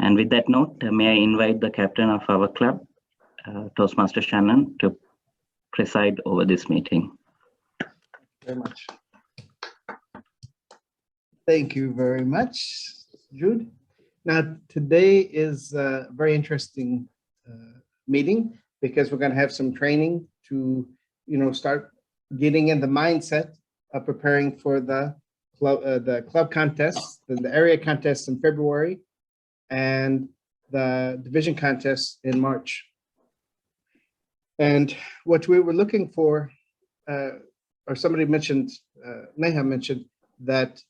And with that note, may I invite the captain of our club, Toastmaster Shannon, to preside over this meeting. Very much. Thank you very much, Jude. Now, today is a very interesting meeting because we're going to have some training to, start getting in the mindset of preparing for the club contest, the area contest in February, and the division contest in March. And what we were looking for, or somebody mentioned, Neha mentioned that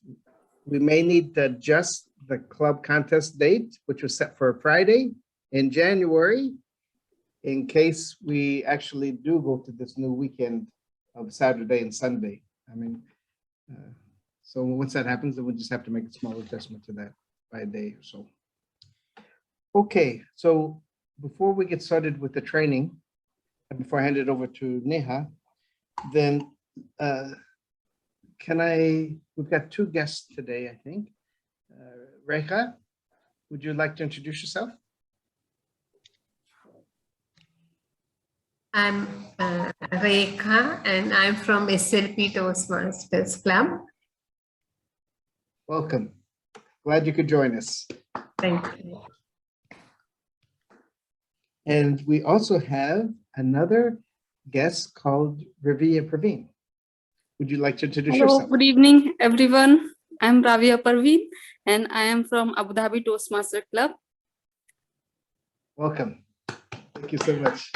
we may need to adjust the club contest date, which was set for a Friday in January, in case we actually do go to this new weekend of Saturday and Sunday. So once that happens, then we'll just have to make a small adjustment to that by a day or so. Okay, so before we get started with the training, and before I hand it over to Neha, then we've got two guests today, I think. Rekha, would you like to introduce yourself? I'm Rekha, and I'm from SLP Toastmasters Club. Welcome. Glad you could join us. Thank you. And we also have another guest called Ravia Praveen. Would you like to introduce yourself? Good evening, everyone. I'm Ravia Parveen, and I am from Abu Dhabi Toastmaster Club. Welcome. Thank you so much.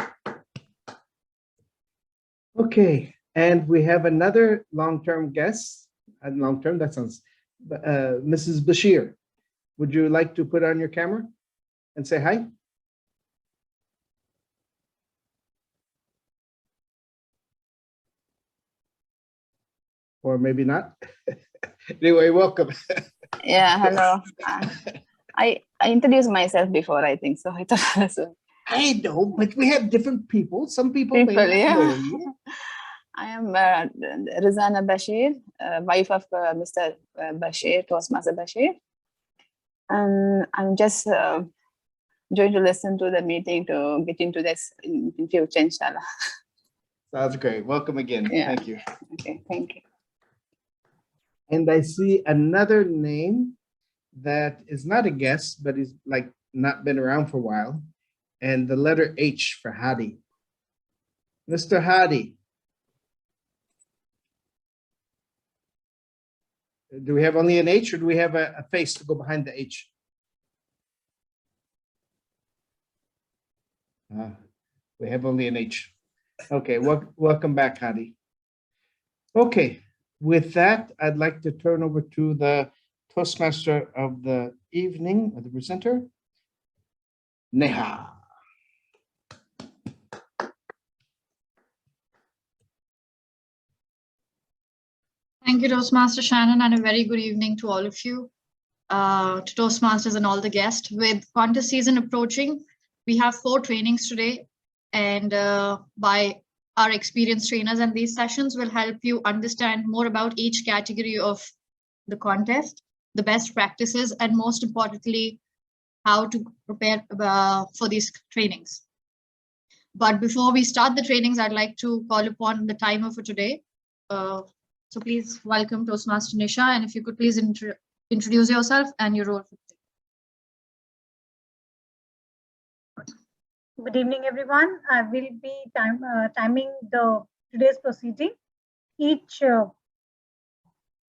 Okay, and we have another long-term guest. Long-term, that sounds, Mrs. Bashir. Would you like to put on your camera and say hi? Or maybe not. Anyway, welcome. Yeah, hello. I introduced myself before, I think, so I thought so. I know, but we have different people. Some people may not know you. I am Rizana Bashir, wife of Mr. Bashir, Toastmaster Bashir. And I'm just going to listen to the meeting to get into this in future, inshallah. Sounds great. Welcome again. Yeah. Thank you. Okay, thank you. And I see another name that is not a guest, but is like not been around for a while. And the letter H for Hadi. Mr. Hadi. Do we have only an H, or do we have a face to go behind the H? We have only an H. Okay, welcome back, Hadi. Okay, with that, I'd like to turn over to the Toastmaster of the evening, or the presenter, Neha. Thank you, Toastmaster Shannon, and a very good evening to all of you, to Toastmasters and all the guests. With contest season approaching, we have 4 trainings today, and by our experienced trainers, and these sessions will help you understand more about each category of the contest, the best practices, and most importantly, how to prepare for these trainings. But before we start the trainings, I'd like to call upon the timer for today. So please welcome Toastmaster Nisha, and if you could please introduce yourself and your role for today. Good evening, everyone. I will be timing today's proceeding. Each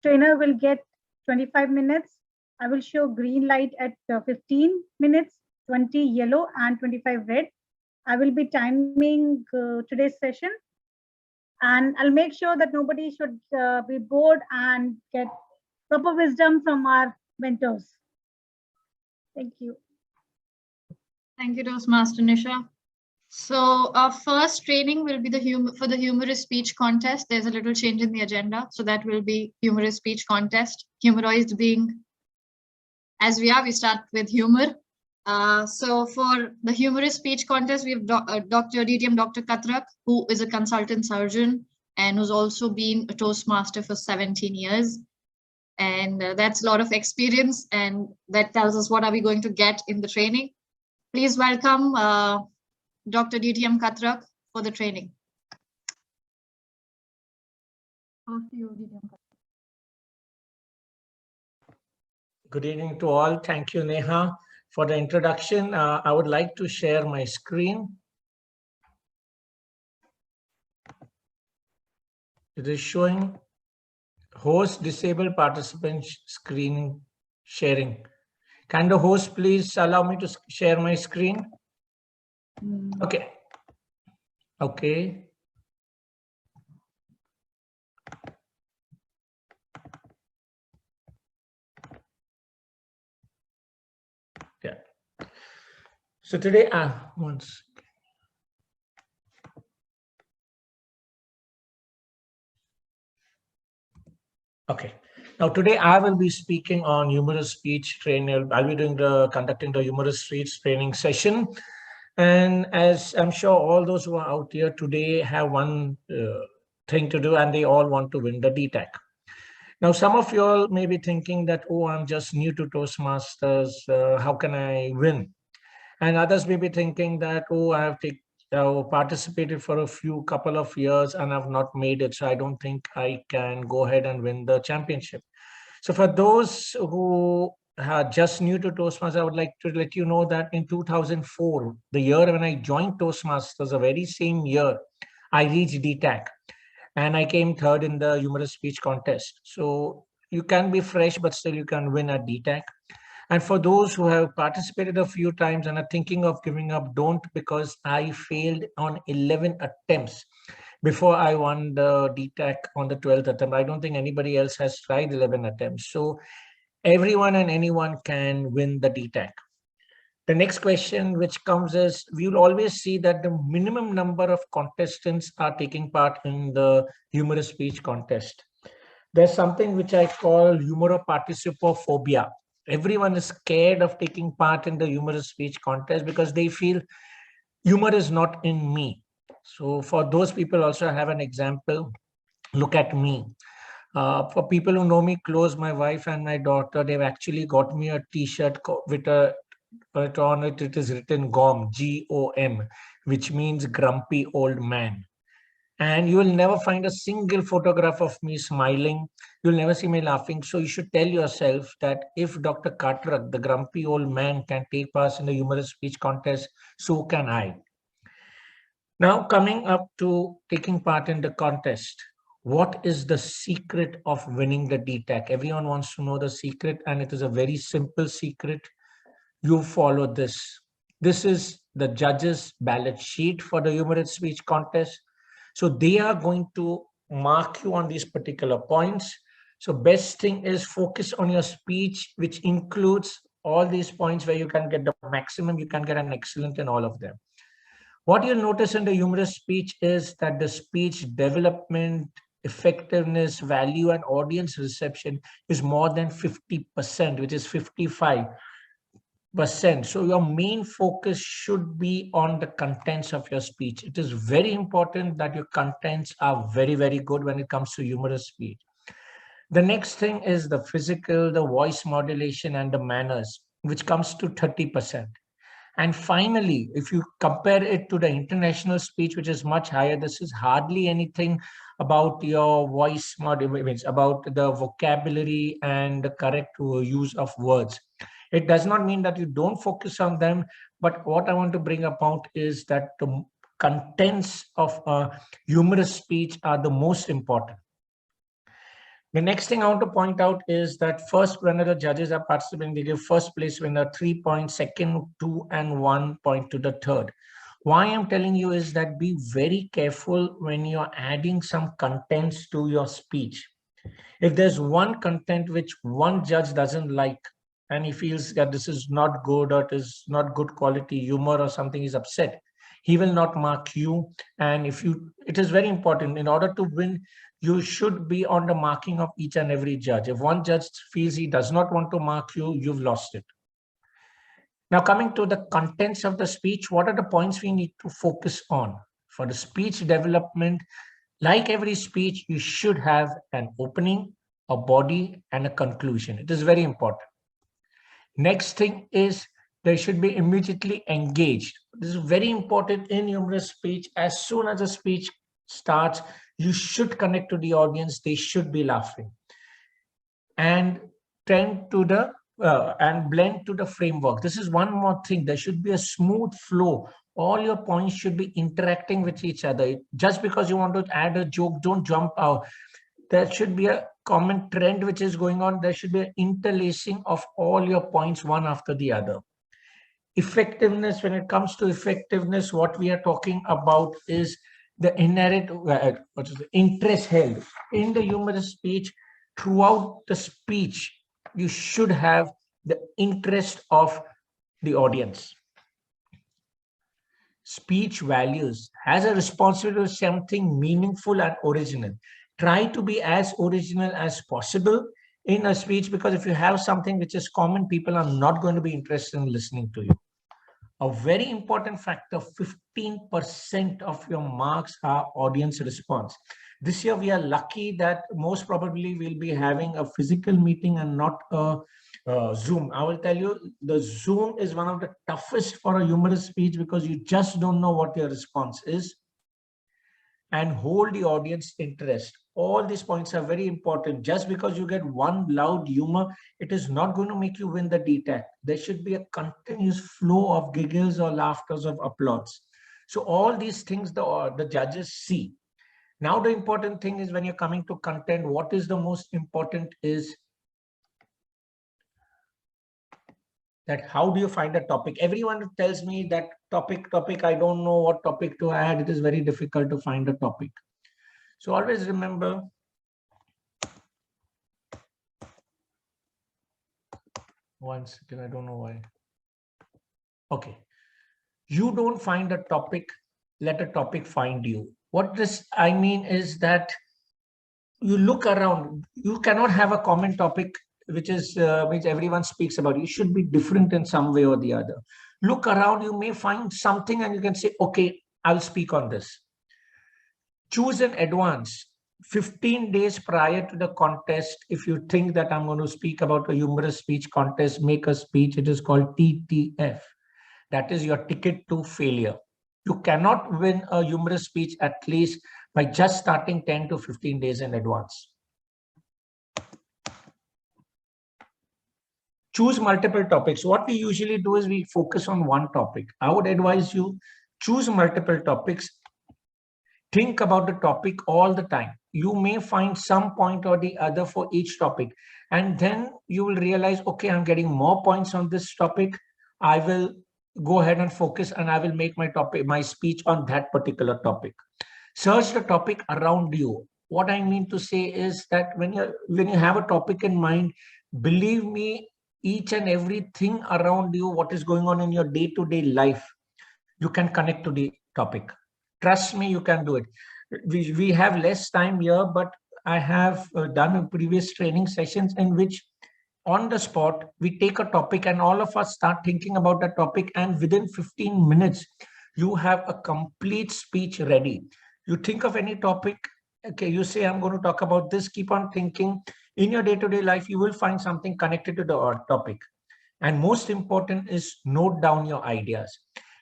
trainer will get 25 minutes. I will show green light at 15 minutes, 20 yellow, and 25 red. I will be timing today's session. And I'll make sure that nobody should be bored and get proper wisdom from our mentors. Thank you. Thank you, Toastmaster Nisha. So our first training will be for the humorous speech contest. There's a little change in the agenda. So that will be humorous speech contest. Humoroids being, as we start with humor. So for the humorous speech contest, we have Dr. Katrak, who is a consultant surgeon and who's also been a Toastmaster for 17 years. And that's a lot of experience, and that tells us what are we going to get in the training. Please welcome Dr. DTM Katrak for the training. Good evening to all. Thank you, Neha, for the introduction. I would like to share my screen. It is showing host disabled participant screen sharing. Can the host please allow me to share my screen? Okay. Okay. Yeah. So today, once. Okay. Now today I will be speaking on humorous speech training. I'll be conducting the humorous speech training session. And as I'm sure all those who are out here today have one thing to do, and they all want to win the DTAC. Now, some of you all may be thinking that, oh, I'm just new to Toastmasters. How can I win? And others may be thinking that, oh, I have participated for a couple of years and I've not made it. So I don't think I can go ahead and win the championship. So for those who are just new to Toastmasters, I would like to let you know that in 2004, the year when I joined Toastmasters, the very same year, I reached DTAC. And I came third in the humorous speech contest. So you can be fresh, but still you can win at DTAC. And for those who have participated a few times and are thinking of giving up, don't, because I failed on 11 attempts before I won the DTAC on the 12th attempt. I don't think anybody else has tried 11 attempts. So everyone and anyone can win the DTAC. The next question which comes is, we will always see that the minimum number of contestants are taking part in the humorous speech contest. There's something which I call humoroparticipophobia. Everyone is scared of taking part in the humorous speech contest because they feel humor is not in me. So for those people also, I have an example. Look at me. For people who know me close, my wife and my daughter, they've actually got me a t-shirt with but on it, it is written GOM, G-O-M, which means grumpy old man. And you will never find a single photograph of me smiling. You'll never see me laughing. So you should tell yourself that if Dr. Katrak, the grumpy old man, can take part in the humorous speech contest, so can I. Now coming up to taking part in the contest. What is the secret of winning the DTAC? Everyone wants to know the secret, and it is a very simple secret. You follow this. This is the judges' ballot sheet for the humorous speech contest. So they are going to mark you on these particular points. So best thing is focus on your speech, which includes all these points where you can get the maximum, you can get an excellent in all of them. What you'll notice in the humorous speech is that the speech development, effectiveness, value, and audience reception is more than 50%, which is 55%. So your main focus should be on the contents of your speech. It is very important that your contents are very, very good when it comes to humorous speech. The next thing is the physical, the voice modulation, and the manners, which comes to 30%. And finally, if you compare it to the international speech, which is much higher, this is hardly anything about your voice modulation, about the vocabulary and the correct use of words. It does not mean that you don't focus on them, but what I want to bring about is that the contents of a humorous speech are the most important. The next thing I want to point out is that first, when the judges are participating, they give first place winner 3 points, second 2, and 1 point to the third. Why I'm telling you is that be very careful when you're adding some contents to your speech. If there's one content which one judge doesn't like, and he feels that this is not good or it is not good quality humor or something, is upset, he will not mark you. And it is very important, in order to win, you should be on the marking of each and every judge. If one judge feels he does not want to mark you, you've lost it. Now coming to the contents of the speech, what are the points we need to focus on? For the speech development, like every speech, you should have an opening, a body, and a conclusion. It is very important. Next thing is they should be immediately engaged. This is very important in humorous speech. As soon as a speech starts, you should connect to the audience. They should be laughing. And tend to the and blend to the framework. This is one more thing. There should be a smooth flow. All your points should be interacting with each other. Just because you want to add a joke, don't jump out. There should be a common trend which is going on. There should be an interlacing of all your points one after the other. Effectiveness, when it comes to effectiveness, what we are talking about is the inherent interest held in the humorous speech. Throughout the speech, you should have the interest of the audience. Speech values has a responsibility to something meaningful and original. Try to be as original as possible in a speech, because if you have something which is common, people are not going to be interested in listening to you. A very important factor, 15% of your marks are audience response. This year, we are lucky that most probably we'll be having a physical meeting and not a Zoom. I will tell you, the Zoom is one of the toughest for a humorous speech because you just don't know what your response is. And hold the audience interest. All these points are very important. Just because you get one loud humor, it is not going to make you win the DTAC. There should be a continuous flow of giggles or laughters of applause. So all these things the judges see. Now the important thing is when you're coming to content, what is the most important is that how do you find a topic? Everyone tells me that topic, I don't know what topic to add. It is very difficult to find a topic. So always remember, one second, I don't know why. Okay. You don't find a topic, let a topic find you. What this I mean is that you look around, you cannot have a common topic which is which everyone speaks about. You should be different in some way or the other. Look around, you may find something and you can say, okay, I'll speak on this. Choose in advance, 15 days prior to the contest. If you think that I'm going to speak about a humorous speech contest, make a speech. It is called TTF. That is your ticket to failure. You cannot win a humorous speech at least by just starting 10 to 15 days in advance. Choose multiple topics. What we usually do is we focus on one topic. I would advise you choose multiple topics. Think about the topic all the time. You may find some point or the other for each topic. And then you will realize, okay, I'm getting more points on this topic. I will go ahead and focus and I will make my speech on that particular topic. Search the topic around you. What I mean to say is that when you have a topic in mind, believe me, each and everything around you, what is going on in your day-to-day life, you can connect to the topic. Trust me, you can do it. We have less time here, but I have done previous training sessions in which on the spot, we take a topic and all of us start thinking about that topic. And within 15 minutes, you have a complete speech ready. You think of any topic. Okay, you say, I'm going to talk about this. Keep on thinking. In your day-to-day life, you will find something connected to the topic. And most important is note down your ideas.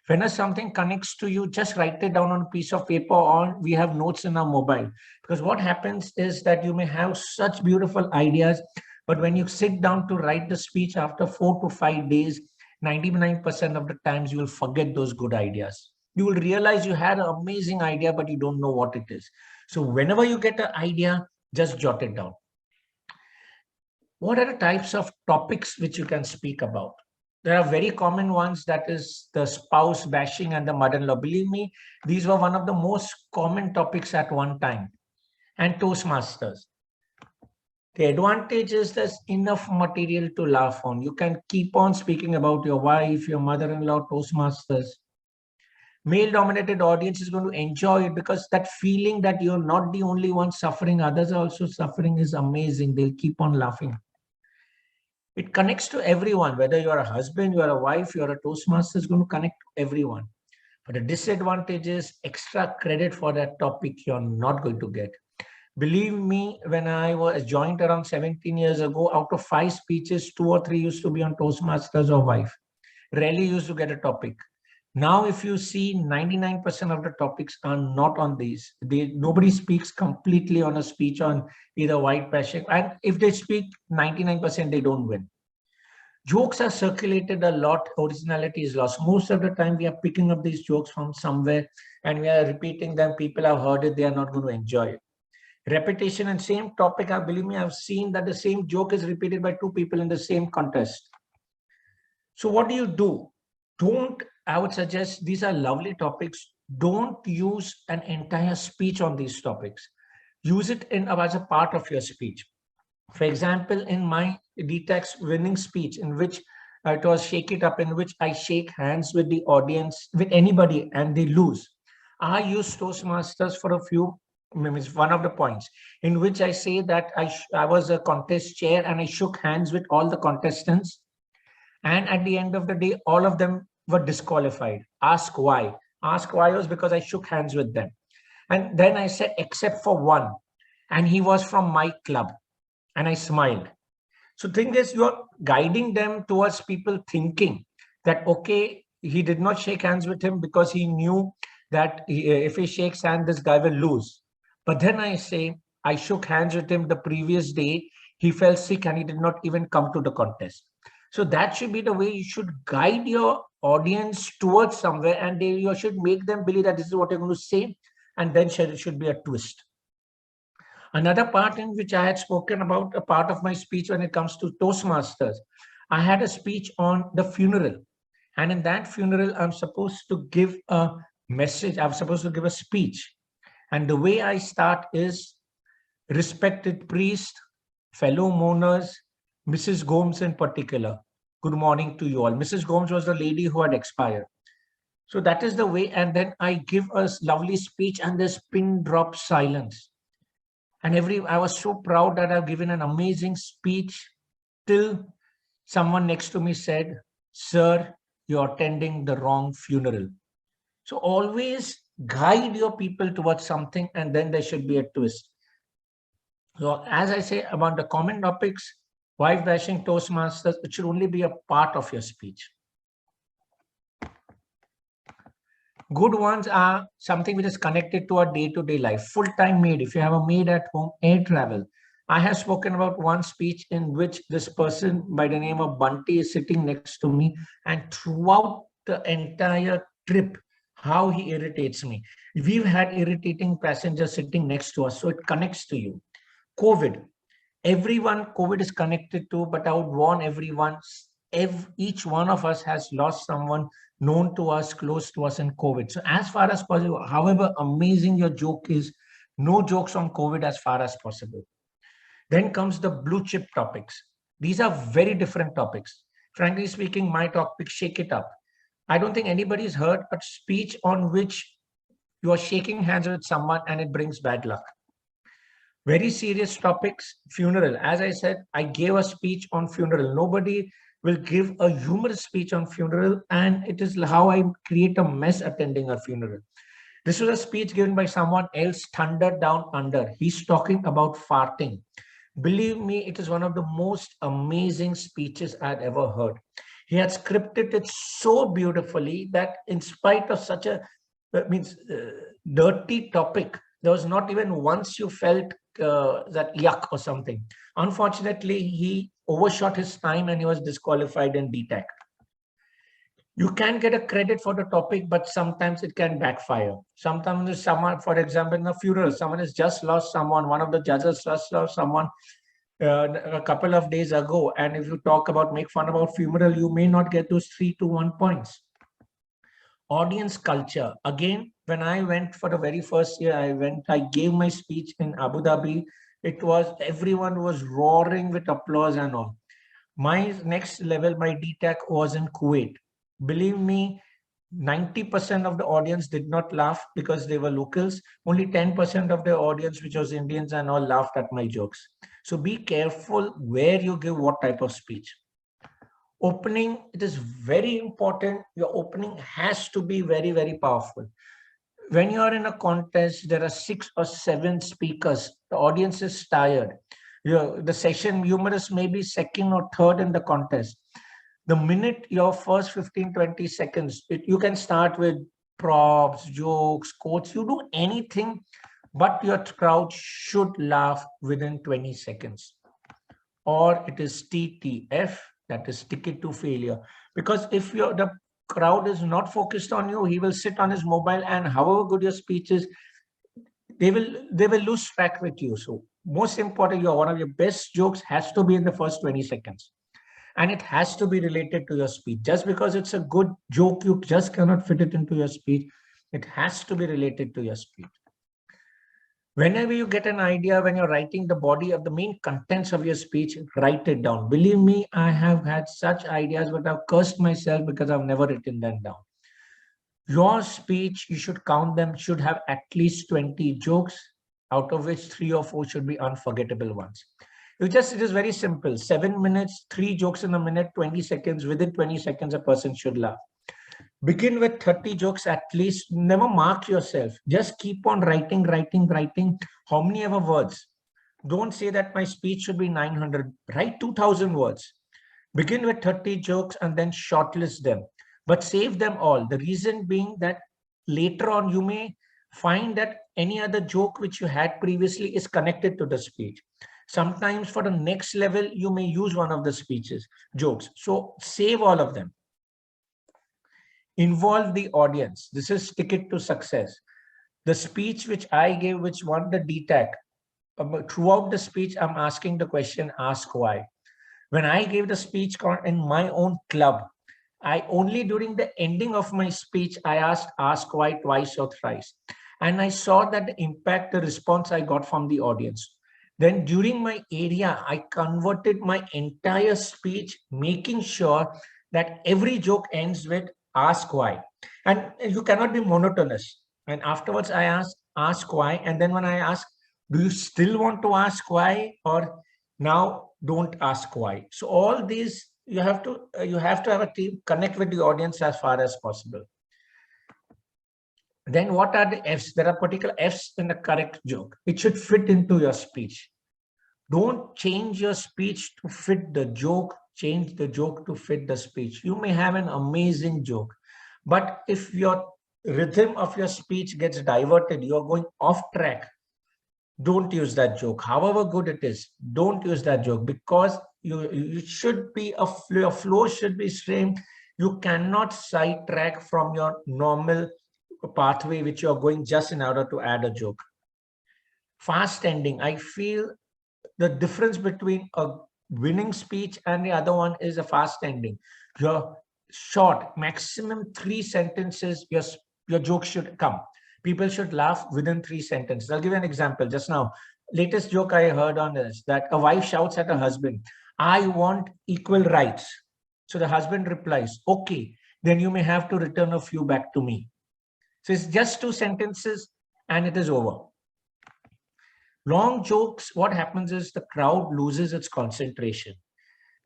When something connects to you, just write it down on a piece of paper, or we have notes in our mobile. Because what happens is that you may have such beautiful ideas, but when you sit down to write the speech after 4 to 5 days, 99% of the times you will forget those good ideas. You will realize you had an amazing idea, but you don't know what it is. So whenever you get an idea, just jot it down. What are the types of topics which you can speak about? There are very common ones, that is the spouse bashing and the mother-in-law. Believe me, these were one of the most common topics at one time. And Toastmasters. The advantage is there's enough material to laugh on. You can keep on speaking about your wife, your mother-in-law, Toastmasters. Male-dominated audience is going to enjoy it because that feeling that you're not the only one suffering, others are also suffering is amazing. They'll keep on laughing. It connects to everyone, whether you're a husband, you're a wife, you're a Toastmaster, it's going to connect to everyone. But the disadvantage is extra credit for that topic you're not going to get. Believe me, when I was joined around 17 years ago, out of 5 speeches, 2 or 3 used to be on Toastmasters or wife. Rarely used to get a topic. Now, if you see, 99% of the topics are not on these. Nobody speaks completely on a speech on either white bashing. And if they speak 99%, they don't win. Jokes are circulated a lot. Originality is lost. Most of the time, we are picking up these jokes from somewhere and we are repeating them. People have heard it. They are not going to enjoy it. Repetition and same topic, believe me, I've seen that the same joke is repeated by 2 people in the same contest. So what do? I would suggest, these are lovely topics. Don't use an entire speech on these topics. Use it as a part of your speech. For example, in my DTAX winning speech, in which it was Shake It Up, in which I shake hands with the audience, with anybody, and they lose. I use Toastmasters for a few minutes, one of the points, in which I say that I was a contest chair and I shook hands with all the contestants. And at the end of the day, all of them were disqualified. Ask why. Ask why was because I shook hands with them. And then I said, except for one. And he was from my club. And I smiled. So thing is, you're guiding them towards people thinking that, okay, he did not shake hands with him because he knew that if he shakes hands, this guy will lose. But then I say, I shook hands with him the previous day. He fell sick and he did not even come to the contest. So that should be the way you should guide your audience towards somewhere, and you should make them believe that this is what you're going to say, and then it should be a twist. Another part in which I had spoken about, a part of my speech when it comes to Toastmasters, I had a speech on the funeral. And in that funeral, I'm supposed to give a message. I'm supposed to give a speech. And the way I start is, respected priest, fellow mourners, Mrs. Gomes in particular, good morning to you all. Mrs. Gomes was the lady who had expired. So that is the way. And then I give a lovely speech and there's pin drop silence. And I was so proud that I've given an amazing speech till someone next to me said, sir, you're attending the wrong funeral. So always guide your people towards something, and then there should be a twist. So as I say about the common topics, wife bashing, Toastmasters, it should only be a part of your speech. Good ones are something which is connected to our day-to-day life. Full-time maid, if you have a maid at home, air travel. I have spoken about one speech in which this person by the name of Bunty is sitting next to me, and throughout the entire trip, how he irritates me. We've had irritating passengers sitting next to us, so it connects to you. COVID. Everyone COVID is connected to, but I would warn everyone, each one of us has lost someone known to us, close to us in COVID. So as far as possible, however amazing your joke is, no jokes on COVID as far as possible. Then comes the blue chip topics. These are very different topics. Frankly speaking, my topic, Shake It Up. I don't think anybody's heard a speech on which you are shaking hands with someone and it brings bad luck. Very serious topics, funeral. As I said, I gave a speech on funeral. Nobody will give a humorous speech on funeral, and it is how I create a mess attending a funeral. This was a speech given by someone else, Thunder Down Under. He's talking about farting. Believe me, it is one of the most amazing speeches I'd ever heard. He had scripted it so beautifully that in spite of such a dirty topic, there was not even once you felt that yuck or something. Unfortunately, he overshot his time and he was disqualified in DTAC. You can get a credit for the topic, but sometimes it can backfire. Sometimes someone, for example, in a funeral, someone has just lost someone. One of the judges just lost someone a couple of days ago. And if you talk about, make fun about funeral, you may not get those 3 to 1 points. Audience culture. Again, when I went for the very first year, I gave my speech in Abu Dhabi. Everyone was roaring with applause and all. My next level, my DTAC was in Kuwait. Believe me, 90% of the audience did not laugh because they were locals. Only 10% of the audience, which was Indians and all, laughed at my jokes. So be careful where you give what type of speech. Opening, it is very important. Your opening has to be very, very powerful. When you are in a contest, there are 6 or 7 speakers. The audience is tired. The session humorist may be second or third in the contest. The minute your first 15, 20 seconds, you can start with props, jokes, quotes, you do anything, but your crowd should laugh within 20 seconds. Or it is TTF, that is ticket to failure. Because if the crowd is not focused on you, he will sit on his mobile, and however good your speech is, they will lose track with you. So most important, one of your best jokes has to be in the first 20 seconds. And it has to be related to your speech. Just because it's a good joke, you just cannot fit it into your speech. It has to be related to your speech. Whenever you get an idea, when you're writing the body of the main contents of your speech, write it down. Believe me, I have had such ideas, but I've cursed myself because I've never written them down. Your speech, you should count them, should have at least 20 jokes, out of which 3 or 4 should be unforgettable ones. It is very simple. 7 minutes, 3 jokes in a minute, 20 seconds. Within 20 seconds, a person should laugh. Begin with 30 jokes at least. Never mark yourself. Just keep on writing. How many ever words? Don't say that my speech should be 900. Write 2000 words. Begin with 30 jokes and then shortlist them. But save them all. The reason being that later on you may find that any other joke which you had previously is connected to the speech. Sometimes for the next level, you may use one of the jokes. So save all of them. Involve the audience. This is ticket to success. The speech which I gave, which won the DTAC, throughout the speech, I'm asking the question, ask why. When I gave the speech in my own club, I only during the ending of my speech, I ask why twice or thrice. And I saw that the impact, the response I got from the audience. Then during my area, I converted my entire speech, making sure that every joke ends with ask why. And you cannot be monotonous. And afterwards, I ask why. And then when I ask, do you still want to ask why? Or now don't ask why. So all these, you have to have a team connect with the audience as far as possible. Then what are the F's? There are particular F's in the correct joke. It should fit into your speech. Don't change your speech to fit the joke. Change the joke to fit the speech. You may have an amazing joke, but if your rhythm of your speech gets diverted, you're going off track, don't use that joke. However good it is, don't use that joke, because you should be your flow should be straight. You cannot sidetrack from your normal pathway which you're going just in order to add a joke. Fast ending. I feel the difference between a winning speech and the other one is a fast ending. Your short, maximum 3 sentences, your joke should come. People should laugh within 3 sentences. I'll give you an example. Just now, latest joke I heard on is that a wife shouts at her husband, I want equal rights. So the husband replies, okay, then you may have to return a few back to me. So it's just 2 sentences and it is over. Long jokes, what happens is the crowd loses its concentration.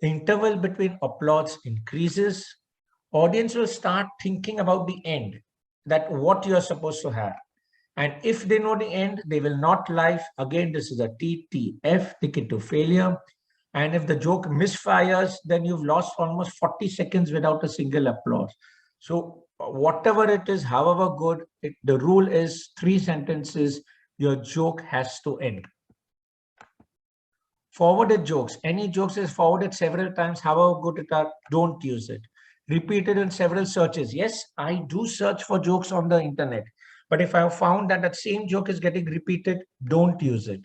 The interval between applause increases. Audience will start thinking about the end, that what you're supposed to have. And if they know the end, they will not laugh. Again, this is a TTF, ticket to failure. And if the joke misfires, then you've lost almost 40 seconds without a single applause. So whatever it is, however good, the rule is 3 sentences, your joke has to end. Forwarded jokes. Any jokes is forwarded several times, however good it are, don't use it. Repeated in several searches. Yes, I do search for jokes on the internet. But if I have found that same joke is getting repeated, don't use it.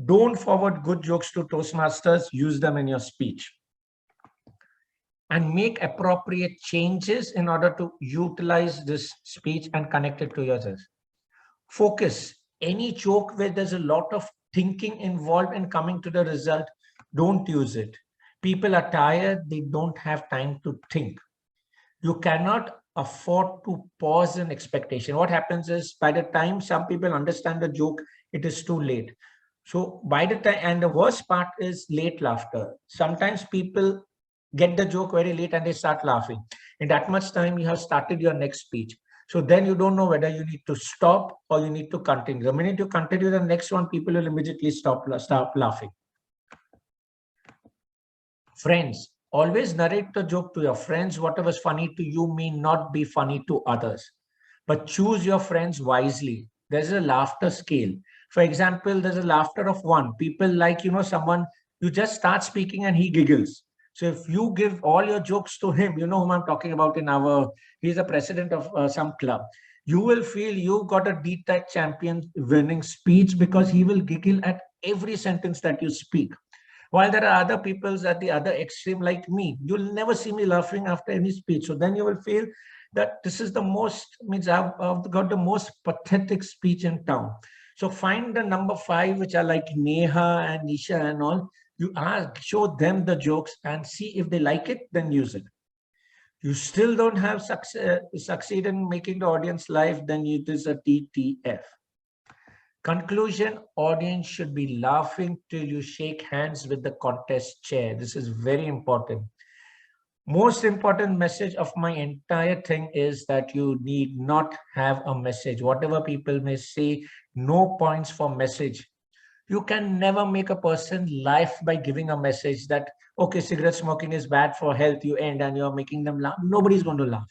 Don't forward good jokes to Toastmasters. Use them in your speech. And make appropriate changes in order to utilize this speech and connect it to yourself. Focus. Any joke where there's a lot of thinking involved in coming to the result, don't use it. People are tired. They don't have time to think. You cannot afford to pause an expectation. What happens is by the time some people understand the joke, it is too late. So by the time, and the worst part is late laughter. Sometimes people get the joke very late and they start laughing. In that much time, you have started your next speech. So then you don't know whether you need to stop or you need to continue. The minute you continue the next one, people will immediately stop laughing. Friends, always narrate the joke to your friends. Whatever is funny to you may not be funny to others, but choose your friends wisely. There's a laughter scale. For example, there's a laughter of 1. People like, someone, you just start speaking and he giggles. So if you give all your jokes to him, you know whom I'm talking about he's the president of some club. You will feel you got a D-Tech champion winning speech because he will giggle at every sentence that you speak. While there are other people at the other extreme like me, you'll never see me laughing after any speech. So then you will feel that this is the most, I've got the most pathetic speech in town. So find the number 5, which are like Neha and Nisha and all. You show them the jokes and see if they like it, then use it. You still don't have succeed in making the audience laugh, then it is a TTF. Conclusion, audience should be laughing till you shake hands with the contest chair. This is very important. Most important message of my entire thing is that you need not have a message. Whatever people may say, no points for message. You can never make a person laugh by giving a message that, okay, cigarette smoking is bad for health, you end and you're making them laugh. Nobody's going to laugh.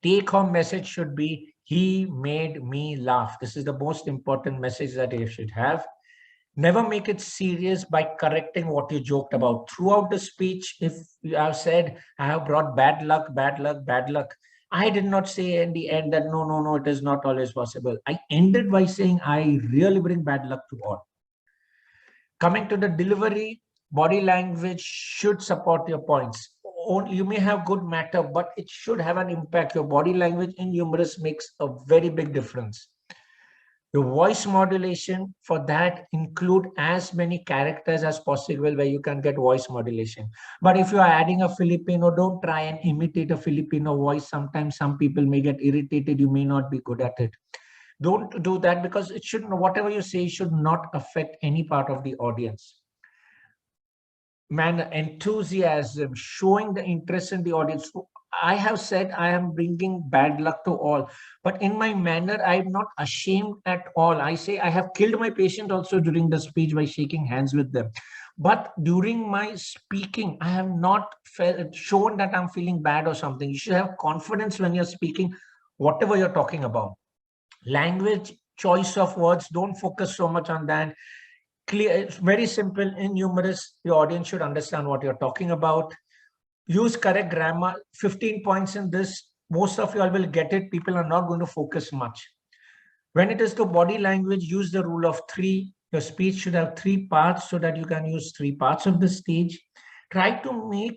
Take home message should be, he made me laugh. This is the most important message that you should have. Never make it serious by correcting what you joked about. Throughout the speech, if you have said, I have brought bad luck, bad luck, bad luck, I did not say in the end that no, it is not always possible. I ended by saying, I really bring bad luck to all. Coming to the delivery, body language should support your points. You may have good matter, but it should have an impact. Your body language in humorous makes a very big difference. Your voice modulation, for that include as many characters as possible where you can get voice modulation. But if you are adding a Filipino, don't try and imitate a Filipino voice. Sometimes some people may get irritated. You may not be good at it. Don't do that because it shouldn't, whatever you say should not affect any part of the audience. Enthusiasm, showing the interest in the audience. I have said I am bringing bad luck to all, but in my manner, I'm not ashamed at all. I say I have killed my patient also during the speech by shaking hands with them. But during my speaking, I have not shown that I'm feeling bad or something. You should have confidence when you're speaking, whatever you're talking about. Language, choice of words, don't focus so much on that. Clear, it's very simple. In humorous, the audience should understand what you're talking about. Use correct grammar. 15 points in this. Most of you all will get it. People are not going to focus much. When it is to body language, use the rule of 3. Your speech should have 3 parts so that you can use 3 parts of the stage. Try to make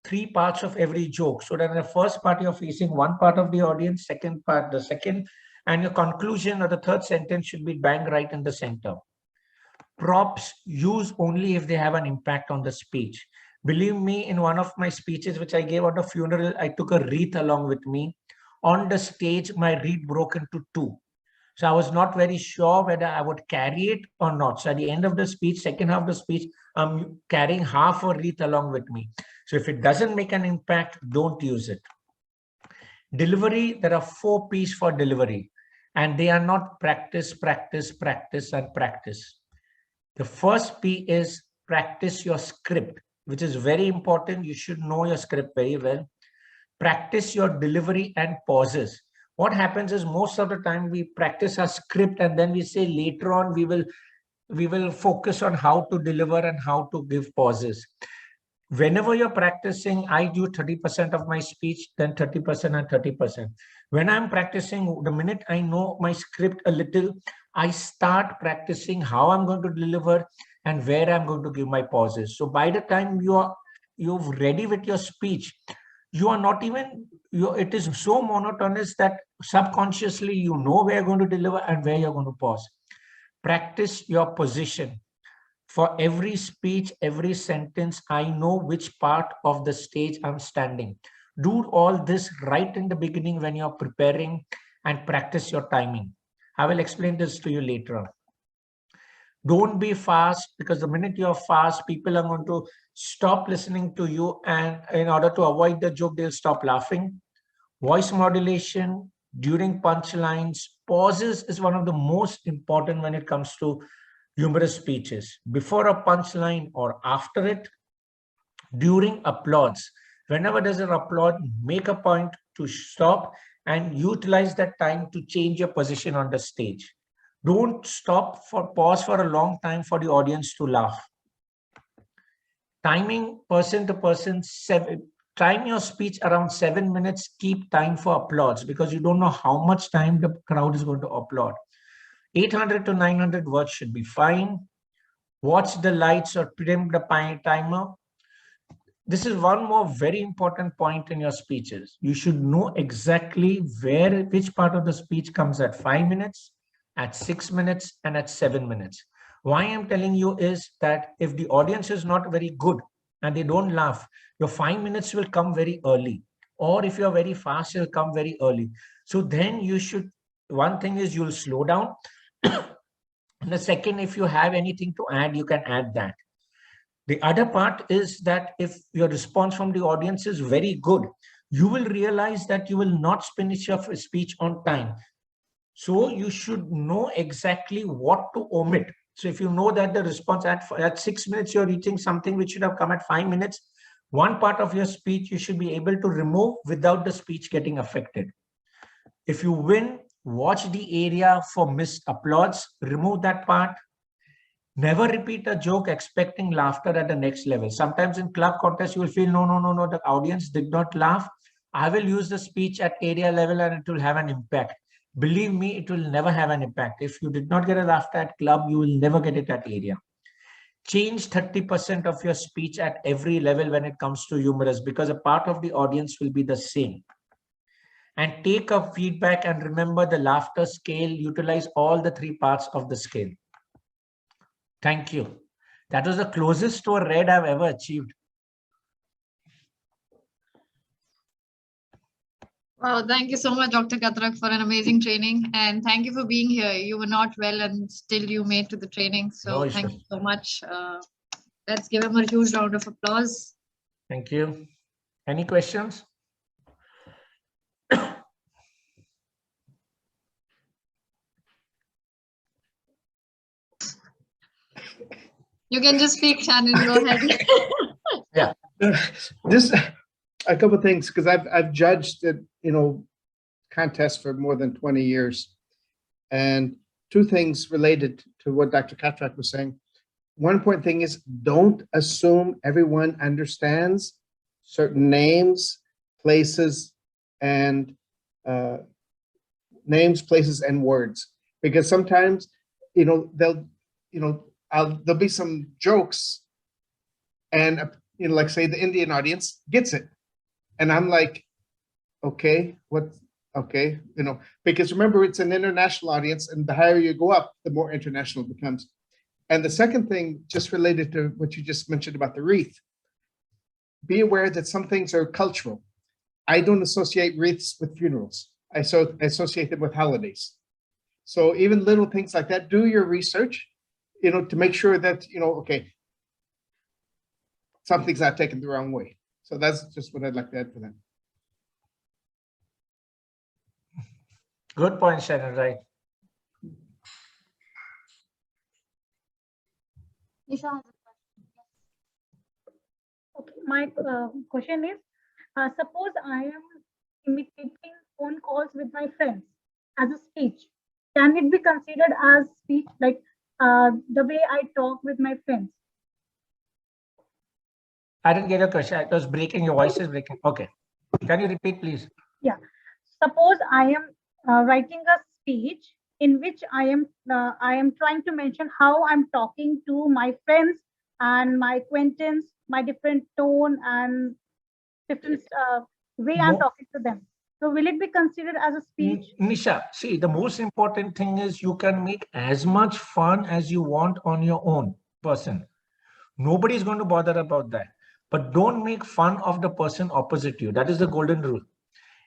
3 parts of every joke so that in the first part you're facing one part of the audience, second part the second, and your conclusion or the third sentence should be bang right in the center. Props, use only if they have an impact on the speech. Believe me, in one of my speeches, which I gave at a funeral, I took a wreath along with me. On the stage, my wreath broke into 2. So I was not very sure whether I would carry it or not. So at the end of the speech, second half of the speech, I'm carrying half a wreath along with me. So if it doesn't make an impact, don't use it. Delivery, there are 4 P's for delivery. And they are not practice, practice, practice, and practice. The first P is practice your script, which is very important. You should know your script very well. Practice your delivery and pauses. What happens is most of the time we practice our script and then we say later on we will focus on how to deliver and how to give pauses. Whenever you're practicing, I do 30% of my speech, then 30% and 30%. When I'm practicing, the minute I know my script a little, I start practicing how I'm going to deliver and where I'm going to give my pauses. So by the time you're ready with your speech, you are not even, it is so monotonous that subconsciously you know where you're going to deliver and where you're going to pause. Practice your position. For every speech, every sentence, I know which part of the stage I'm standing. Do all this right in the beginning when you're preparing and practice your timing. I will explain this to you later on. Don't be fast, because the minute you're fast, people are going to stop listening to you, and in order to avoid the joke, they'll stop laughing. Voice modulation during punchlines, pauses is one of the most important when it comes to humorous speeches. Before a punchline or after it, during applause. Whenever there's an applaud, make a point to stop and utilize that time to change your position on the stage. Don't pause for a long time for the audience to laugh. Timing person to person, time your speech around 7 minutes, keep time for applause because you don't know how much time the crowd is going to applaud. 800 to 900 words should be fine. Watch the lights or trim the timer. This is one more very important point in your speeches. You should know exactly which part of the speech comes at 5 minutes, at 6 minutes, and at 7 minutes. Why I'm telling you is that if the audience is not very good and they don't laugh, your 5 minutes will come very early. Or if you're very fast, it'll come very early. So then you should, one thing is you'll slow down. And the second, if you have anything to add, you can add that. The other part is that if your response from the audience is very good, you will realize that you will not finish your speech on time. So you should know exactly what to omit. So if you know that the response at 6 minutes, you're reaching something which should have come at 5 minutes, one part of your speech you should be able to remove without the speech getting affected. If you win, watch the area for missed applause, remove that part. Never repeat a joke expecting laughter at the next level. Sometimes in club contests, you will feel, no, the audience did not laugh. I will use the speech at area level and it will have an impact. Believe me, it will never have an impact. If you did not get a laughter at club, you will never get it at area. Change 30% of your speech at every level when it comes to humorous, because a part of the audience will be the same. And take a feedback and remember the laughter scale, utilize all the 3 parts of the scale. Thank you. That was the closest to a red I've ever achieved. Wow, thank you so much, Dr. Katrak, for an amazing training. And thank you for being here. You were not well and still you made to the training. So thank you so much. Let's give him a huge round of applause. Thank you. Any questions? You can just speak, Shannon. Go ahead. Yeah. Just a couple of things, because I've judged it, contests for more than 20 years. And 2 things related to what Dr. Katrak was saying. One important thing is don't assume everyone understands certain names, places, and words, because sometimes, there'll be some jokes and, like say the Indian audience gets it. And I'm like, okay, because remember, it's an international audience, and the higher you go up, the more international it becomes. And the second thing, just related to what you just mentioned about the wreath, be aware that some things are cultural. I don't associate wreaths with funerals. I associate them with holidays. So even little things like that, do your research, to make sure that, okay, something's not taken the wrong way. So that's just what I'd like to add for that. Good point, Shannon, right? Okay, my question is, suppose I am imitating phone calls with my friends as a speech. Can it be considered as speech, like the way I talk with my friends? I didn't get your question. It was breaking. Your voice is breaking. Okay. Can you repeat, please? Yeah. Suppose I am writing a speech in which I am trying to mention how I'm talking to my friends and my acquaintance, my different tone and different way I'm talking to them. So will it be considered as a speech? Nisha, see, the most important thing is you can make as much fun as you want on your own person. Nobody's going to bother about that. But don't make fun of the person opposite you. That is the golden rule.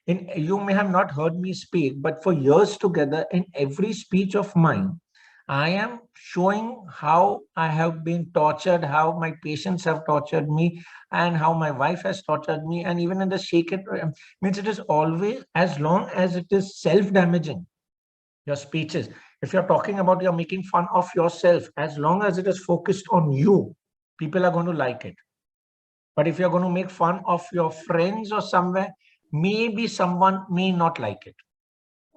You may have not heard me speak, but for years together, in every speech of mine, I am showing how I have been tortured, how my patients have tortured me, and how my wife has tortured me. And even in the shake it, means it is always, as long as it is self-damaging, your speeches. If you're talking about you're making fun of yourself, as long as it is focused on you, people are going to like it. But if you're going to make fun of your friends or somewhere, maybe someone may not like it.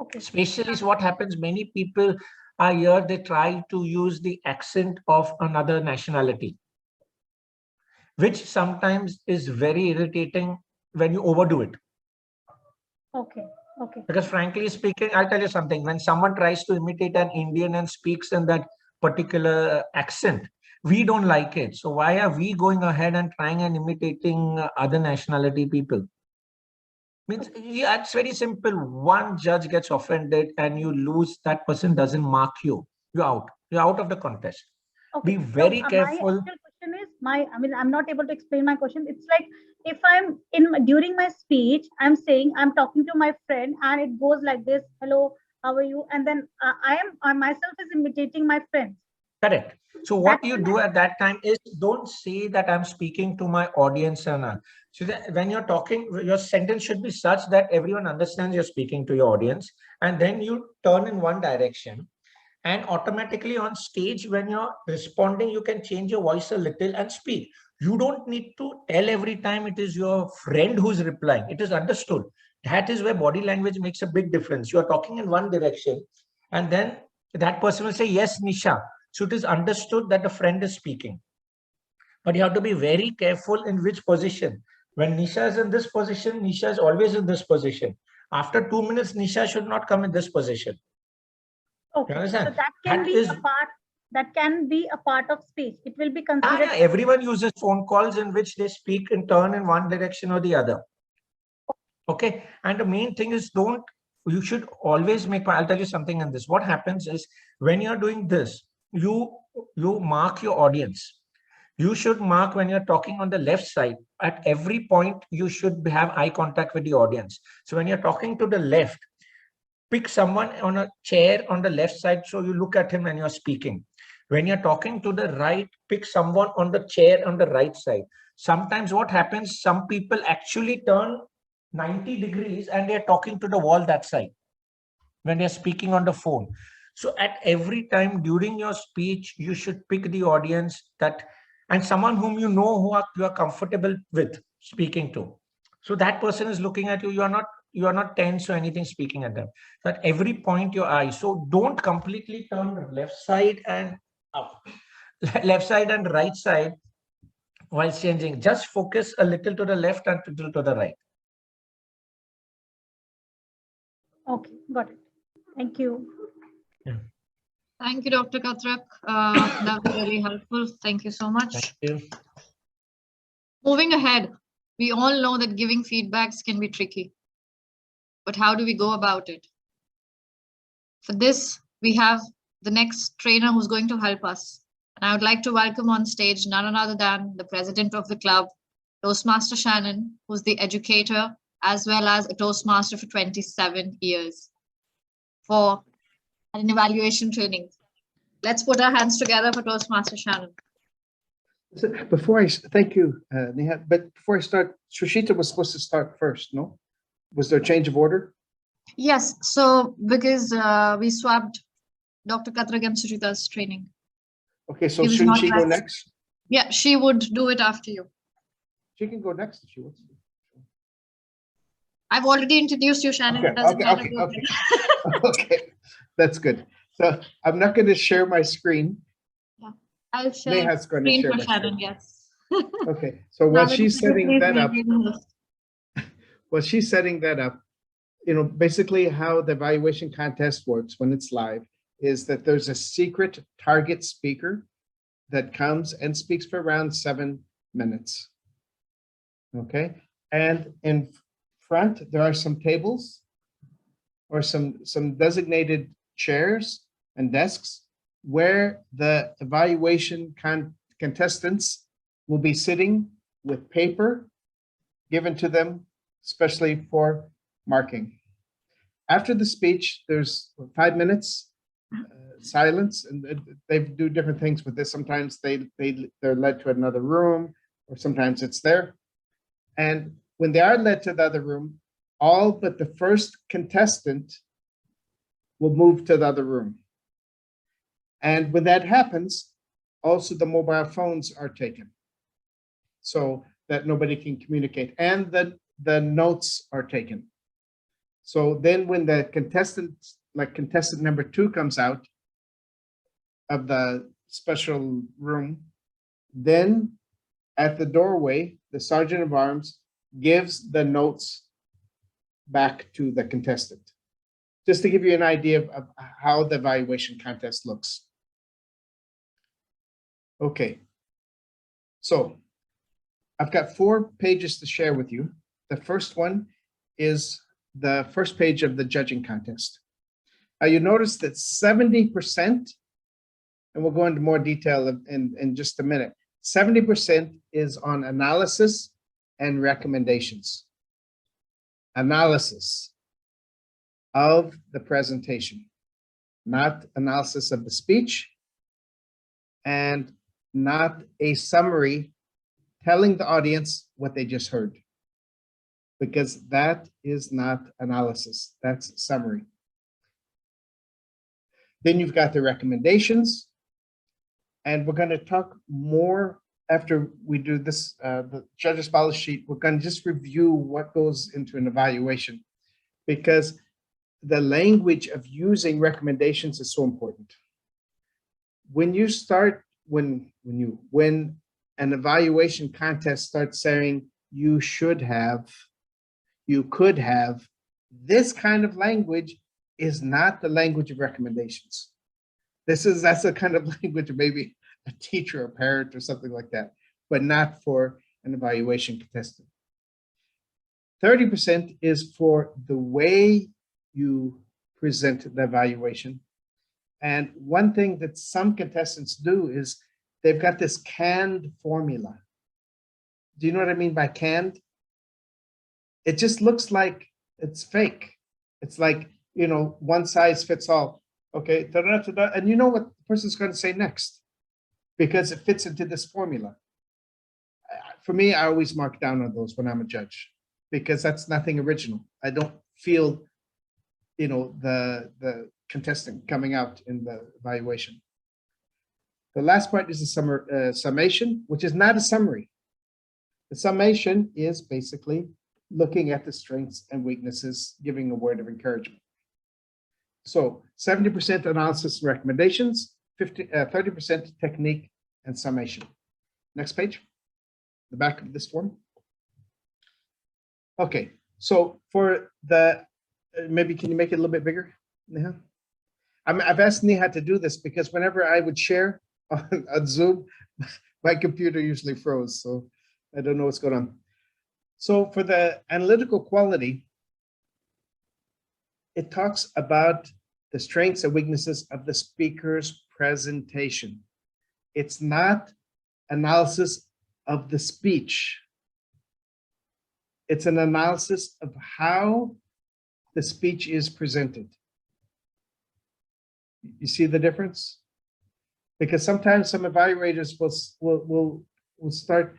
Okay. Especially is what happens, many people are here, they try to use the accent of another nationality, which sometimes is very irritating when you overdo it. Okay. Okay. Because frankly speaking, I'll tell you something, when someone tries to imitate an Indian and speaks in that particular accent, we don't like it. So why are we going ahead and trying and imitating other nationality people? Means, yeah, it's very simple. One judge gets offended and you lose, that person doesn't mark you. You're out. You're out of the contest. Okay. Be very My careful. actual question is I'm not able to explain my question. It's like if I'm during my speech, I'm saying I'm talking to my friend and it goes like this, hello, how are you? And then I myself is imitating my friend. Correct. So what you do at that time is don't say that I'm speaking to my audience. And so that when you're talking, your sentence should be such that everyone understands you're speaking to your audience. And then you turn in one direction. And automatically on stage, when you're responding, you can change your voice a little and speak. You don't need to tell every time it is your friend who's replying. It is understood. That is where body language makes a big difference. You are talking in one direction, and then that person will say, yes, Nisha. So it is understood that the friend is speaking. But you have to be very careful in which position. When Nisha is in this position, Nisha is always in this position. After 2 minutes, Nisha should not come in this position. Okay. You understand? So that can That be is, a part. That can be a part of speech. It will be considered. everyone uses phone calls in which they speak in turn in one direction or the other. Okay. And the main thing is you should always make, I'll tell you something in this. What happens is when you're doing this, you mark your audience. You should mark when you're talking on the left side. At every point, you should have eye contact with the audience. So when you're talking to the left, pick someone on a chair on the left side so you look at him when you're speaking. When you're talking to the right, pick someone on the chair on the right side. Sometimes what happens, some people actually turn 90 degrees and they're talking to the wall that side when they're speaking on the phone. So at every time during your speech, you should pick the audience and someone whom you know you are comfortable with speaking to. So that person is looking at you. You are not tense or anything speaking at them. So at every point your eye. So don't completely turn left side and up, left side and right side while changing. Just focus a little to the left and a little to the right. Okay, got it. Thank you. Yeah. Thank you, Dr. Katrak. That was really helpful. Thank you so much. Thank you. Moving ahead, we all know that giving feedbacks can be tricky. But how do we go about it? For this, we have the next trainer who's going to help us. And I would like to welcome on stage none other than the president of the club, Toastmaster Shannon, who's the educator, as well as a Toastmaster for 27 years for an evaluation training. Let's put our hands together for Toastmaster Shannon. So thank you, Neha. But before I start, Sushita was supposed to start first, no? Was there a change of order? Yes, so because we swapped Dr. Katrak and Sushita's training. Okay, so He was shouldn't not she go last. next? Yeah, she would do it after you. She can go next if she wants to. I've already introduced you, Shannon. Okay, It doesn't matter. okay. Okay, that's good. So I'm not going to share my screen. Yeah, I'll share Neha's going to screen share for my Shannon, screen. yes. Okay, so while she's setting that up, basically how the evaluation contest works when it's live is that there's a secret target speaker that comes and speaks for around 7 minutes. Okay, and in front there are some tables or some designated chairs and desks where the evaluation contestants will be sitting with paper given to them, especially for marking. After the speech, there's 5 minutes. silence, and they do different things with this. Sometimes they're led to another room, or sometimes it's there. And when they are led to the other room, all but the first contestant will move to the other room. And when that happens, also the mobile phones are taken so that nobody can communicate, and the notes are taken. So then when the contestant, like contestant number 2 comes out of the special room, then at the doorway, the sergeant of arms gives the notes back to the contestant, just to give you an idea of how the evaluation contest looks. Okay, so I've got 4 pages to share with you. The first one is the first page of the judging contest. Now you notice that 70%, and we'll go into more detail in just a minute, 70% is on analysis and recommendations. Analysis of the presentation, not analysis of the speech, and not a summary telling the audience what they just heard, because that is not analysis, that's summary. Then you've got the recommendations, and we're going to talk more after we do this, the judge's policy sheet. We're going to just review what goes into an evaluation, because the language of using recommendations is so important. When you start, when an evaluation contest starts saying you should have, you could have, this kind of language is not the language of recommendations. That's a kind of language of maybe a teacher or parent or something like that, but not for an evaluation contestant. 30% is for the way you present the evaluation. And one thing that some contestants do is they've got this canned formula. Do you know what I mean by canned? It just looks like it's fake. It's like, you know, one size fits all. Okay, da-da-da-da, and you know what the person's going to say next, because it fits into this formula. For me, I always mark down on those when I'm a judge, because that's nothing original. I don't feel, you know, the contestant coming out in the evaluation. The last part is the summation, which is not a summary. The summation is basically looking at the strengths and weaknesses, giving a word of encouragement. So 70% analysis and recommendations, 30% technique and summation. Next page, the back of this form. Okay, so for the, maybe can you make it a little bit bigger, Neha? I've asked Neha to do this because whenever I would share on Zoom, my computer usually froze, so I don't know what's going on. So for the analytical quality, it talks about the strengths and weaknesses of the speaker's presentation. It's not analysis of the speech. It's an analysis of how the speech is presented. You see the difference? Because sometimes some evaluators will start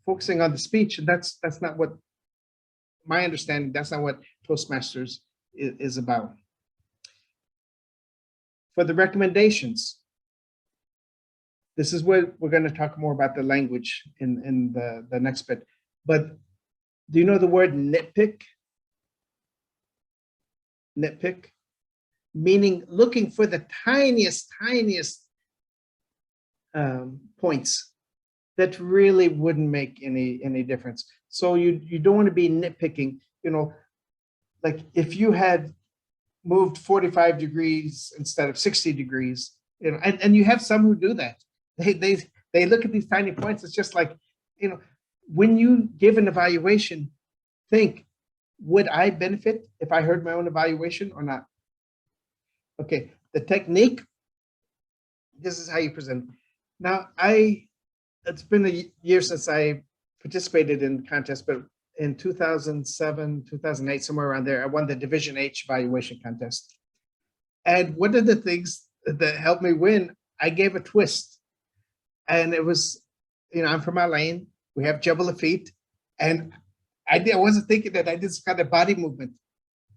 focusing on the speech, and that's not what, my understanding, that's not what Toastmasters is about. For the recommendations, this is where we're going to talk more about the language in the next bit. But do you know the word nitpick? Nitpick, meaning looking for the tiniest points that really wouldn't make any difference. So you don't want to be nitpicking, you know, like if you had moved 45 degrees instead of 60 degrees, you know, and you have some who do that. They look at these tiny points. It's just like, you know, when you give an evaluation, think, would I benefit if I heard my own evaluation or not? Okay, the technique, this is how you present. Now, it's been a year since I participated in contests, but in 2007, 2008, somewhere around there, I won the Division H evaluation contest. And one of the things that helped me win, I gave a twist. And it was, I'm from Al Ain. We have Jebel Feet. And I wasn't thinking that. I did some kind of body movement.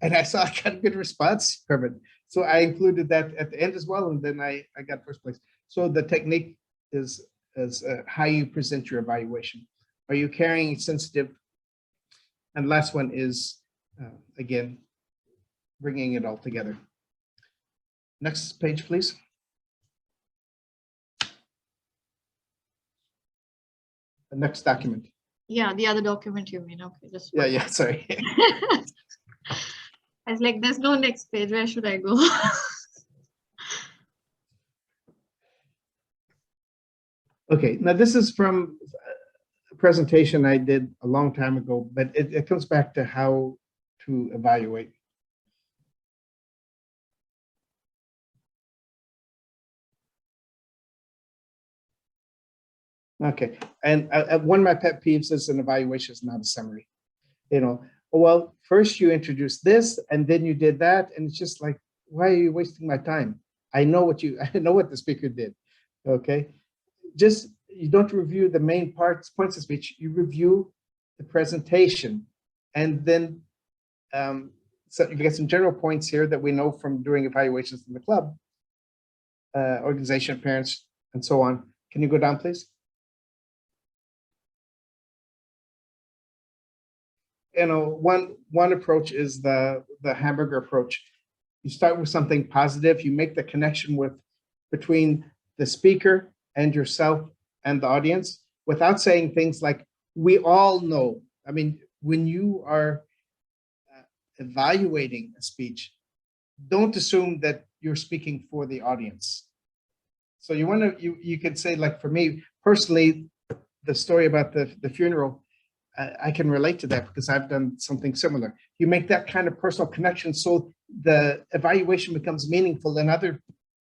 And I saw I got a good response from it. So I included that at the end as well. And then I got first place. So the technique is how you present your evaluation. Are you carrying sensitive? And last one is, again, bringing it all together. Next page, please. The next document. Yeah, the other document you mean. Okay, just Yeah, sorry. I was like, there's no next page. Where should I go? Okay, now this is from a presentation I did a long time ago, but it comes back to how to evaluate. Okay, and one of my pet peeves is an evaluation is not a summary. Well, first you introduced this and then you did that, and it's just like, why are you wasting my time? I know what the speaker did. Okay, just you don't review the main points of speech. You review the presentation, and then so you get some general points here that we know from doing evaluations in the club, organization, parents, and so on. Can you go down, please? One approach is the hamburger approach. You start with something positive. You make the connection between the speaker and yourself and the audience without saying things like, we all know. I mean, when you are evaluating a speech, don't assume that you're speaking for the audience. So you could say, like, for me personally, the story about the funeral, I can relate to that because I've done something similar. You make that kind of personal connection so the evaluation becomes meaningful, and other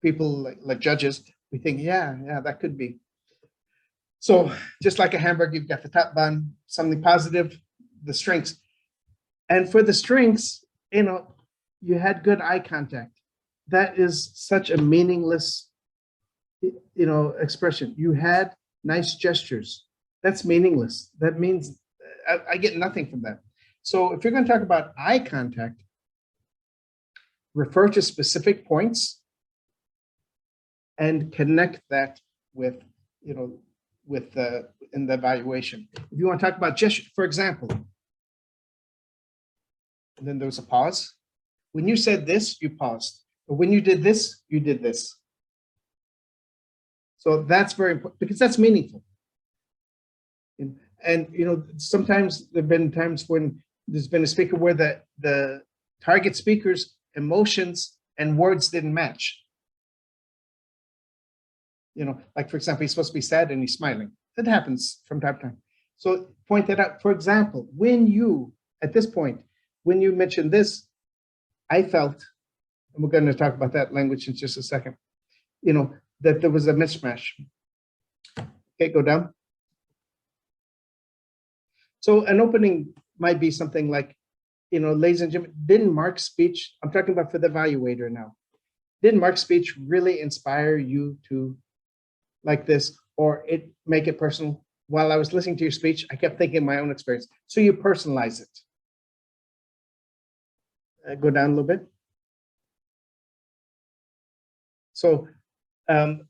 people like judges, we think, yeah, that could be. So just like a hamburger, you've got the top bun, something positive, the strengths. And for the strengths, you had good eye contact. That is such a meaningless, expression. You had nice gestures. That's meaningless. That means I get nothing from that. So if you're going to talk about eye contact, refer to specific points and connect that with, in the evaluation. If you want to talk about gesture, for example, and then there was a pause. When you said this, you paused. But when you did this, you did this. So that's very important because that's meaningful. And sometimes there have been times when there's been a speaker where the target speaker's emotions and words didn't match. Like, for example, he's supposed to be sad and he's smiling. That happens from time to time. So point that out. For example, at this point, when you mentioned this, I felt, and we're going to talk about that language in just a second, that there was a mismatch. Okay, go down. So an opening might be something like, ladies and gentlemen, didn't Mark's speech, I'm talking about for the evaluator now, didn't Mark's speech really inspire you to like this, or make it personal? While I was listening to your speech, I kept thinking my own experience. So you personalize it. Go down a little bit. So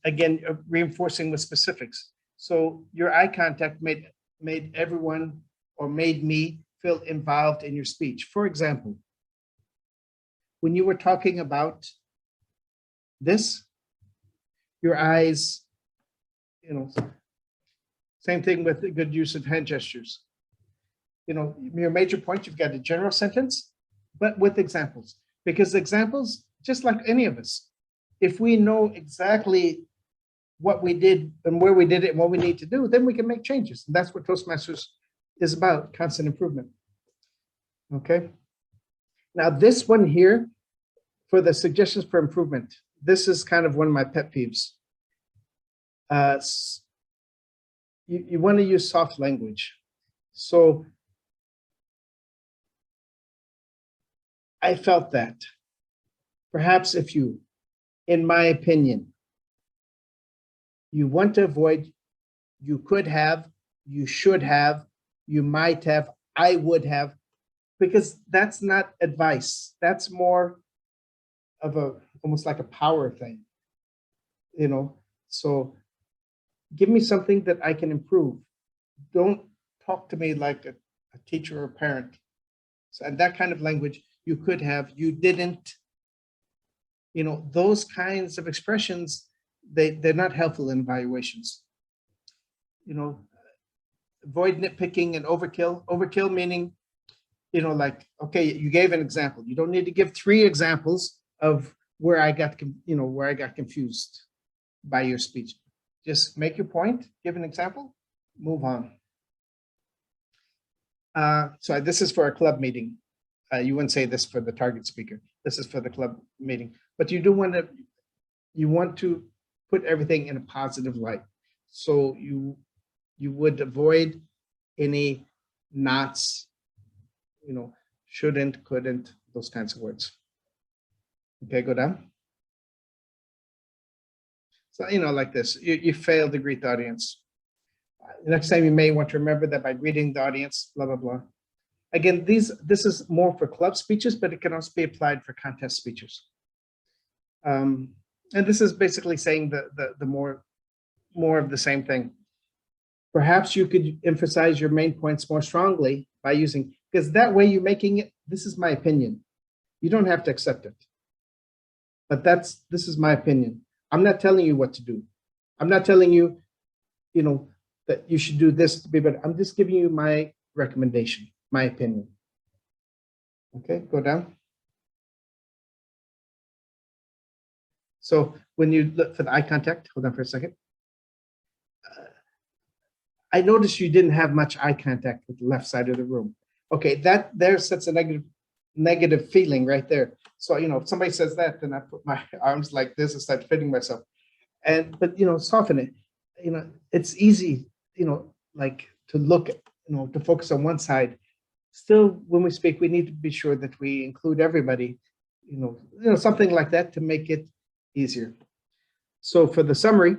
again, reinforcing with specifics. So your eye contact made everyone, or made me, feel involved in your speech. For example, when you were talking about this, your eyes, same thing with the good use of hand gestures. Your major point, you've got a general sentence, but with examples. Because examples, just like any of us, if we know exactly what we did and where we did it and what we need to do, then we can make changes. And that's what Toastmasters is about, constant improvement. Okay. Now this one here, for the suggestions for improvement, this is kind of one of my pet peeves. You want to use soft language. So I felt that Perhaps if you, in my opinion, you want to avoid, you could have, you should have, you might have, I would have, because that's not advice. That's more of a, almost like a power thing, you know? So give me something that I can improve. Don't talk to me like a teacher or a parent. So, and that kind of language, you could have, you didn't, you know, those kinds of expressions, they're not helpful in evaluations. You know, avoid nitpicking and overkill. Overkill meaning, you know, like, okay, you gave an example. You don't need to give 3 examples of where I got, you know, where I got confused by your speech. Just make your point, give an example, move on. So this is for a club meeting. You wouldn't say this for the target speaker. This is for the club meeting, but you do want to, you want to put everything in a positive light. So you would avoid any nots, you know, shouldn't, couldn't, those kinds of words. Okay, go down. So, you know, like this, you failed to greet the audience. Next time you may want to remember that by greeting the audience, blah, blah, blah. Again, this is more for club speeches, but it can also be applied for contest speeches. And this is basically saying the more of the same thing. Perhaps you could emphasize your main points more strongly by using, because that way you're making it, this is my opinion. You don't have to accept it. But this is my opinion. I'm not telling you what to do. I'm not telling you, you know, that you should do this to be better. I'm just giving you my recommendation, my opinion. Okay, go down. So when you look for the eye contact, hold on for a second. I noticed you didn't have much eye contact with the left side of the room. Okay, that there sets a negative feeling right there. So, you know, if somebody says that, then I put my arms like this and start fitting myself. But, you know, soften it. You know, it's easy, you know, like to look, you know, to focus on one side. Still, when we speak, we need to be sure that we include everybody, you know, something like that to make it easier. So for the summary,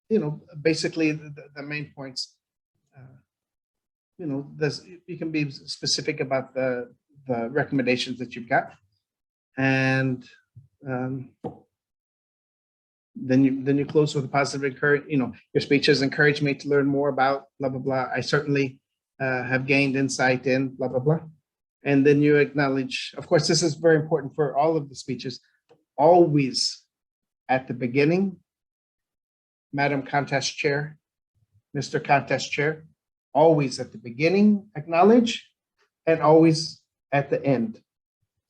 you know, basically the main points, you know, you can be specific about the recommendations that you've got, and then you close with a positive encouragement. You know, your speech has encouraged me to learn more about blah blah blah. I certainly have gained insight in blah blah blah, and then you acknowledge. Of course, this is very important for all of the speeches. Always at the beginning, Madam Contest Chair, Mr. Contest Chair. Always at the beginning, acknowledge, and always at the end.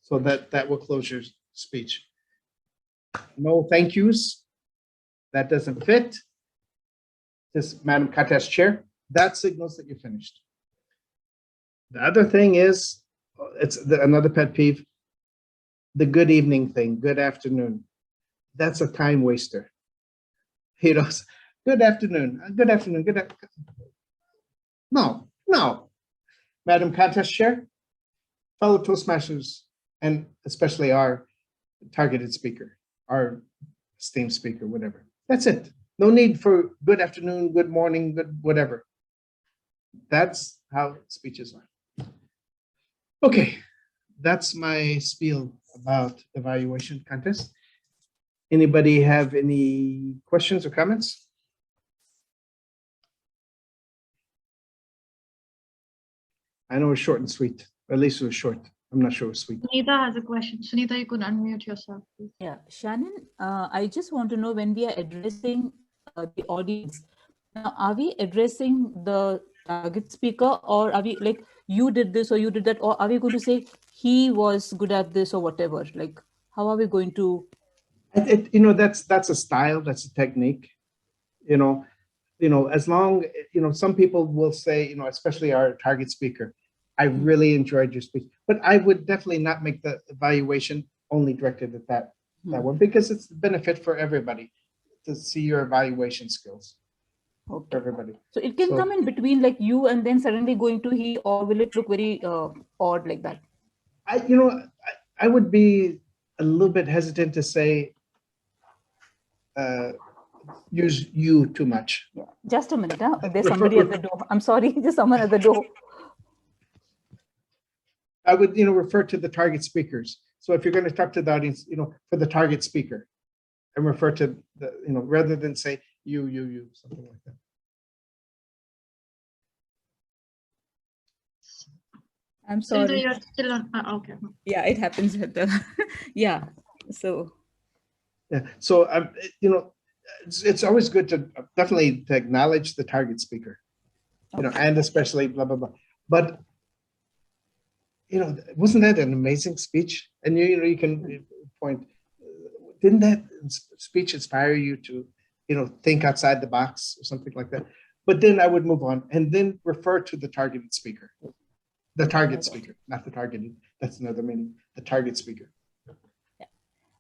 So that will close your speech. No thank yous. That doesn't fit. Just Madam Contest Chair. That signals that you're finished. The other thing is, another pet peeve, the good evening thing, good afternoon. That's a time waster. You know, good afternoon, good afternoon, good afternoon. No. Madam Contest Chair, fellow Toastmasters, and especially our targeted speaker, our esteemed speaker, whatever. That's it. No need for good afternoon, good morning, good whatever. That's how speeches are. Okay, that's my spiel about evaluation contest. Anybody have any questions or comments? I know it's short and sweet, or at least it was short. I'm not sure it was sweet. Sunita has a question. Sunita, you could unmute yourself, please. Yeah, Shannon, I just want to know, when we are addressing the audience, now, are we addressing the target speaker, or are we like, you did this or you did that, or are we going to say he was good at this or whatever? Like, how are we going to? You know, that's a style, that's a technique. You know, as long, you know, some people will say, you know, especially our target speaker, I really enjoyed your speech, but I would definitely not make the evaluation only directed at that one, because it's the benefit for everybody to see your evaluation skills. Okay. For everybody. So it can come in between, like you and then suddenly going to he, or will it look very odd like that? I would be a little bit hesitant to say use you too much. Yeah. Just a minute. Huh? There's somebody at the door. I'm sorry. There's someone at the door. I would, refer to the target speakers. So if you're going to talk to the audience, for the target speaker, and refer to the, rather than say you, something like that. I'm sorry. You're still on. Okay. Yeah, it happens at the, yeah. So. Yeah. So, it's always good to definitely to acknowledge the target speaker, and especially blah, blah, blah. But, wasn't that an amazing speech? And you can point, didn't that speech inspire you to, think outside the box or something like that? But then I would move on and then refer to the targeted speaker, the target speaker, not the targeted. That's another meaning, the target speaker.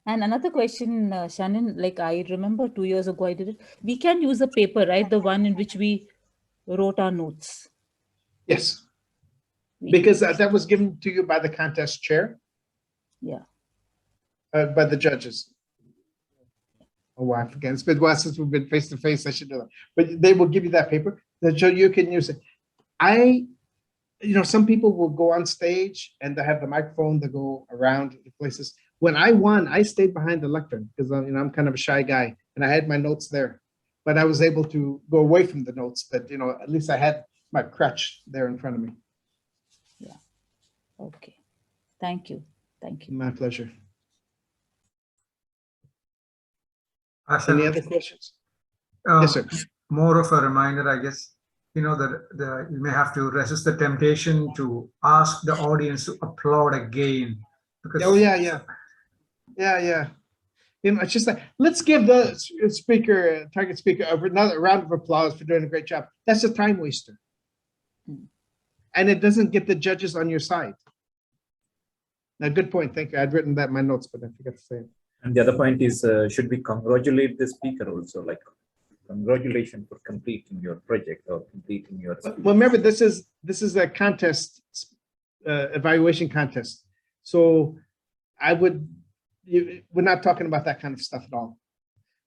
And another question, Shannon, like I remember 2 years ago, I did it. We can use a paper, right? The one in which we wrote our notes. Yes. Because that was given to you by the contest chair. Yeah. By the judges. Oh, I forget. It's been a while since we've been face to face. I should know that. But they will give you that paper so you can use it. Some people will go on stage and they have the microphone that go around the places. When I won, I stayed behind the lectern because I'm kind of a shy guy and I had my notes there, but I was able to go away from the notes. But at least I had my crutch there in front of me. Yeah. Okay. Thank you. Thank you. My pleasure. Any other questions? Yes, sir. More of a reminder, I guess. That you may have to resist the temptation to ask the audience to applaud again. Because yeah. It's just like, let's give the speaker, target speaker, another round of applause for doing a great job. That's a time waster. And it doesn't get the judges on your side. Now, good point. Thank you. I'd written that in my notes, but I forgot to say it. And the other point is, should we congratulate the speaker also? Like, congratulations for completing your project or completing your. Well, remember, this is a contest, evaluation contest. So we're not talking about that kind of stuff at all.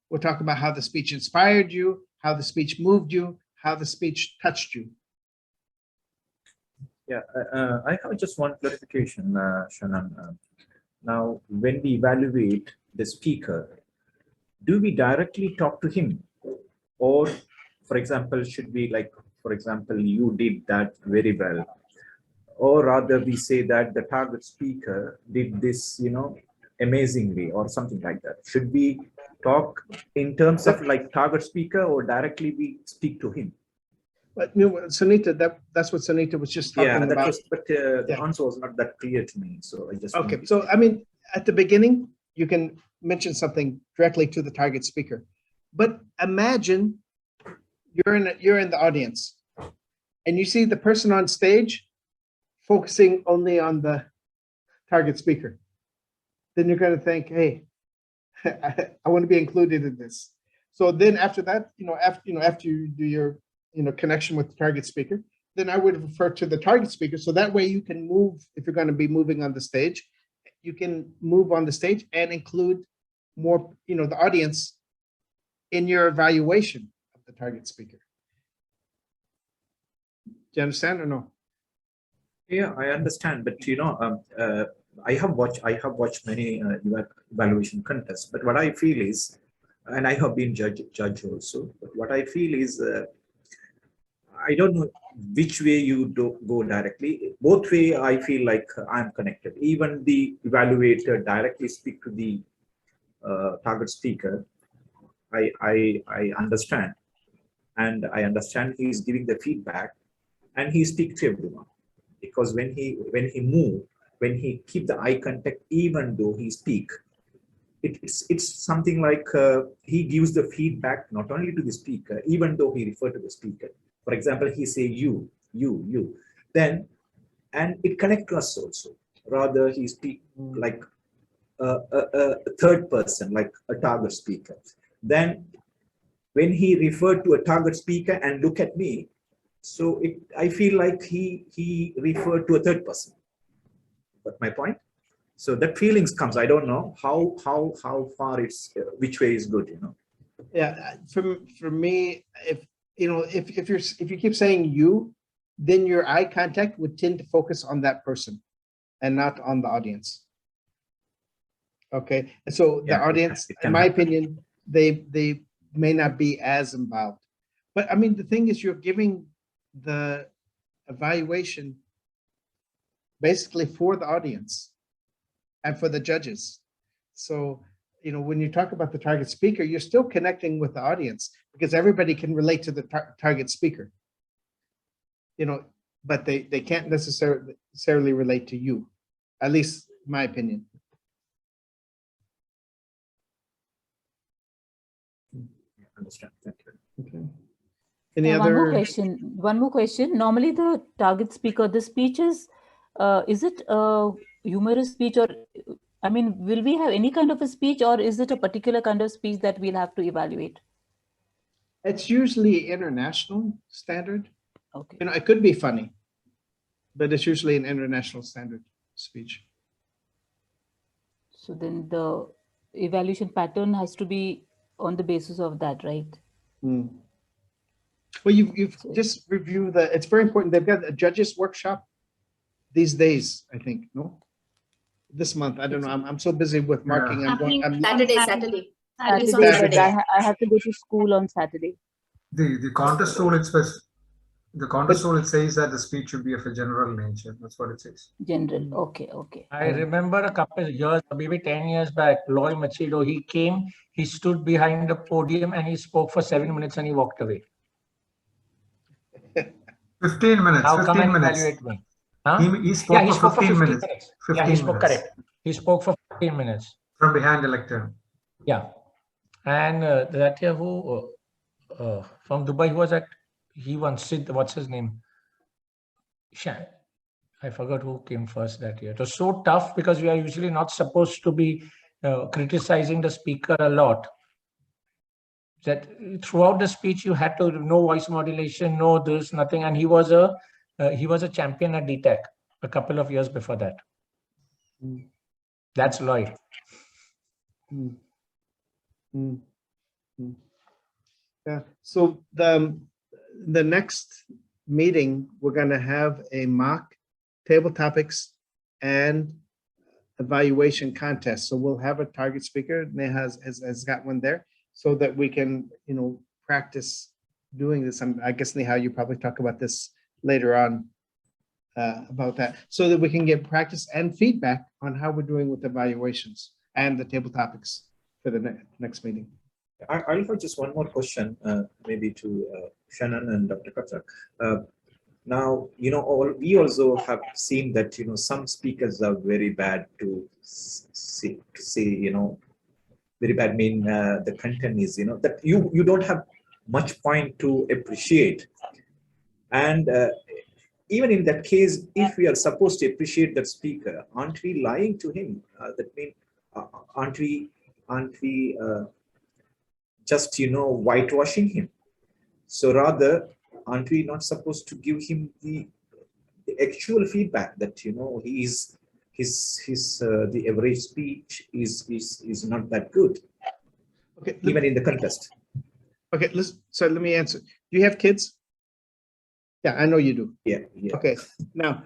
We're talking about how the speech inspired you, how the speech moved you, how the speech touched you. Yeah, I have just one clarification, Shannon. Now, when we evaluate the speaker, do we directly talk to him? Or, for example, should we for example, you did that very well. Or rather we say that the target speaker did this, amazingly or something like that. Should we talk in terms of target speaker or directly we speak to him? But Sunita, that's what Sunita was just talking about. The answer was not that clear to me. So I just okay. So at the beginning, you can mention something directly to the target speaker. But imagine you're in the audience and you see the person on stage focusing only on the target speaker. Then you're going to think, hey, I want to be included in this. So then after that, after you do your connection with the target speaker, then I would refer to the target speaker. So that way you can move, if you're going to be moving on the stage, you can move on the stage and include more, the audience in your evaluation of the target speaker. Do you understand or no? Yeah, I understand, but I have watched many evaluation contests, but what I feel is, and I have been judge also, but what I feel is, I don't know which way you go directly. Both way, I feel like I'm connected. Even the evaluator directly speak to the target speaker. I understand, and I understand he is giving the feedback, and he speaks to everyone. Because when he move, when he keep the eye contact, even though he speak, it's something like he gives the feedback not only to the speaker, even though he refer to the speaker. For example, he say you, then, and it connect to us also. Rather, he speak like a third person, like a target speaker. Then, when he referred to a target speaker and look at me, so I feel like he referred to a third person. Got my point? So that feelings comes. I don't know how far it's which way is good. Yeah, for me, if you keep saying you, then your eye contact would tend to focus on that person and not on the audience. Okay, so the audience, in my opinion, they may not be as involved. But I mean, the thing is, you're giving the evaluation basically for the audience and for the judges. So, when you talk about the target speaker, you're still connecting with the audience because everybody can relate to the target speaker. But they can't necessarily relate to you, at least my opinion. Understand. Thank you. Okay. Any One other more question. One more question. Normally, the target speaker, the speech is it a humorous speech, or I mean, will we have any kind of a speech, or is it a particular kind of speech that we'll have to evaluate? It's usually international standard. Okay. It could be funny, but it's usually an international standard speech. So then the evaluation pattern has to be on the basis of that, right? Well, you've just reviewed it's very important. They've got a judges workshop these days, I think, no? This month, I don't know. I'm so busy with marking. Saturday. Saturday. I have to go to school on Saturday. The contest rule, it says that the speech should be of a general nature. That's what it says. General. Okay. I remember a couple of years, maybe 10 years back, Loy Machido, he came, he stood behind the podium and he spoke for 7 minutes and he walked away. 15 minutes. How 15 come and minutes. evaluate me? Huh? He spoke for 15 minutes. 15 he spoke minutes. correct. He spoke for 15 minutes. From behind the lectern. Yeah. And that year who, from Dubai, who was he once said, what's his name? I forgot who came first that year. It was so tough because we are usually not supposed to be criticizing the speaker a lot. That throughout the speech you had to no voice modulation, no this, nothing, and he was a champion at DTech a couple of years before that. That's Lloyd. Yeah. So the next meeting, we're going to have a mock table topics and evaluation contest. So we'll have a target speaker. Neha has got one there, so that we can, practice doing this. I guess, Neha, you probably talk about this later on about that, so that we can get practice and feedback on how we're doing with evaluations and the table topics for the next meeting. I'll have just one more question, maybe to Shannon and Dr. Katzak. Now, we also have seen that, some speakers are very bad to say, very bad mean the content is, that you don't have much point to appreciate. And even in that case, if we are supposed to appreciate that speaker, aren't we lying to him? That means, aren't we just, whitewashing him? So rather, aren't we not supposed to give him the actual feedback that, the average speech is not that good, okay, even in the contest? Okay, so let me answer. Do you have kids? Yeah, I know you do. Yeah. Okay, now,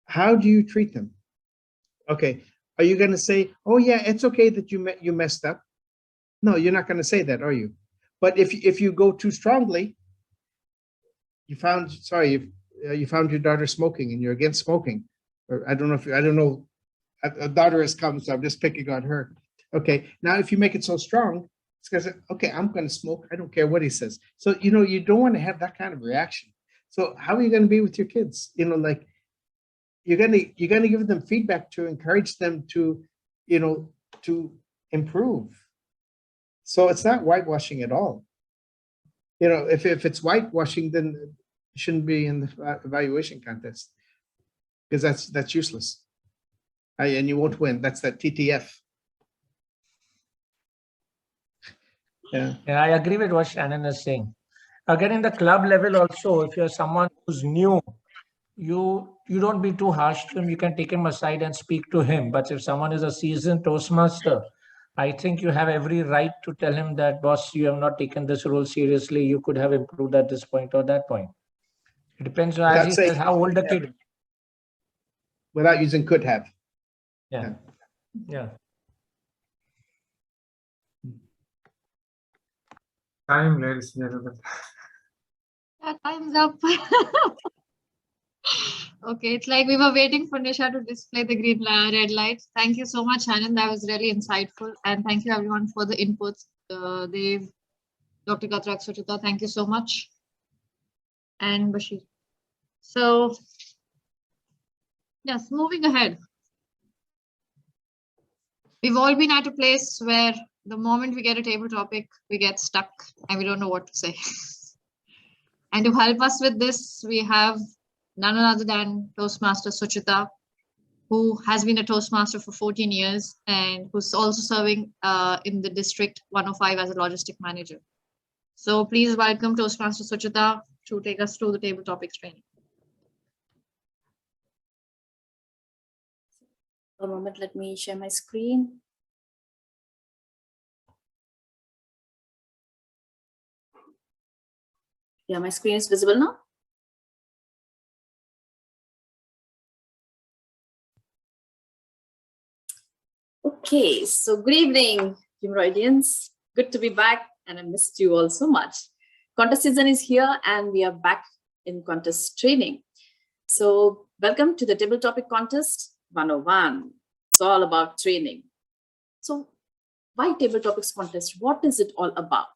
how do you treat them? Okay, are you going to say, oh yeah, it's okay that you messed up? No, you're not going to say that, are you? But if you go too strongly, you found your daughter smoking and you're against smoking, or I don't know, a daughter has come, so I'm just picking on her. Okay, now if you make it so strong, it's because, okay, I'm going to smoke. I don't care what he says. So, you don't want to have that kind of reaction. So how are you going to be with your kids? Like, you're going to give them feedback to encourage them to, to improve. So it's not whitewashing at all. If it's whitewashing, then it shouldn't be in the evaluation contest, because that's useless. And you won't win. That's that TTF. Yeah, I agree with what Shannon is saying. Again, in the club level also, if you're someone who's new, you don't be too harsh to him. You can take him aside and speak to him. But if someone is a seasoned Toastmaster, I think you have every right to tell him that, boss, you have not taken this role seriously. You could have improved at this point or that point. It depends on, as Without he saying says, how old the yeah. kid. Without using could have. Yeah. Yeah. Time, ladies and gentlemen. Yeah, time's up. Okay, it's like we were waiting for Nisha to display the red light. Thank you so much, Shannon. That was really insightful. And thank you everyone for the inputs. Dave, Dr. Katrak, Suchita, thank you so much. And Bashir. So, yes, moving ahead. We've all been at a place where the moment we get a table topic, we get stuck and we don't know what to say. And to help us with this, we have none other than Toastmaster Suchita, who has been a Toastmaster for 14 years and who's also serving in the District 105 as a logistic manager. So please welcome Toastmaster Suchita to take us through the table topics training. A moment, let me share my screen. Yeah, my screen is visible now. Okay, so good evening, Humoroidians. Good to be back, and I missed you all so much. Contest season is here, and we are back in contest training. So welcome to the Table Topic Contest 101. It's all about training. So why Table Topics Contest? What is it all about?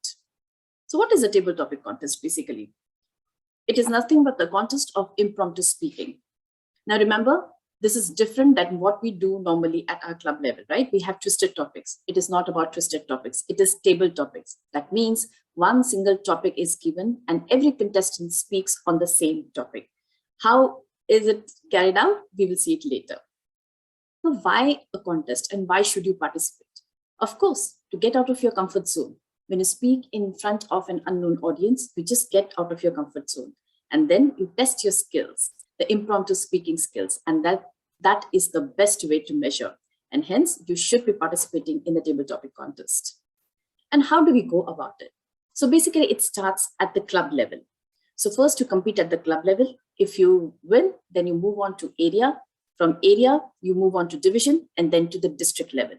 So what is a Table Topic Contest basically? It is nothing but the contest of impromptu speaking. Now remember, this is different than what we do normally at our club level, right? We have twisted topics. It is not about twisted topics. It is table topics. That means one single topic is given and every contestant speaks on the same topic. How is it carried out? We will see it later. So why a contest and why should you participate? Of course, to get out of your comfort zone. When you speak in front of an unknown audience, you just get out of your comfort zone. And then you test your skills, the impromptu speaking skills, and that is the best way to measure. And hence, you should be participating in the table topic contest. And how do we go about it? So basically, it starts at the club level. So first, you compete at the club level. If you win, then you move on to area. From area, you move on to division, and then to the district level.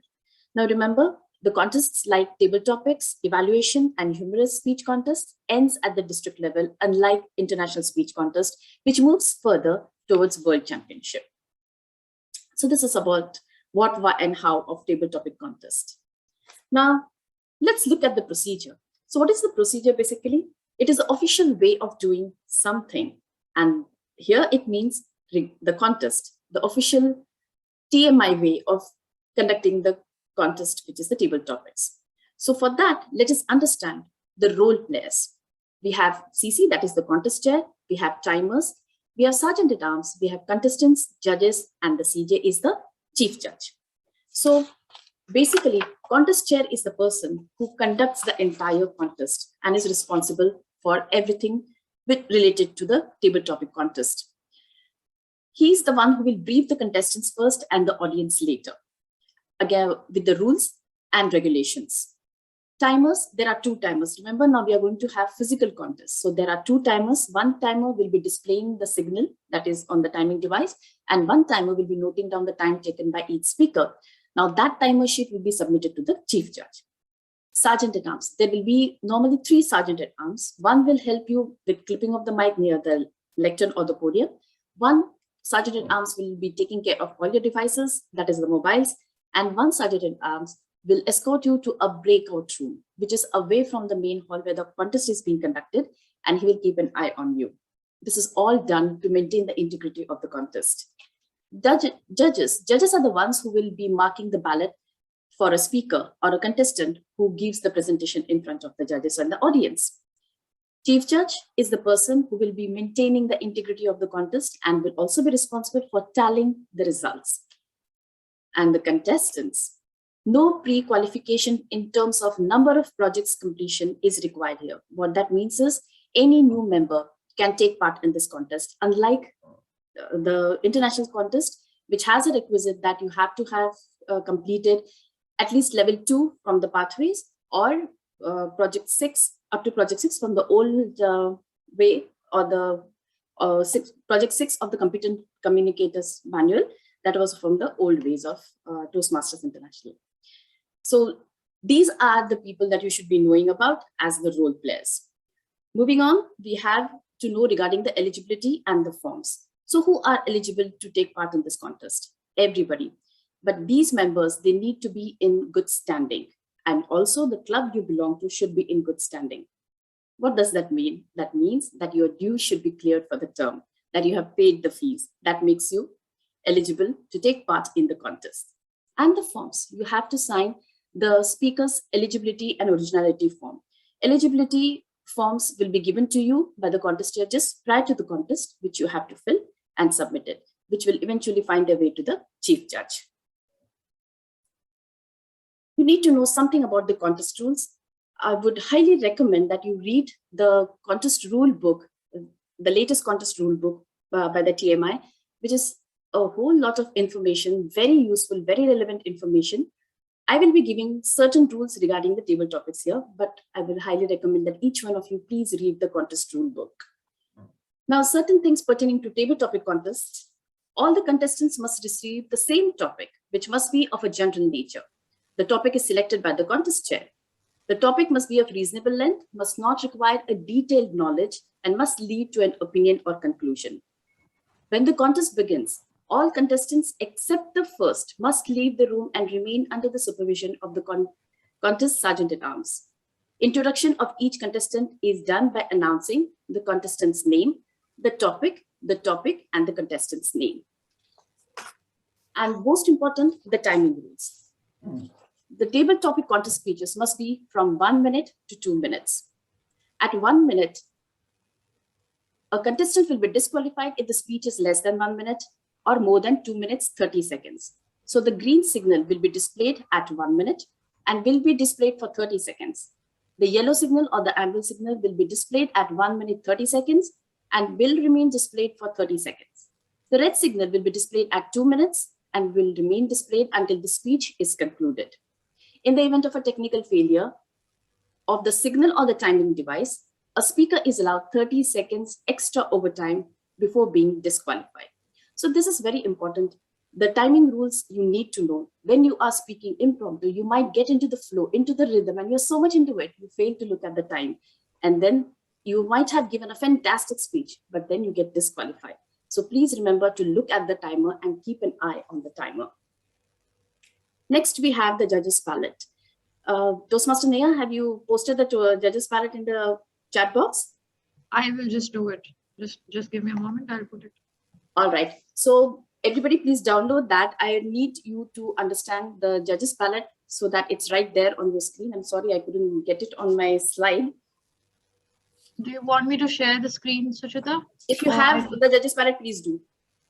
Now remember, the contests like table topics, evaluation, and humorous speech contest ends at the district level, unlike international speech contest, which moves further towards world championship. So this is about what, why, and how of table topic contest. Now, let's look at the procedure. So what is the procedure basically? It is the official way of doing something. And here it means the contest, the official TMI way of conducting the contest, which is the table topics. So for that, let us understand the role players. We have CC, that is the contest chair. We have timers. We have sergeant at arms. We have contestants, judges, and the CJ is the chief judge. So basically, contest chair is the person who conducts the entire contest and is responsible for everything related to the table topic contest. He's the one who will brief the contestants first and the audience later. Again, with the rules and regulations. Timers, there are two timers. Remember, now we are going to have physical contests. So there are two timers. One timer will be displaying the signal that is on the timing device, and one timer will be noting down the time taken by each speaker. Now that timer sheet will be submitted to the chief judge. Sergeant at arms. There will be normally 3 sergeant at arms. One will help you with clipping of the mic near the lectern or the podium. One sergeant at arms will be taking care of all your devices, that is the mobiles. And one sergeant at arms will escort you to a breakout room, which is away from the main hall where the contest is being conducted, and he will keep an eye on you. This is all done to maintain the integrity of the contest. Judges are the ones who will be marking the ballot for a speaker or a contestant who gives the presentation in front of the judges and the audience. Chief judge is the person who will be maintaining the integrity of the contest and will also be responsible for tallying the results. And the contestants, no pre-qualification in terms of number of projects completion is required here. What that means is any new member can take part in this contest, unlike the international contest, which has a requisite that you have to have completed at least level 2 from the pathways, or project 6 up to project 6 from the old way, or the project 6 of the competent communicators manual, that was from the old ways of Toastmasters International. So these are the people that you should be knowing about as the role players. Moving on, we have to know regarding the eligibility and the forms. So who are eligible to take part in this contest? Everybody. But these members, they need to be in good standing. And also the club you belong to should be in good standing. What does that mean? That means that your dues should be cleared for the term, that you have paid the fees. That makes you eligible to take part in the contest. And the forms, you have to sign the speaker's eligibility and originality form. Eligibility forms will be given to you by the contest judges prior to the contest, which you have to fill and submit it, which will eventually find their way to the chief judge. You need to know something about the contest rules. I would highly recommend that you read the contest rule book, the latest contest rule book by the TMI, which is a whole lot of information, very useful, very relevant information. I will be giving certain rules regarding the table topics here, but I will highly recommend that each one of you please read the contest rule book. Now, certain things pertaining to table topic contests, all the contestants must receive the same topic, which must be of a general nature. The topic is selected by the contest chair. The topic must be of reasonable length, must not require a detailed knowledge, and must lead to an opinion or conclusion. When the contest begins, all contestants except the first must leave the room and remain under the supervision of the contest sergeant-at-arms. Introduction of each contestant is done by announcing the contestant's name, the topic, and the contestant's name. And most important, the timing rules. The table topic contest speeches must be from 1 minute to 2 minutes. At 1 minute, a contestant will be disqualified if the speech is less than 1 minute or more than 2 minutes, 30 seconds. So the green signal will be displayed at 1 minute and will be displayed for 30 seconds. The yellow signal or the amber signal will be displayed at 1 minute, 30 seconds and will remain displayed for 30 seconds. The red signal will be displayed at 2 minutes and will remain displayed until the speech is concluded. In the event of a technical failure of the signal or the timing device, a speaker is allowed 30 seconds extra overtime before being disqualified. So this is very important. The timing rules you need to know. When you are speaking impromptu, you might get into the flow, into the rhythm, and you're so much into it, you fail to look at the time. And then you might have given a fantastic speech, but then you get disqualified. So please remember to look at the timer and keep an eye on the timer. Next, we have the judges' ballot. Toastmaster Neha, have you posted the judges' ballot in the chat box? I will just do it. Just give me a moment. I'll put it. All right. So everybody, please download that. I need you to understand the judges' ballot so that it's right there on your screen. I'm sorry, I couldn't get it on my slide. Do you want me to share the screen, Suchita? If you have the judges' ballot, please do.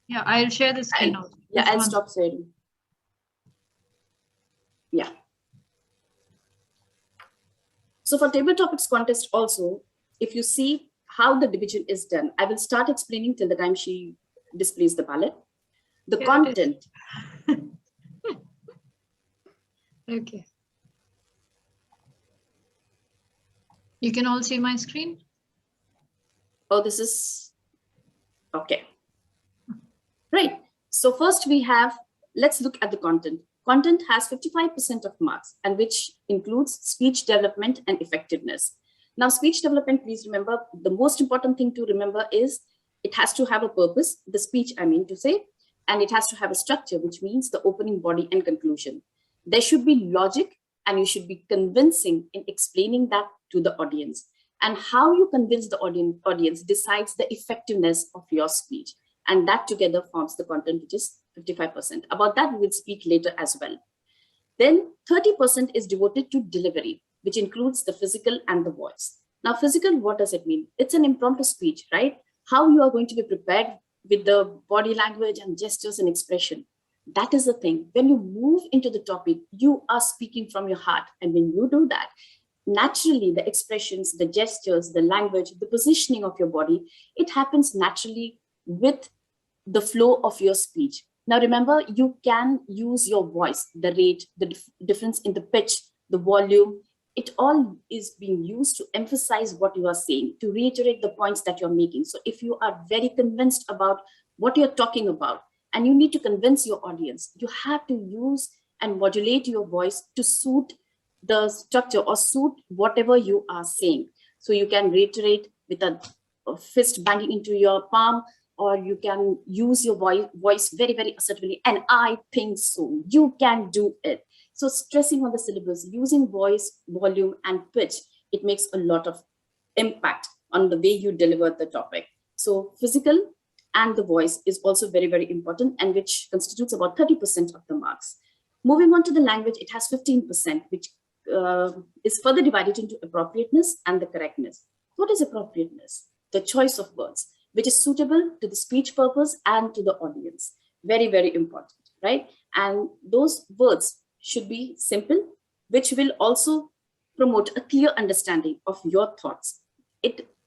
Yeah, I'll share the screen also. Yeah, I'll stop sharing. Yeah. So for table topics contest also, if you see how the division is done, I will start explaining till the time she displays the ballot. The content. Okay. You can all see my screen? Oh, this is, okay. Right. So first we have, let's look at the content. Content has 55% of marks, and which includes speech development and effectiveness. Now, speech development, please remember, the most important thing to remember is it has to have a purpose, the speech I mean to say, and it has to have a structure, which means the opening, body, and conclusion. There should be logic, and you should be convincing in explaining that to the audience. And how you convince the audience decides the effectiveness of your speech. And that together forms the content, which is 55%. About that, we will speak later as well. Then 30% is devoted to delivery, which includes the physical and the voice. Now, physical, what does it mean? It's an impromptu speech, right? How you are going to be prepared with the body language and gestures and expression. That is the thing. When you move into the topic, you are speaking from your heart. And when you do that, naturally, the expressions, the gestures, the language, the positioning of your body, it happens naturally with the flow of your speech. Now remember, you can use your voice, the rate, the difference in the pitch, the volume. It all is being used to emphasize what you are saying, to reiterate the points that you're making. So if you are very convinced about what you're talking about, and you need to convince your audience, you have to use and modulate your voice to suit the structure or suit whatever you are saying. So you can reiterate with a fist banging into your palm, or you can use your voice very, very assertively. And I think so, you can do it. So stressing on the syllables, using voice, volume, and pitch, it makes a lot of impact on the way you deliver the topic. So physical and the voice is also very, very important, and which constitutes about 30% of the marks. Moving on to the language, it has 15%, which is further divided into appropriateness and the correctness. What is appropriateness? The choice of words, which is suitable to the speech purpose and to the audience. Very, very important, right? And those words should be simple, which will also promote a clear understanding of your thoughts.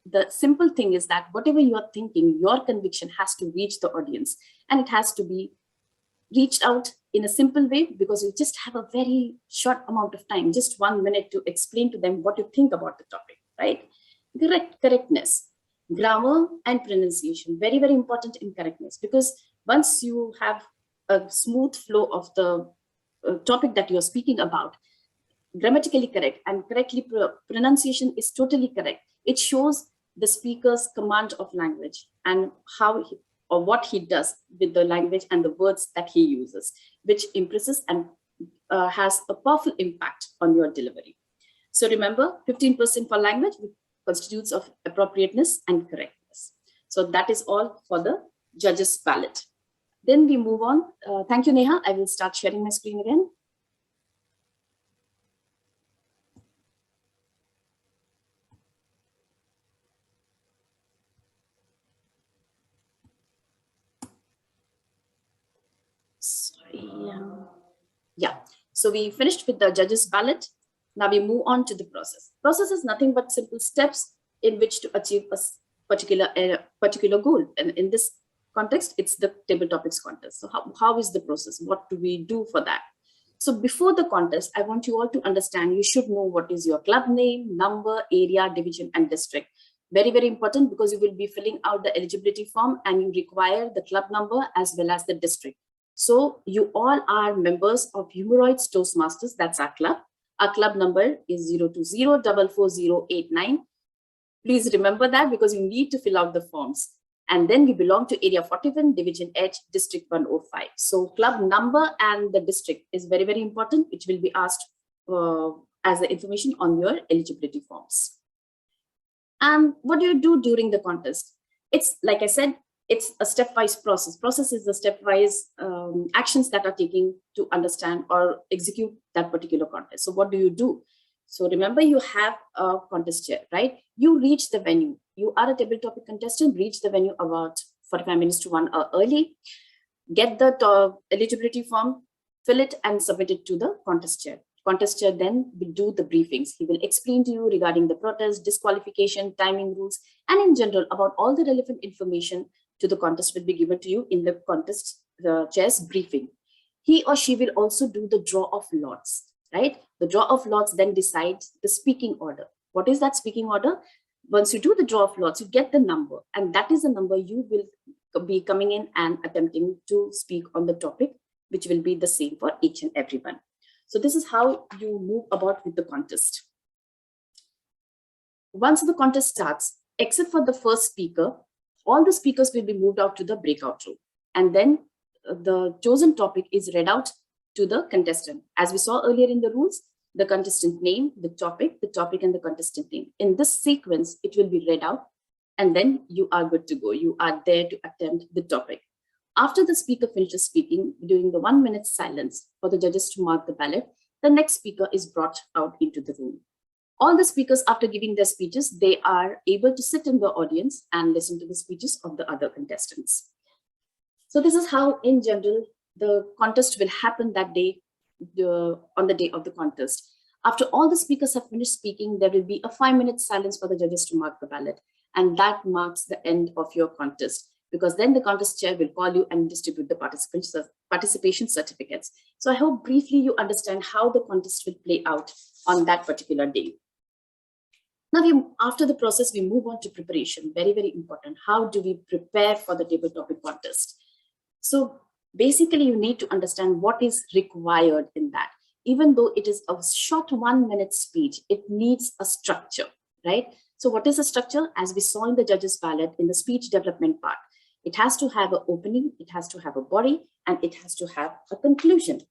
The simple thing is that whatever you are thinking, your conviction has to reach the audience, and it has to be reached out in a simple way, because you just have a very short amount of time, just 1 minute, to explain to them what you think about the topic, right? Correctness, grammar and pronunciation, very, very important in correctness, because once you have a smooth flow of the topic that you're speaking about, grammatically correct and correctly pronunciation is totally correct. It shows the speaker's command of language and how or what he does with the language and the words that he uses, which impresses and has a powerful impact on your delivery. So remember, 15% for language constitutes of appropriateness and correctness. So that is all for the judges' ballot. Then we move on. Thank you, Neha. I will start sharing my screen again. Sorry. Yeah. So we finished with the judges' ballot. Now we move on to the process. Process is nothing but simple steps in which to achieve a particular goal. And in this context, it's the table topics contest. So how is the process? What do we do for that? So before the contest, I want you all to understand, you should know what is your club name, number, area, division, and district. Very, very important, because you will be filling out the eligibility form and you require the club number as well as the district. So you all are members of Humoroids Toastmasters. That's our club. Our club number is 020-44089. Please remember that, because you need to fill out the forms. And then we belong to Area 41, Division H, District 105. So club number and the district is very, very important, which will be asked as the information on your eligibility forms. And what do you do during the contest? It's, like I said, it's a stepwise process. Process is the stepwise actions that are taken to understand or execute that particular contest. So what do you do? So remember, you have a contest chair, right? You reach the venue. You are a table topic contestant, reach the venue about 45 minutes to 1 hour early, get the eligibility form, fill it and submit it to the contest chair. Contest chair then will do the briefings. He will explain to you regarding the protest, disqualification, timing rules, and in general about all the relevant information to the contest will be given to you in the contest chair's briefing. He or she will also do the draw of lots, right? The draw of lots then decides the speaking order. What is that speaking order? Once you do the draw of lots, you get the number, and that is the number you will be coming in and attempting to speak on the topic, which will be the same for each and everyone. So this is how you move about with the contest. Once the contest starts, except for the first speaker, all the speakers will be moved out to the breakout room. And then the chosen topic is read out to the contestant. As we saw earlier in the rules, the contestant name, the topic, and the contestant name. In this sequence, it will be read out, and then you are good to go. You are there to attempt the topic. After the speaker finishes speaking, during the 1 minute silence for the judges to mark the ballot, the next speaker is brought out into the room. All the speakers, after giving their speeches, they are able to sit in the audience and listen to the speeches of the other contestants. So this is how, in general, the contest will happen that day, on the day of the contest. After all the speakers have finished speaking, there will be a 5 minute silence for the judges to mark the ballot. And that marks the end of your contest. because then the contest chair will call you and distribute the participation certificates. So I hope briefly you understand how the contest will play out on that particular day. Now, after the process, we move on to preparation. Very, very important. How do we prepare for the table topic contest? So basically, you need to understand what is required in that. Even though it is a short 1 minute speech, it needs a structure, right? So what is a structure? As we saw in the judges ballot in the speech development part, it has to have an opening, it has to have a body, and it has to have a conclusion.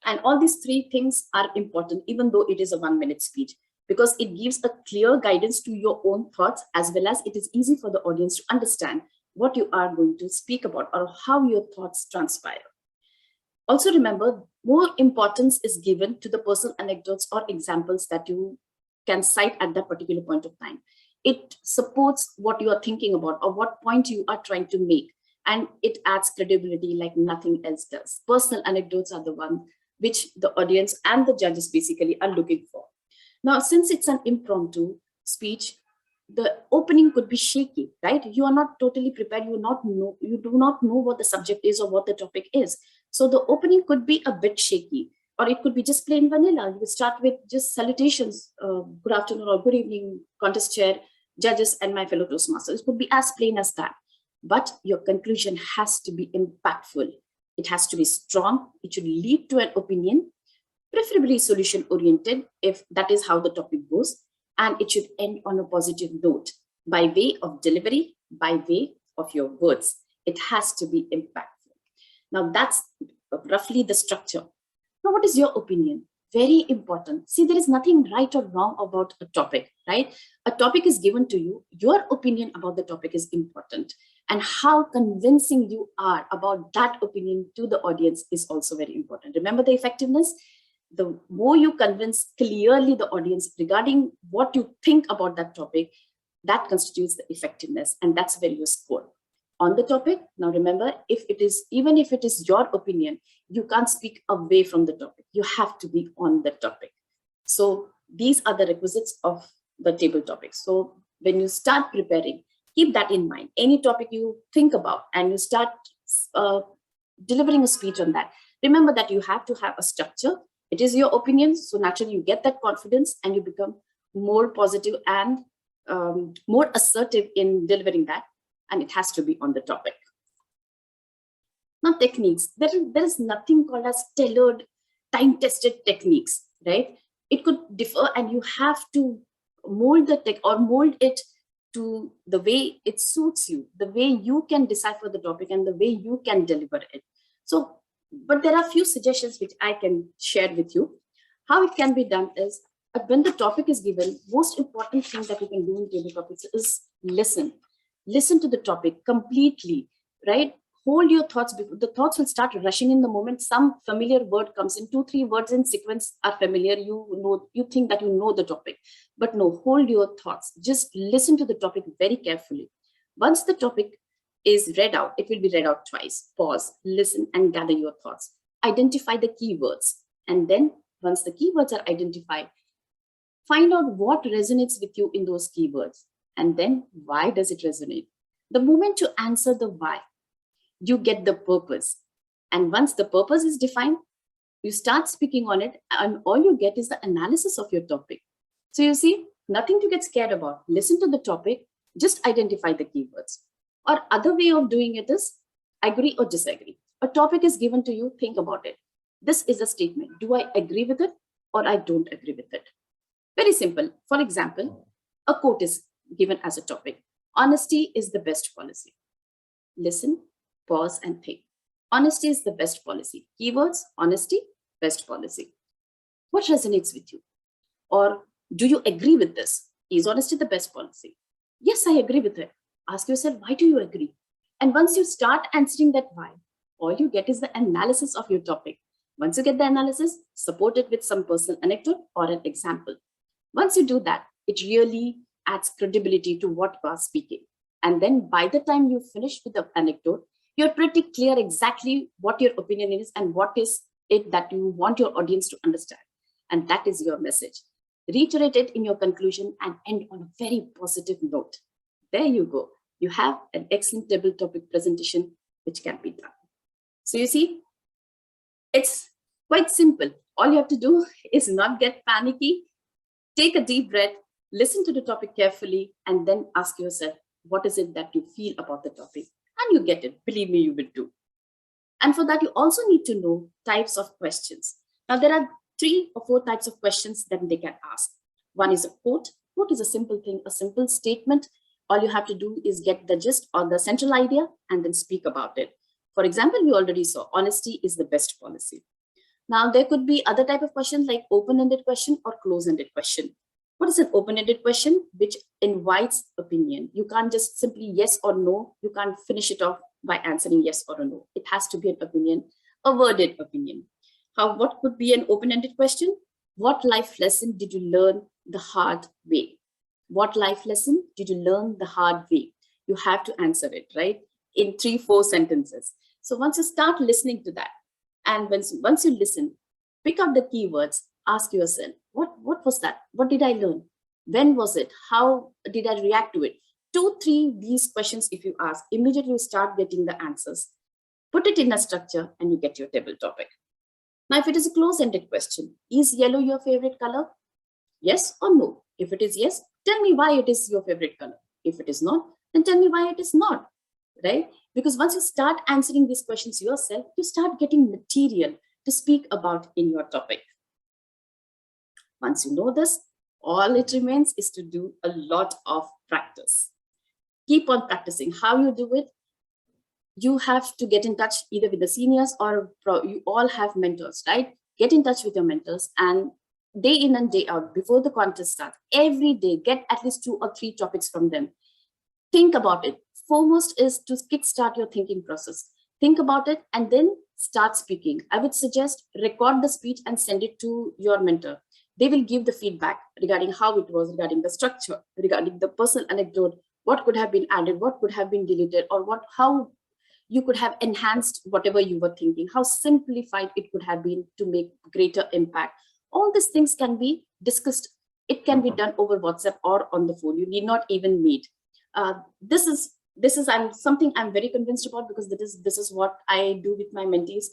And all these three things are important, even though it is a 1 minute speech, because it gives a clear guidance to your own thoughts, as well as it is easy for the audience to understand what you are going to speak about or how your thoughts transpire. Also remember, more importance is given to the personal anecdotes or examples that you can cite at that particular point of time. It supports what you are thinking about or what point you are trying to make, and it adds credibility like nothing else does. Personal anecdotes are the one which the audience and the judges basically are looking for. Now, since it's an impromptu speech, the opening could be shaky, right? You are not totally prepared. You do not know what the subject is or what the topic is. So the opening could be a bit shaky, or it could be just plain vanilla. You would start with just salutations, good afternoon or good evening, contest chair, judges, and my fellow Toastmasters. It could be as plain as that. But your conclusion has to be impactful. It has to be strong. It should lead to an opinion, preferably solution-oriented, if that is how the topic goes. And it should end on a positive note by way of delivery, by way of your words. It has to be impactful. Now, that's roughly the structure. Now, what is your opinion? Very important. See, there is nothing right or wrong about a topic, right? A topic is given to you. Your opinion about the topic is important. And how convincing you are about that opinion to the audience is also very important. Remember the effectiveness? The more you convince clearly the audience regarding what you think about that topic, that constitutes the effectiveness, and that's where you score on the topic. Now remember, even if it is your opinion, you can't speak away from the topic. You have to be on the topic. So these are the requisites of the table topic. So when you start preparing, keep that in mind. Any topic you think about and you start delivering a speech on that, remember that you have to have a structure. It is your opinion, so naturally you get that confidence and you become more positive and more assertive in delivering that, and it has to be on the topic. Now, techniques. There is nothing called as tailored, time-tested techniques, right? It could differ, and you have to mold it to the way it suits you, the way you can decipher the topic and the way you can deliver it. So, but there are a few suggestions which I can share with you. How it can be done is, when the topic is given, most important thing that you can do in table topics is listen. Listen to the topic completely, right? Hold your thoughts. The thoughts will start rushing in the moment some familiar word comes in. 2-3 words in sequence are familiar. You think that you know the topic, but no, hold your thoughts. Just listen to the topic very carefully. Once the topic is read out, it will be read out twice. Pause, listen, and gather your thoughts. Identify the keywords. And then once the keywords are identified, find out what resonates with you in those keywords. And then why does it resonate? The moment you answer the why, you get the purpose. And once the purpose is defined, you start speaking on it, and all you get is the analysis of your topic. So you see, nothing to get scared about. Listen to the topic, just identify the keywords. Or other way of doing it is agree or disagree. A topic is given to you, think about it. This is a statement. Do I agree with it or I don't agree with it? Very simple. For example, a quote is given as a topic. Honesty is the best policy. Listen, pause, and think. Honesty is the best policy. Keywords, honesty, best policy. What resonates with you? Or do you agree with this? Is honesty the best policy? Yes, I agree with it. Ask yourself, why do you agree? And once you start answering that why, all you get is the analysis of your topic. Once you get the analysis, support it with some personal anecdote or an example. Once you do that, it really adds credibility to what you are speaking. And then by the time you finish with the anecdote, you're pretty clear exactly what your opinion is and what is it that you want your audience to understand. And that is your message. Reiterate it in your conclusion and end on a very positive note. There you go. you have an excellent table topic presentation which can be done. So you see, it's quite simple. All you have to do is not get panicky, take a deep breath, listen to the topic carefully, and then ask yourself, what is it that you feel about the topic? And you get it. Believe me, you will do. And for that, you also need to know types of questions. Now, there are 3 or 4 types of questions that they can ask. One is a quote. Quote is a simple thing, a simple statement. All you have to do is get the gist or the central idea and then speak about it. For example, we already saw honesty is the best policy. Now, there could be other type of questions like open-ended question or close-ended question. What is an open-ended question? Which invites opinion. You can't just simply yes or no. You can't finish it off by answering yes or no. It has to be an opinion, a worded opinion. What could be an open-ended question? What life lesson did you learn the hard way? What life lesson did you learn the hard way? You have to answer it, right? In 3-4 sentences. So once you start listening to that, and once you listen, pick up the keywords, ask yourself, what was that? What did I learn? When was it? How did I react to it? 2, 3, these questions, if you ask, immediately you start getting the answers. Put it in a structure and you get your table topic. Now, if it is a close-ended question, is yellow your favorite color? Yes or no? If it is yes, tell me why it is your favorite color. If it is not, then tell me why it is not, right? Because once you start answering these questions yourself, you start getting material to speak about in your topic. Once you know this, all it remains is to do a lot of practice. Keep on practicing. How you do it, you have to get in touch either with the seniors or you all have mentors, right? Get in touch with your mentors and day in and day out, before the contest starts, every day, get at least 2 or 3 topics from them. Think about it. Foremost is to kickstart your thinking process. Think about it and then start speaking. I would suggest record the speech and send it to your mentor. They will give the feedback regarding how it was, regarding the structure, regarding the personal anecdote, what could have been added, what could have been deleted, or how you could have enhanced whatever you were thinking, how simplified it could have been to make greater impact. All these things can be discussed. It can be done over WhatsApp or on the phone. You need not even meet. This is something I'm very convinced about, because this is what I do with my mentees.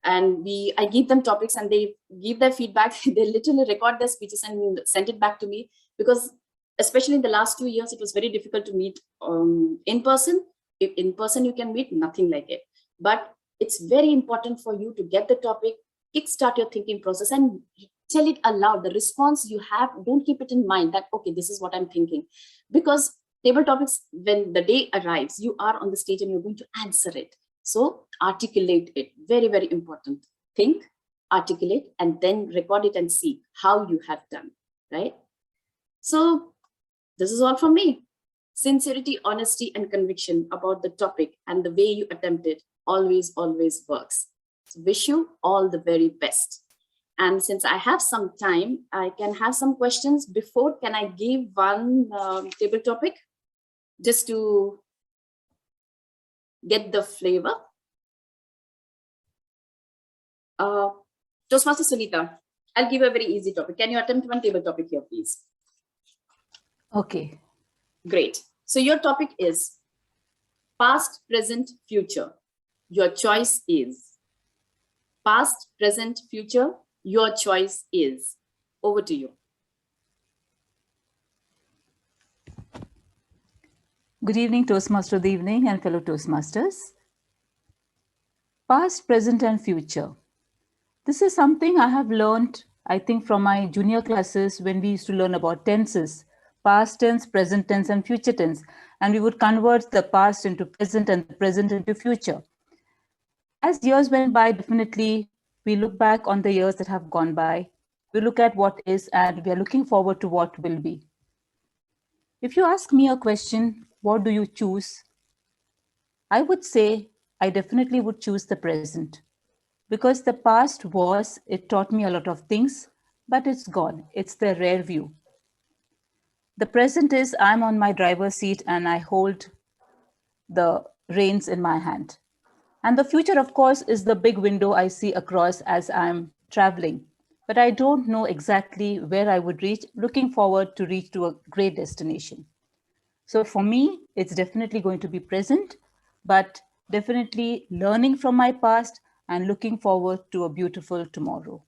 And I give them topics and they give their feedback. They literally record their speeches and send it back to me, because especially in the last 2 years, it was very difficult to meet in person. If in person you can meet, nothing like it. But it's very important for you to get the topic, kickstart your thinking process and tell it aloud. The response you have, don't keep it in mind that, okay, this is what I'm thinking. Because table topics, when the day arrives, you are on the stage and you're going to answer it. So articulate it. Very, very important. Think, articulate, and then record it and see how you have done, right? So this is all from me. Sincerity, honesty, and conviction about the topic and the way you attempt it always, always works. So wish you all the very best. And since I have some time, I can have some questions before. Can I give one table topic just to get the flavor? Toastmaster Sunita, I'll give a very easy topic. Can you attempt one table topic here, please? Okay. Great. So your topic is past, present, future. Your choice is. Past, present, future. Your choice is. Over to you. Good evening, Toastmaster of the evening and fellow Toastmasters. Past, present, and future. This is something I have learned, I think, from my junior classes when we used to learn about tenses, past tense, present tense, and future tense. And we would convert the past into present and the present into future. As years went by, definitely, we look back on the years that have gone by. We look at what is, and we are looking forward to what will be. If you ask me a question, what do you choose? I would say I definitely would choose the present. Because the past it taught me a lot of things, but it's gone. It's the rear view. The present is I'm on my driver's seat and I hold the reins in my hand. And the future, of course, is the big window I see across as I'm traveling. But I don't know exactly where I would reach, looking forward to reach to a great destination. So for me, it's definitely going to be present, but definitely learning from my past and looking forward to a beautiful tomorrow.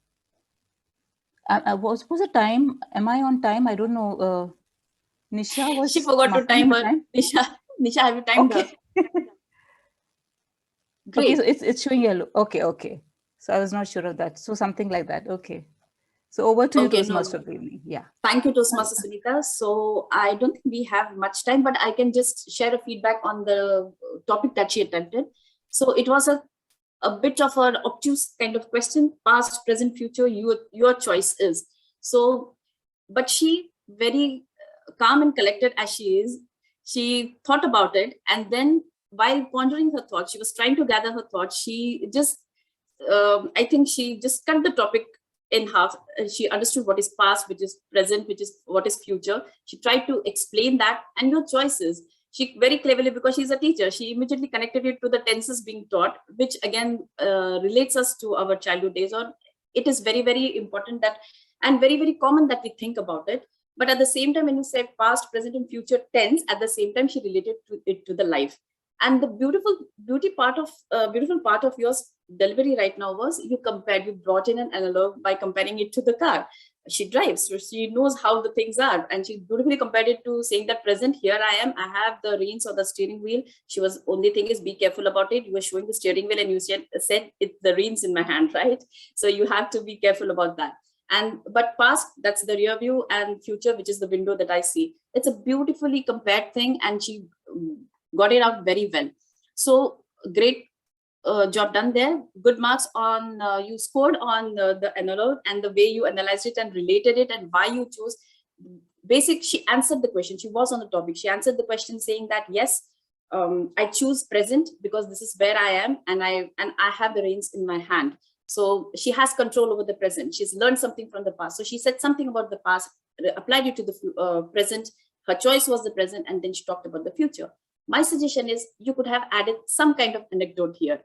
Was the time? Am I on time? I don't know. Nisha was. She forgot to time her. Nisha, have you timed her? Okay, Great. so it's showing yellow. Okay. So I was not sure of that. So something like that. Okay. So over to you, Toastmaster. Yeah. Thank you, Toastmaster Sunita. So I don't think we have much time, but I can just share a feedback on the topic that she attempted. So it was a bit of an obtuse kind of question, past, present, future, your choice is. So, but she, very calm and collected as she is, she thought about it. And then while pondering her thoughts, she was trying to gather her thoughts. She just, I think she just cut the topic in half. She understood what is past, which is present, which is what is future. She tried to explain that and your choices. She very cleverly, because she's a teacher, she immediately connected it to the tenses being taught, which again relates us to our childhood days. Or it is very, very important that, and very, very common that we think about it. But at the same time, when you said past, present, and future tense, at the same time, she related it to the life. And the beautiful part of your delivery right now was you brought in an analog by comparing it to the car. She drives, so she knows how the things are, and she beautifully compared it to saying that present, here I am, I have the reins or the steering wheel. She was, only thing is be careful about it. You were showing the steering wheel and you said it's the reins in my hand, right? So you have to be careful about that. But past, that's the rear view, and future, which is the window that I see. It's a beautifully compared thing, and she got it out very well. So great job done there. Good marks on, you scored on the analog and the way you analyzed it and related it and why you chose. She answered the question. She was on the topic. She answered the question saying that, yes, I choose present because this is where I am, and I have the reins in my hand. So she has control over the present. She's learned something from the past. So she said something about the past, applied it to the present. Her choice was the present, and then she talked about the future. My suggestion is you could have added some kind of anecdote here,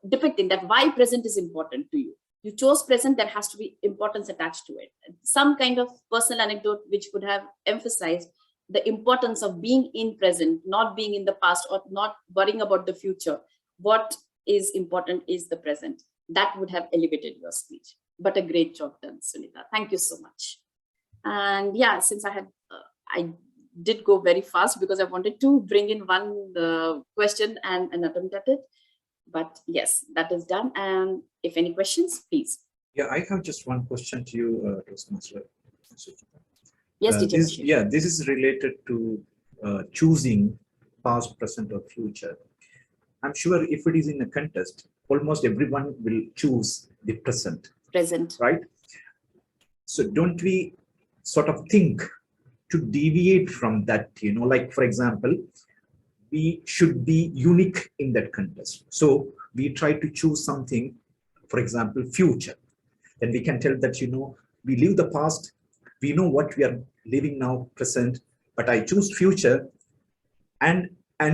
depicting that why present is important to you. You chose present, there has to be importance attached to it. Some kind of personal anecdote which could have emphasized the importance of being in present, not being in the past, or not worrying about the future. What is important is the present. That would have elevated your speech. But a great job done, Sunita. Thank you so much. And yeah, since I did go very fast because I wanted to bring in one question and an attempt at it. But yes, that is done. And if any questions, please. Yeah, I have just one question to you, Toastmaster. Yes, this is related to choosing past, present, or future. I'm sure if it is in a contest, almost everyone will choose the present. Right? So don't we sort of think to deviate from that, like, for example, we should be unique in that contest. So we try to choose something, for example, future. Then we can tell that, we live the past, we know what we are living now, present, but I choose future, and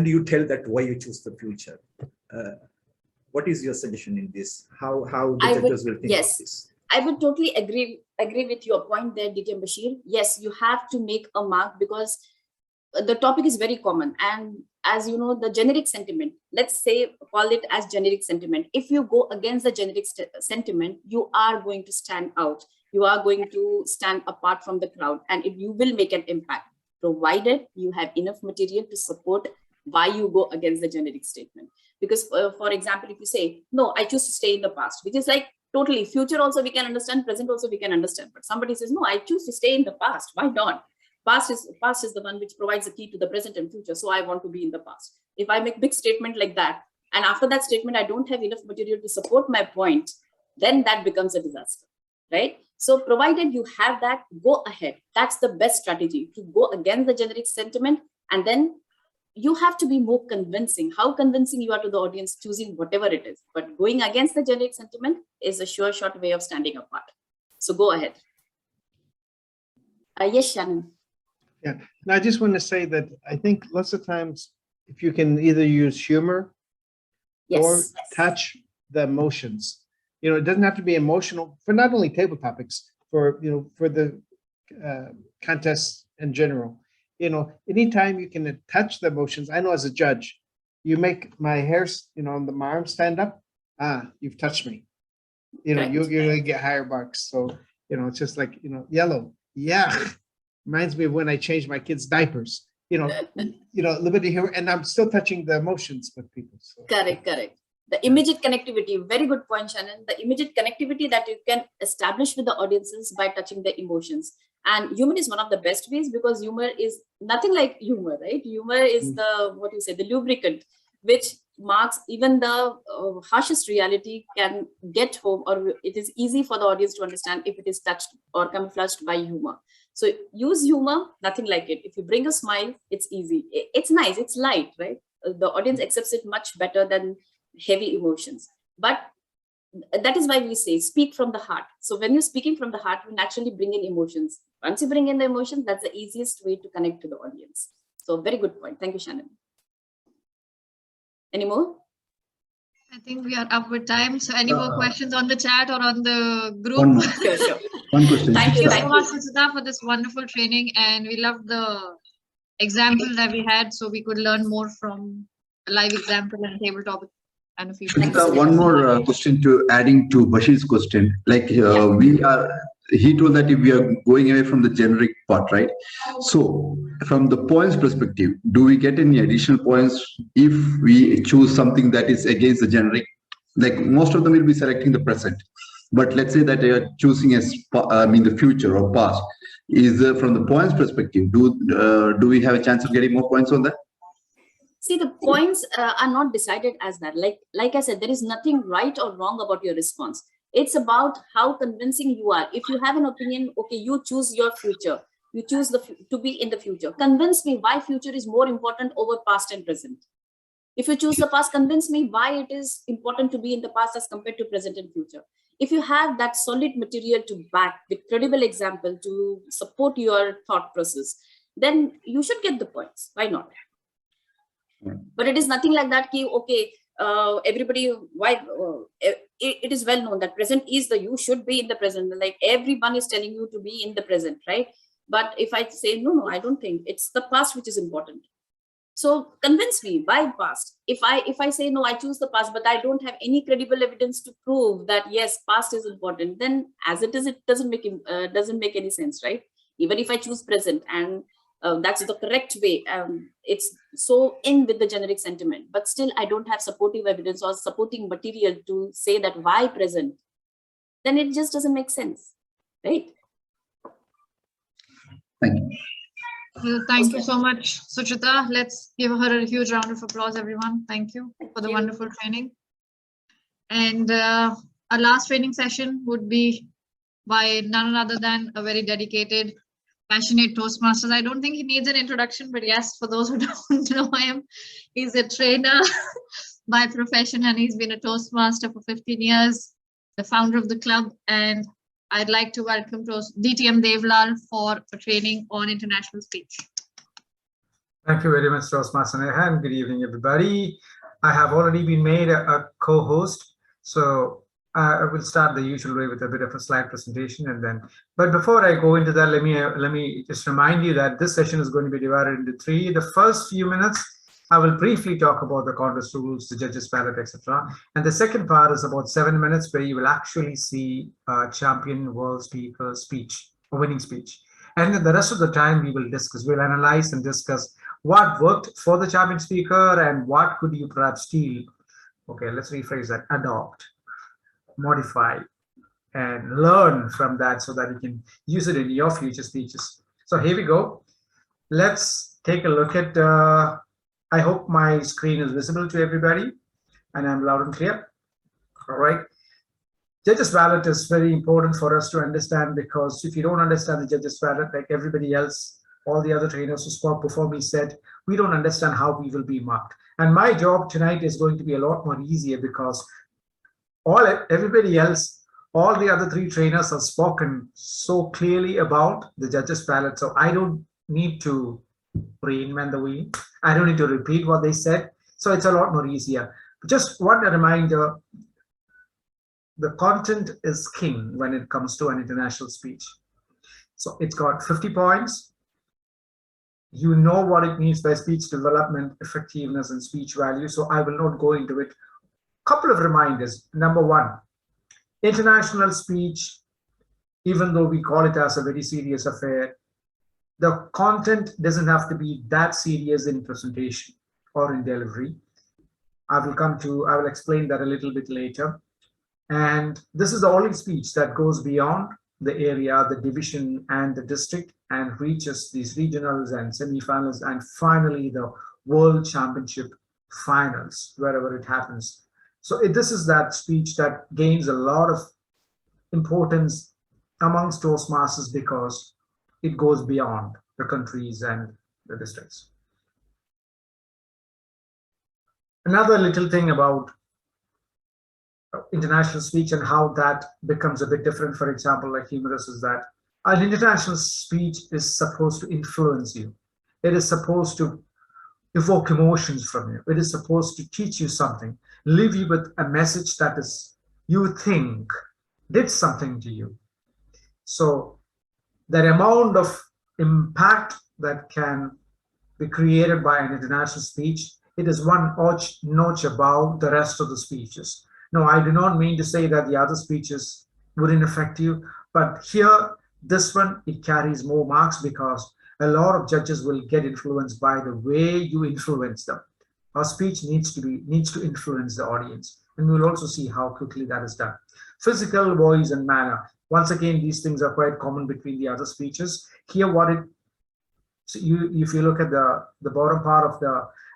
you tell that why you choose the future. What is your suggestion in this? How the judges will think of this? I would totally agree with your point there, DJ Bashir. Yes, you have to make a mark because the topic is very common. And as you know, the generic sentiment, let's say, call it as generic sentiment. If you go against the generic sentiment, you are going to stand out. You are going to stand apart from the crowd, and you will make an impact, provided you have enough material to support why you go against the generic statement. Because for example, if you say, no, I choose to stay in the past, which is like totally future also we can understand, present also we can understand. But somebody says, no, I choose to stay in the past. Why not? Past is the one which provides the key to the present and future. So I want to be in the past. If I make big statement like that, and after that statement, I don't have enough material to support my point, then that becomes a disaster, right? So provided you have that, go ahead. That's the best strategy, to go against the generic sentiment. And then you have to be more convincing. How convincing you are to the audience, choosing whatever it is. But going against the generic sentiment is a sure shot way of standing apart. So go ahead. Yes, Shannon. Yeah, and I just want to say that I think lots of times if you can either use humor or touch the emotions, it doesn't have to be emotional for not only table topics, for the contests in general. you know, anytime you can touch the emotions. I know as a judge, you make my hairs, you know, on my arm stand up. You've touched me. You know, you're gonna get higher marks. So, you know, it's just like, you know, yellow. Yeah. Reminds me of when I changed my kids' diapers. You know, a little bit of humor, and I'm still touching the emotions with people. So. Correct. The immediate connectivity, very good point, Shannon. The immediate connectivity that you can establish with the audiences by touching the emotions. And humor is one of the best ways, because humor is nothing like humor, right? Humor is the lubricant, which marks even the harshest reality can get home, or it is easy for the audience to understand if it is touched or camouflaged by humor. So use humor, nothing like it. If you bring a smile, it's easy. It's nice, it's light, right? The audience accepts it much better than heavy emotions. But that is why we say speak from the heart. So when you're speaking from the heart, you naturally bring in emotions. Once you bring in the emotions, that's the easiest way to connect to the audience. So very good point. Thank you, Shannon. Any more? I think we are up with time. So any more questions on the chat or on the group? Sure. One question. Thank you so much, Suchita, for this wonderful training. And we love the example that we had, so we could learn more from a live example and tabletop and a few. One more question to adding to Bashir's question. Like he told that if we are going away from the generic part, right? So from the points perspective, do we get any additional points if we choose something that is against the generic? Like most of them will be selecting the present, but let's say that they are choosing the future or past. Is from the points perspective, do we have a chance of getting more points on that? See, the points are not decided as that. Like I said, there is nothing right or wrong about your response. It's about how convincing you are. If you have an opinion, okay, you choose your future. You choose to be in the future. Convince me why future is more important over past and present. If you choose the past, convince me why it is important to be in the past as compared to present and future. If you have that solid material to back with credible example to support your thought process, then you should get the points. Why not? But it is nothing like that. Okay, everybody, why? It is well known that present is you should be in the present. Like everyone is telling you to be in the present, right? But if I say no, I don't think it's the past which is important. So convince me why past. If I say no, I choose the past, but I don't have any credible evidence to prove that yes, past is important. Then as it is, it doesn't make any sense, right? Even if I choose present and that's the correct way. It's so in with the generic sentiment, but still I don't have supportive evidence or supporting material to say that why present. Then it just doesn't make sense, right? Thank you. Well, thank you so much, Suchita. Let's give her a huge round of applause, everyone. Thank you for the wonderful training. And our last training session would be by none other than a very dedicated, passionate Toastmasters. I don't think he needs an introduction, but yes, for those who don't know him, he's a trainer by profession, and he's been a Toastmaster for 15 years, the founder of the club. And I'd like to welcome DTM Devlal for training on international speech. Thank you very much, Toastmaster Neha. Good evening, everybody. I have already been made a co-host, so I will start the usual way with a bit of a slide presentation, and then. But before I go into that, let me just remind you that this session is going to be divided into three. The first few minutes, I will briefly talk about the contest rules, the judges' ballot, etc. And the second part is about 7 minutes, where you will actually see a champion world speaker speech, a winning speech. And then the rest of the time we will discuss, we'll analyze and discuss what worked for the champion speaker and what could you perhaps steal. Okay, let's rephrase that, adopt, modify, and learn from that so that you can use it in your future speeches. So here we go. Let's take a look at, I hope my screen is visible to everybody and I'm loud and clear. All right. Judges' ballot is very important for us to understand, because if you don't understand the judges' ballot, like everybody else, all the other trainers who spoke before me said, we don't understand how we will be marked. And my job tonight is going to be a lot more easier, because everybody else, all the other three trainers have spoken so clearly about the judges' ballot. So I don't need to reinvent the wheel. I don't need to repeat what they said. So it's a lot more easier. Just one reminder, the content is king when it comes to an international speech. So it's got 50 points. You know what it means by speech development, effectiveness, and speech value, so I will not go into it. Couple of reminders. Number one, international speech, even though we call it as a very serious affair, the content doesn't have to be that serious in presentation or in delivery. I will explain that a little bit later. And this is the only speech that goes beyond the area, the division, and the district, and reaches these regionals and semi-finals, and finally the World Championship finals, wherever it happens. So this is that speech that gains a lot of importance amongst Toastmasters because it goes beyond the countries and the districts. Another little thing about international speech and how that becomes a bit different, for example, like humorous, is that an international speech is supposed to influence you. It is supposed to evoke emotions from you. It is supposed to teach you something, leave you with a message that is, you think, did something to you. So that amount of impact that can be created by an international speech, it is one notch above the rest of the speeches. No, I do not mean to say that the other speeches wouldn't affect you, but here, this one, it carries more marks because a lot of judges will get influenced by the way you influence them. Our speech needs to influence the audience, and we'll also see how quickly that is done. Physical, voice, and manner. Once again, these things are quite common between the other speeches. Here, if you look at the bottom part of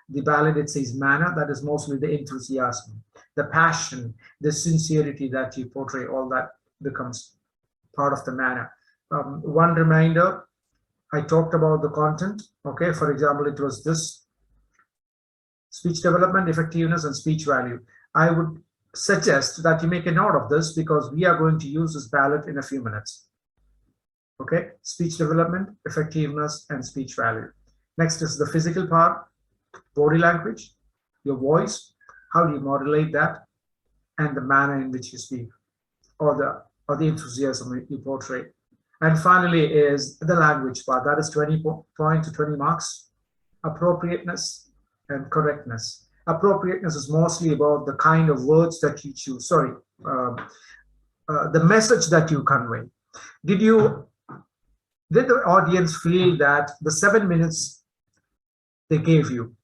the ballot, it says manner. That is mostly the enthusiasm, the passion, the sincerity that you portray. All that becomes part of the manner. One reminder, I talked about the content. Okay, for example, it was this: speech development, effectiveness, and speech value. I would suggest that you make a note of this because we are going to use this ballot in a few minutes. Okay, speech development, effectiveness, and speech value. Next is the physical part, body language, your voice, how do you modulate that, and the manner in which you speak, or the enthusiasm you portray. And finally is the language part. That is 20 points to 20 marks. Appropriateness and correctness. Appropriateness is mostly about the kind of words that you choose. Sorry, the message that you convey. Did the audience feel that the 7 minutes they gave you,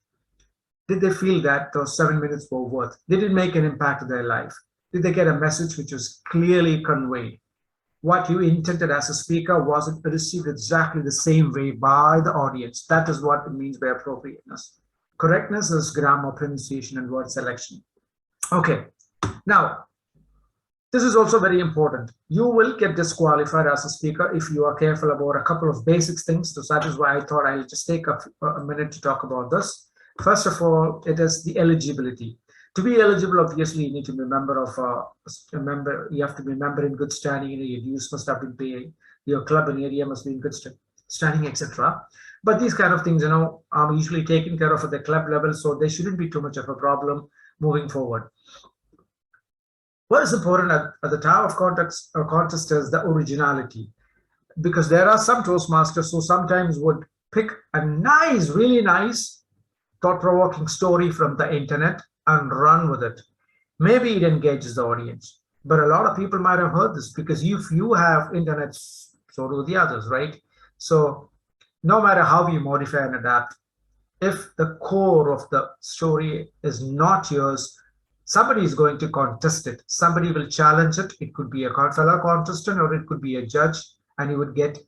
did they feel that those 7 minutes were worth? Did it make an impact to their life? Did they get a message which was clearly conveyed? What you intended as a speaker, was it received exactly the same way by the audience? That is what it means by appropriateness. Correctness is grammar, pronunciation, and word selection. Okay, now, this is also very important. You will get disqualified as a speaker if you are careful about a couple of basic things. So that is why I thought I'll just take a minute to talk about this. First of all, it is the eligibility. To be eligible, obviously, you need to be a member of you have to be a member in good standing. Your dues must have been paid. Your club and area must be in good standing, etc. But these kind of things, are usually taken care of at the club level, so there shouldn't be too much of a problem moving forward. What is important at the time of contest is the originality, because there are some Toastmasters who sometimes would pick a nice, really nice, thought-provoking story from the internet and run with it. Maybe it engages the audience, but a lot of people might have heard this because if you have internet, so do the others, right? So no matter how you modify and adapt, if the core of the story is not yours, somebody is going to contest it. Somebody will challenge it. It could be a fellow contestant or it could be a judge, and you would get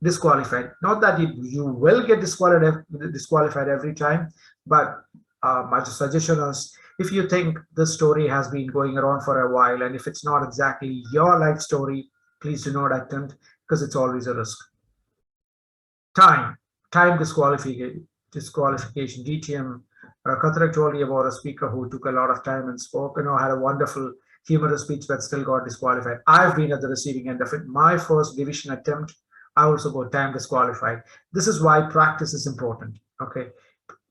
disqualified. Not that you will get disqualified every time, but my suggestion is, if you think the story has been going around for a while and if it's not exactly your life story, please do not attempt, because it's always a risk. Time disqualification, DTM. Kathrak told you about a speaker who took a lot of time and spoke, had a wonderful humorous speech but still got disqualified. I've been at the receiving end of it. My first division attempt, I also got time disqualified. This is why practice is important. Okay,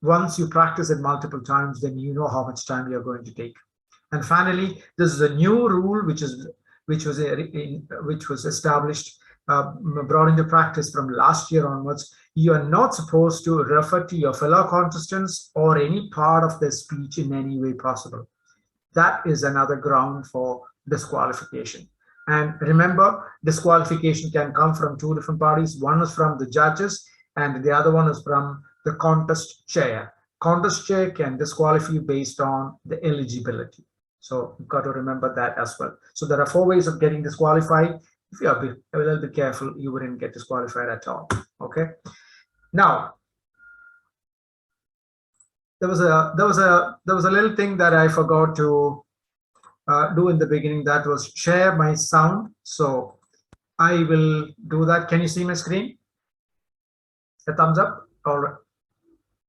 once you practice it multiple times, then you know how much time you're going to take. And finally, this is a new rule which was established, brought into practice from last year onwards. You are not supposed to refer to your fellow contestants or any part of their speech in any way possible. That is another ground for disqualification. And remember, disqualification can come from two different parties. One is from the judges and the other one is from the contest chair. Contest chair can disqualify you based on the eligibility. So you've got to remember that as well. So there are 4 ways of getting disqualified. If you are a little bit careful, you wouldn't get disqualified at all. Okay. Now, there was a little thing that I forgot to do in the beginning. That was share my sound. So I will do that. Can you see my screen? A thumbs up. All right.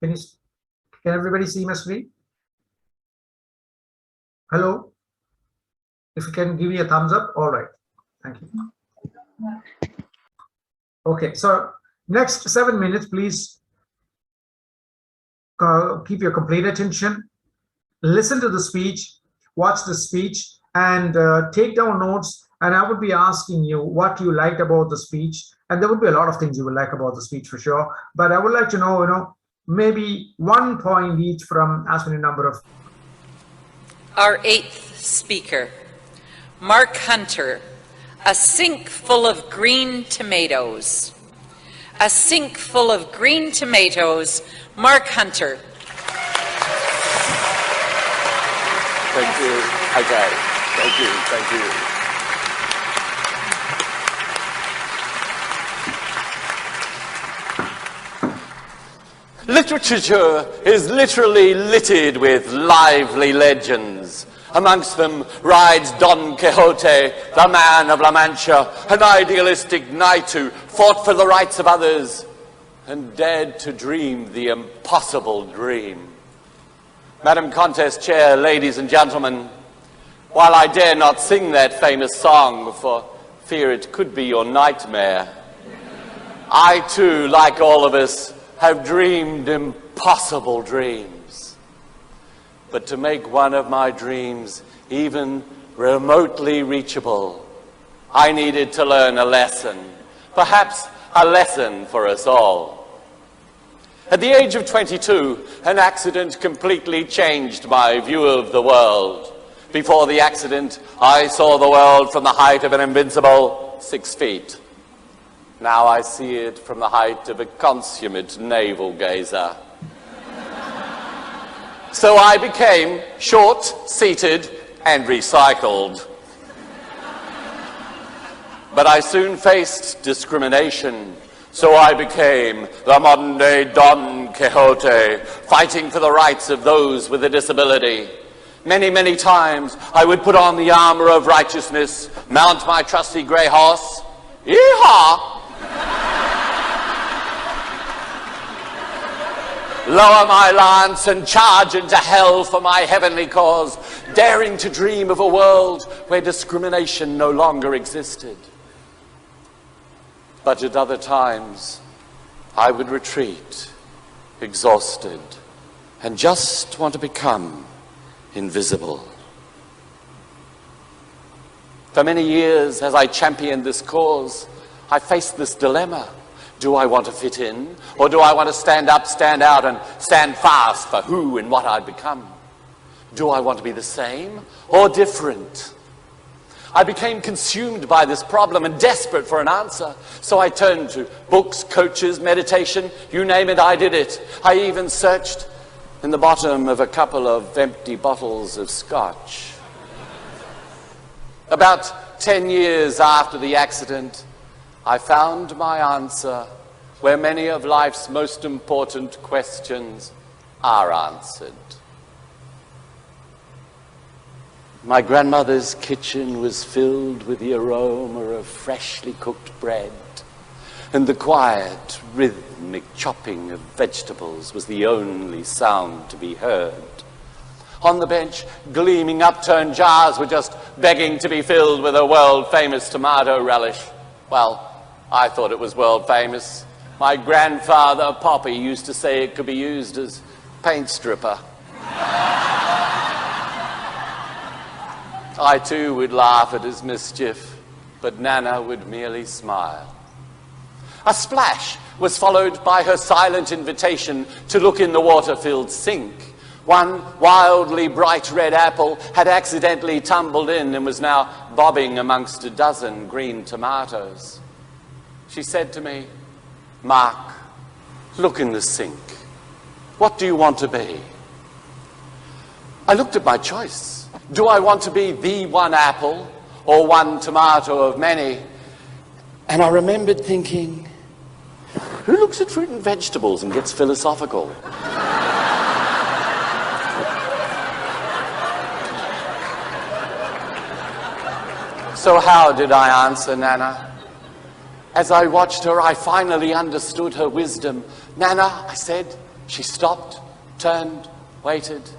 Can everybody see my screen? Hello. If you can give me a thumbs up. All right. Thank you. Okay. So next 7 minutes, please keep your complete attention. Listen to the speech. Watch the speech and take down notes. And I would be asking you what you liked about the speech. And there would be a lot of things you would like about the speech for sure. But I would like to know, maybe 1 point each from as many number of. Our 8th speaker, Mark Hunter, a sink full of green tomatoes. A sink full of green tomatoes, Mark Hunter. Thank you. Okay. Thank you. Thank you. Literature is literally littered with lively legends. Amongst them rides Don Quixote, the man of La Mancha, an idealistic knight who fought for the rights of others and dared to dream the impossible dream. Madam Contest Chair, ladies and gentlemen, while I dare not sing that famous song for fear it could be your nightmare, I too, like all of us, have dreamed impossible dreams. But to make one of my dreams even remotely reachable, I needed to learn a lesson, perhaps a lesson for us all. At the age of 22, an accident completely changed my view of the world. Before the accident, I saw the world from the height of an invincible 6 feet. Now I see it from the height of a consummate navel-gazer. So I became short, seated, and recycled. But I soon faced discrimination. So I became the modern-day Don Quixote, fighting for the rights of those with a disability. Many, many times I would put on the armor of righteousness, mount my trusty grey horse, yee-haw! Lower my lance and charge into hell for my heavenly cause, daring to dream of a world where discrimination no longer existed. But at other times, I would retreat, exhausted, and just want to become invisible. For many years, as I championed this cause, I faced this dilemma. Do I want to fit in, or do I want to stand up, stand out, and stand fast for who and what I'd become? Do I want to be the same or different? I became consumed by this problem and desperate for an answer. So I turned to books, coaches, meditation, you name it, I did it. I even searched in the bottom of a couple of empty bottles of scotch. About 10 years after the accident, I found my answer where many of life's most important questions are answered. My grandmother's kitchen was filled with the aroma of freshly cooked bread, and the quiet, rhythmic chopping of vegetables was the only sound to be heard. On the bench, gleaming upturned jars were just begging to be filled with a world-famous tomato relish. Well, I thought it was world-famous. My grandfather, Poppy, used to say it could be used as paint stripper. I too would laugh at his mischief, but Nana would merely smile. A splash was followed by her silent invitation to look in the water-filled sink. One wildly bright red apple had accidentally tumbled in and was now bobbing amongst a dozen green tomatoes. She said to me, "Mark, look in the sink. What do you want to be?" I looked at my choice. Do I want to be the one apple or one tomato of many? And I remembered thinking, who looks at fruit and vegetables and gets philosophical? So how did I answer Nana? As I watched her, I finally understood her wisdom. "Nana," I said. She stopped, turned, waited.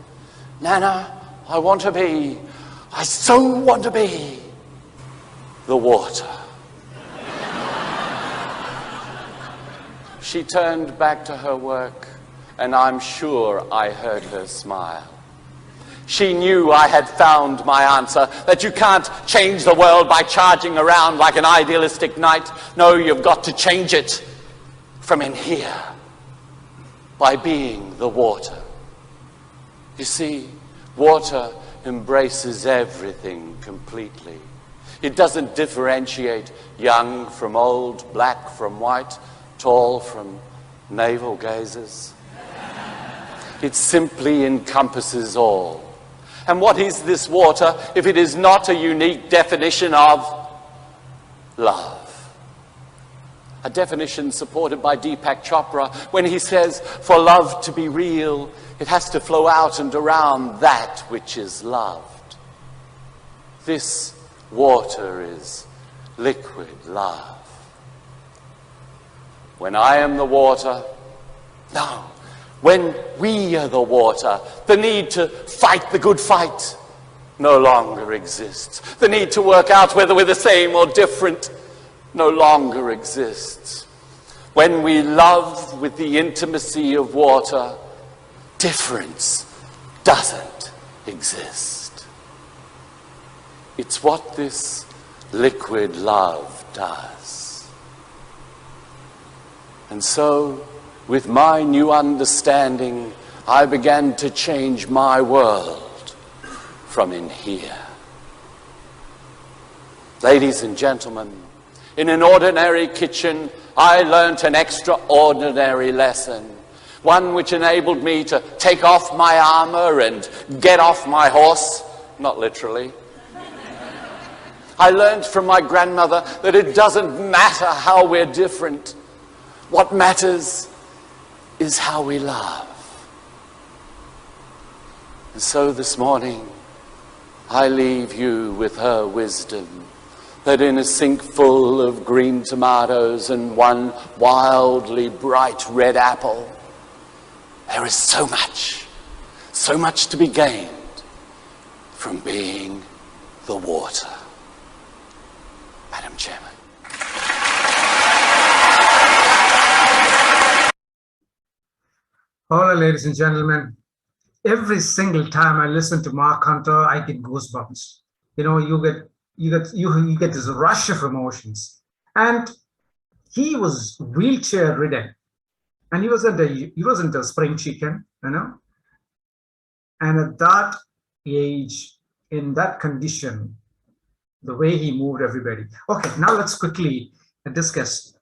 "Nana, I so want to be the water." She turned back to her work, and I'm sure I heard her smile. She knew I had found my answer, that you can't change the world by charging around like an idealistic knight. No, you've got to change it from in here, by being the water. You see, water embraces everything completely. It doesn't differentiate young from old, black from white, tall from navel gazers. It simply encompasses all. And what is this water if it is not a unique definition of love? A definition supported by Deepak Chopra when he says, for love to be real, it has to flow out and around that which is loved. This water is liquid love. When I am the water, no, when we are the water, the need to fight the good fight no longer exists. The need to work out whether we're the same or different no longer exists. When we love with the intimacy of water, difference doesn't exist. It's what this liquid love does. And so, with my new understanding, I began to change my world from in here. Ladies and gentlemen, in an ordinary kitchen, I learnt an extraordinary lesson, one which enabled me to take off my armor and get off my horse, not literally. I learnt from my grandmother that it doesn't matter how we're different. What matters is how we love. And so this morning, I leave you with her wisdom, that in a sink full of green tomatoes and one wildly bright red apple, there is so much to be gained from being the water. Madam Chairman. All right, ladies and gentlemen, every single time I listen to Mark Hunter, I get goosebumps. You know, you get this rush of emotions. And he was wheelchair ridden, and he wasn't a spring chicken, you know. And at that age, in that condition, the way he moved everybody. Okay, now let's quickly discuss.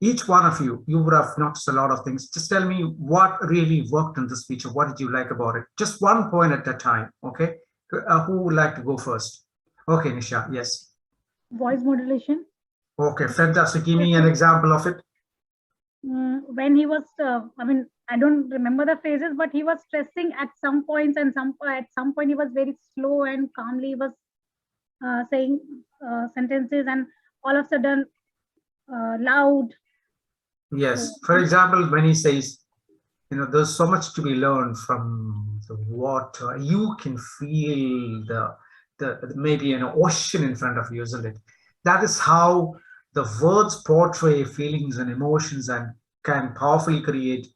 Each one of you would have noticed a lot of things. Just tell me what really worked in this feature. What did you like about it? Just one point at a time, okay? Who would like to go first? Okay, Nisha, yes. Voice modulation. Okay, fantastic. Give me an example of it. When he was, I don't remember the phrases, but he was stressing at some points, and at some point he was very slow and calmly was saying sentences, and all of a sudden loud. Yes, for example, when he says, you know, there's so much to be learned from the water. You can feel the maybe an ocean in front of you, isn't it? That is how the words portray feelings and emotions and can powerfully create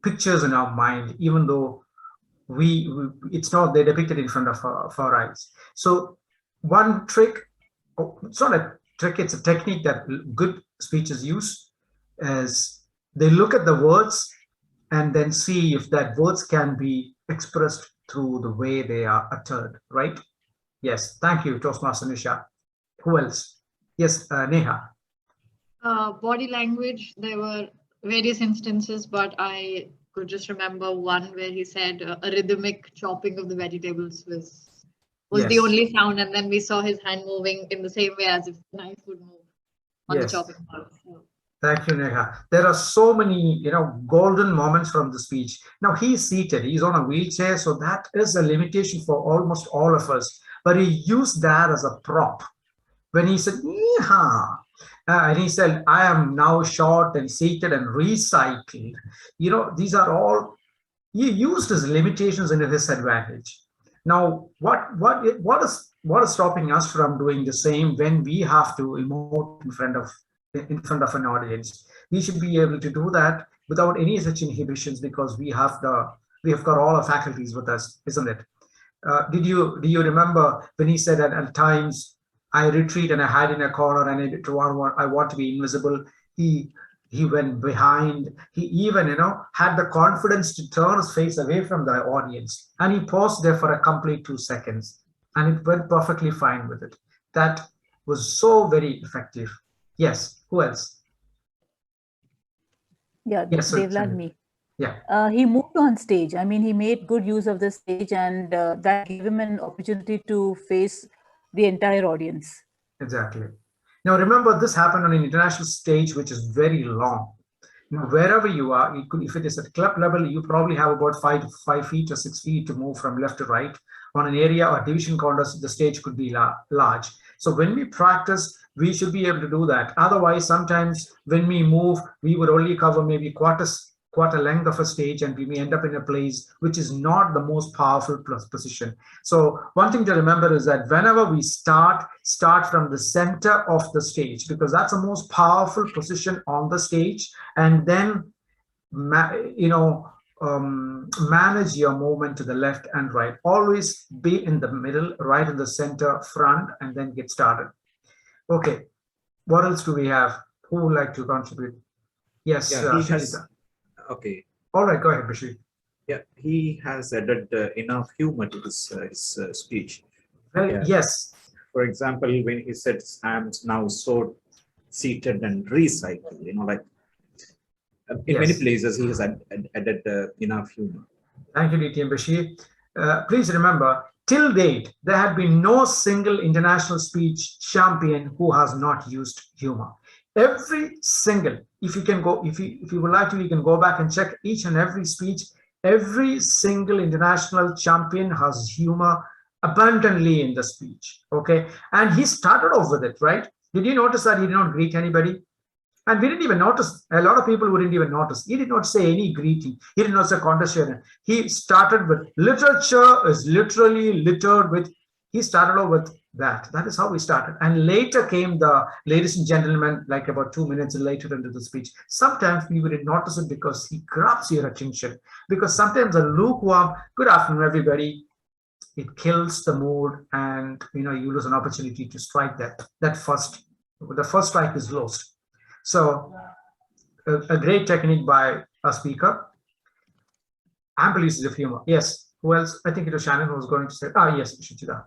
pictures in our mind, even though it's not they're depicted in front of our eyes. So one trick, it's not a trick, it's a technique that good speeches use is they look at the words and then see if that words can be expressed through the way they are uttered, right? Yes, thank you, Toastmaster Nisha. Who else? Yes, Neha. Body language, there were various instances, but I could just remember one where he said a rhythmic chopping of the vegetables was the Yes. only sound, and then we saw his hand moving in the same way as if the knife would move on Yes. the chopping board. So, Thank you, Neha. There are so many, golden moments from the speech. Now he's seated, he's on a wheelchair, so that is a limitation for almost all of us. But he used that as a prop when he said, "Yeehaw," and he said, "I am now short and seated and recycled." These are all, he used his limitations into his advantage. Now, what is stopping us from doing the same when we have to emote in front of an audience? We should be able to do that without any such inhibitions because we have got all our faculties with us, isn't it? Do you remember when he said that at times I retreat and I hide in a corner and I want to be invisible? He went behind. He even had the confidence to turn his face away from the audience, and he paused there for a complete 2 seconds, and it went perfectly fine with it. That was so very effective. Yes, who else? Yeah, Yes, Devlad, me. Yeah. He moved on stage. I mean, he made good use of the stage, and that gave him an opportunity to face the entire audience. Exactly. Now remember, this happened on an international stage, which is very long. Wherever you are, if it is at club level, you probably have about 5 feet or 6 feet to move from left to right. On an area or division contest, the stage could be large. So when we practice, we should be able to do that. Otherwise, sometimes when we move, we would only cover maybe quarter length of a stage, and we may end up in a place which is not the most powerful position. So one thing to remember is that whenever we start from the center of the stage, because that's the most powerful position on the stage, and then manage your movement to the left and right. Always be in the middle, right in the center, front, and then get started. Okay, what else do we have? Who would like to contribute? Yes, yeah, he has. Okay. All right, go ahead, Bashir. Yeah, he has added enough humor to his speech. Yes. For example, when he said, "I'm now so seated and recycled," like in many places he has added enough humor. Thank you, DTM Bashir. Please remember, till date, there had been no single international speech champion who has not used humor. Every single, if you would like to, you can go back and check each and every speech. Every single international champion has humor abundantly in the speech. Okay, and he started off with it, right? Did you notice that he did not greet anybody? And we didn't even notice. A lot of people wouldn't even notice. He did not say any greeting. He did not say contest. He started with literature is literally littered with. He started off with that. That is how we started. And later came the ladies and gentlemen, like about 2 minutes later into the speech. Sometimes we wouldn't notice it because he grabs your attention. Because sometimes a lukewarm, "Good afternoon, everybody," it kills the mood, and you lose an opportunity to strike that first. The first strike is lost. So a great technique by a speaker. Ample usage of humor. Yes. Who else? I think it was Shannon who was going to say. Yes, Shichida.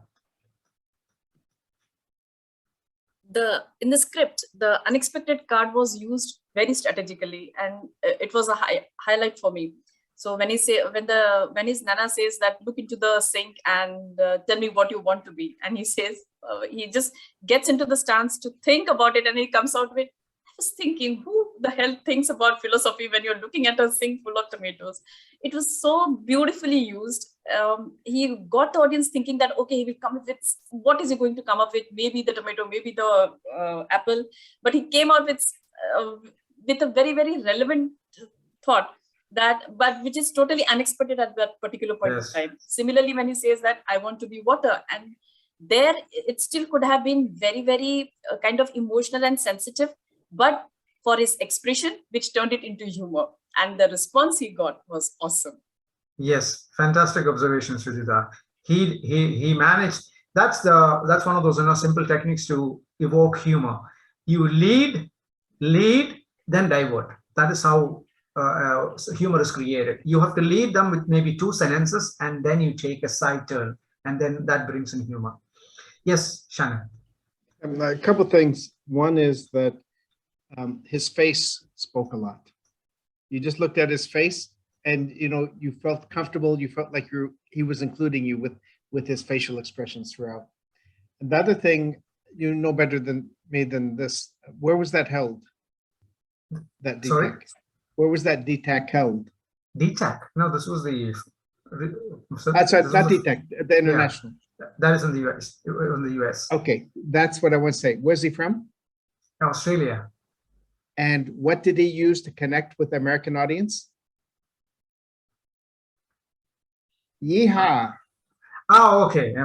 In the script, the unexpected card was used very strategically, and it was a highlight for me. So when his Nana says that, "Look into the sink and tell me what you want to be," and he says he just gets into the stance to think about it, and he comes out with, "I was thinking, who the hell thinks about philosophy when you're looking at a sink full of tomatoes?" It was so beautifully used. He got the audience thinking that, okay, he will come up with, what is he going to come up with? Maybe the tomato, maybe the apple. But he came out with a very, very relevant thought, but which is totally unexpected at that particular point of time. Similarly, when he says that, "I want to be water," and there it still could have been very, very kind of emotional and sensitive, but for his expression, which turned it into humor, and the response he got was awesome. Yes, fantastic observation, Sujita. He managed. That's one of those simple techniques to evoke humor. You lead Lead, then divert. That is how humor is created. You have to lead them with maybe 2 sentences, and then you take a side turn, and then that brings in humor. Yes, Shannon. A couple of things. One is that his face spoke a lot. You just looked at his face, and you felt comfortable. You felt like he was including you with his facial expressions throughout. And the other thing, you know better than me than this. Where was that held? That DTAC. Sorry? Where was that DTAC held? DTAC? No, this was the. That's right, not DTAC, the international. Yeah, that is in the US. In the US. Okay, that's what I want to say. Where's he from? Australia. And what did he use to connect with the American audience? Yeehaw. Oh, okay.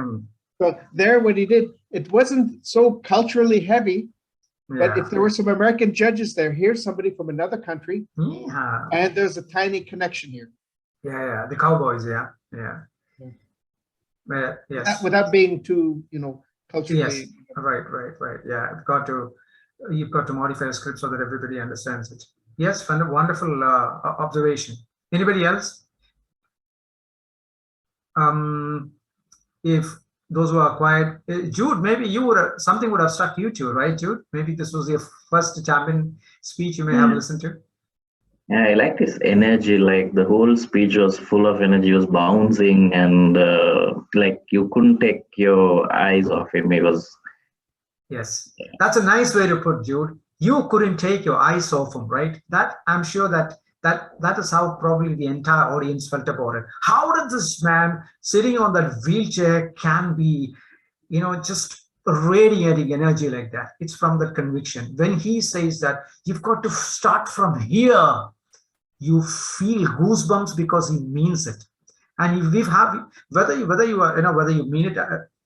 So there, what he did, it wasn't so culturally heavy, but if there were some American judges there, here's somebody from another country, and there's a tiny connection here. Yeah, the Cowboys, yeah. Yes. Without being too, culturally. Yes, right. Yeah, you've got to modify a script so that everybody understands it. Yes, wonderful observation. Anybody else? If those who are quiet, Jude, maybe something would have struck you too, right, Jude? Maybe this was your first champion speech you may have listened to. Yeah, I like this energy. Like the whole speech was full of energy, was bouncing, and like you couldn't take your eyes off him. It was. Yes, that's a nice way to put, Jude. You couldn't take your eyes off him, right? That I'm sure that is how probably the entire audience felt about it. How did this man sitting on that wheelchair can be, just radiating energy like that? It's from that conviction. When he says that you've got to start from here, you feel goosebumps because he means it. And whether you mean it,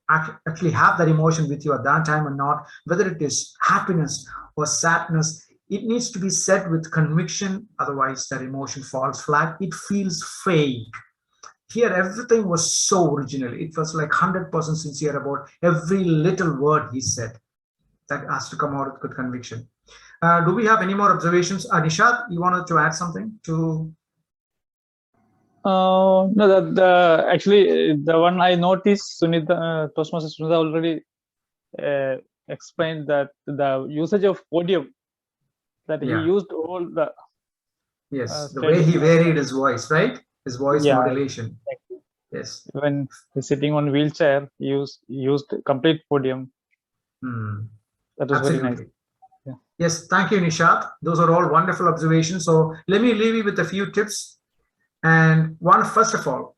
actually have that emotion with you at that time or not, whether it is happiness or sadness, it needs to be said with conviction. Otherwise, that emotion falls flat. It feels fake. Here, everything was so original. It was like 100% sincere about every little word he said. That has to come out with good conviction. Do we have any more observations? Nishad, you wanted to add something to? No, actually the one I noticed, Toastmaster Sunita already explained that the usage of podium, that he used all the the way he varied his voice, right? His voice modulation. Exactly. Yes. When he's sitting on wheelchair, he used complete podium. That was Absolutely. very nice. Yeah. Yes, thank you, Nishad. Those are all wonderful observations. So let me leave you with a few tips. And first of all,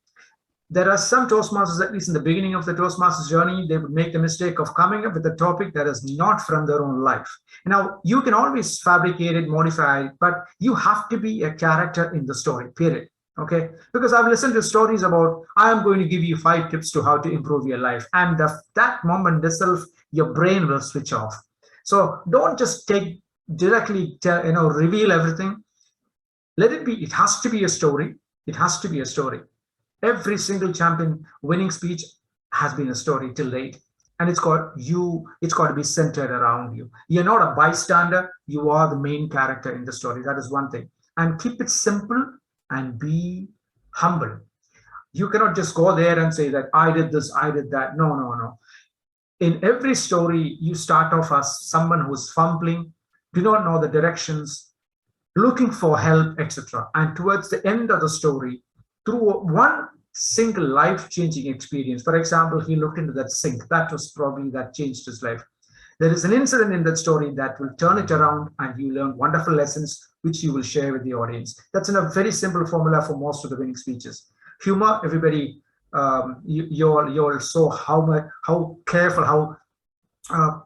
there are some Toastmasters, at least in the beginning of the Toastmasters journey, they would make the mistake of coming up with a topic that is not from their own life. Now, you can always fabricate it, modify it, but you have to be a character in the story, period. Okay? Because I've listened to stories about, I am going to give you 5 tips to how to improve your life. And that moment itself, your brain will switch off. So don't just reveal everything. Let it be, it has to be a story. It has to be a story. Every single champion winning speech has been a story till date. And it's got to be centered around you. You're not a bystander. You are the main character in the story. That is one thing. And keep it simple and be humble. You cannot just go there and say that I did this, I did that. No. In every story, you start off as someone who's fumbling, do not know the directions, looking for help, etc. And towards the end of the story, through one single life-changing experience, for example, he looked into that sink. That changed his life. There is an incident in that story that will turn it around, and you learn wonderful lessons which you will share with the audience. That's in a very simple formula for most of the winning speeches. Humor, everybody, you're so how careful, how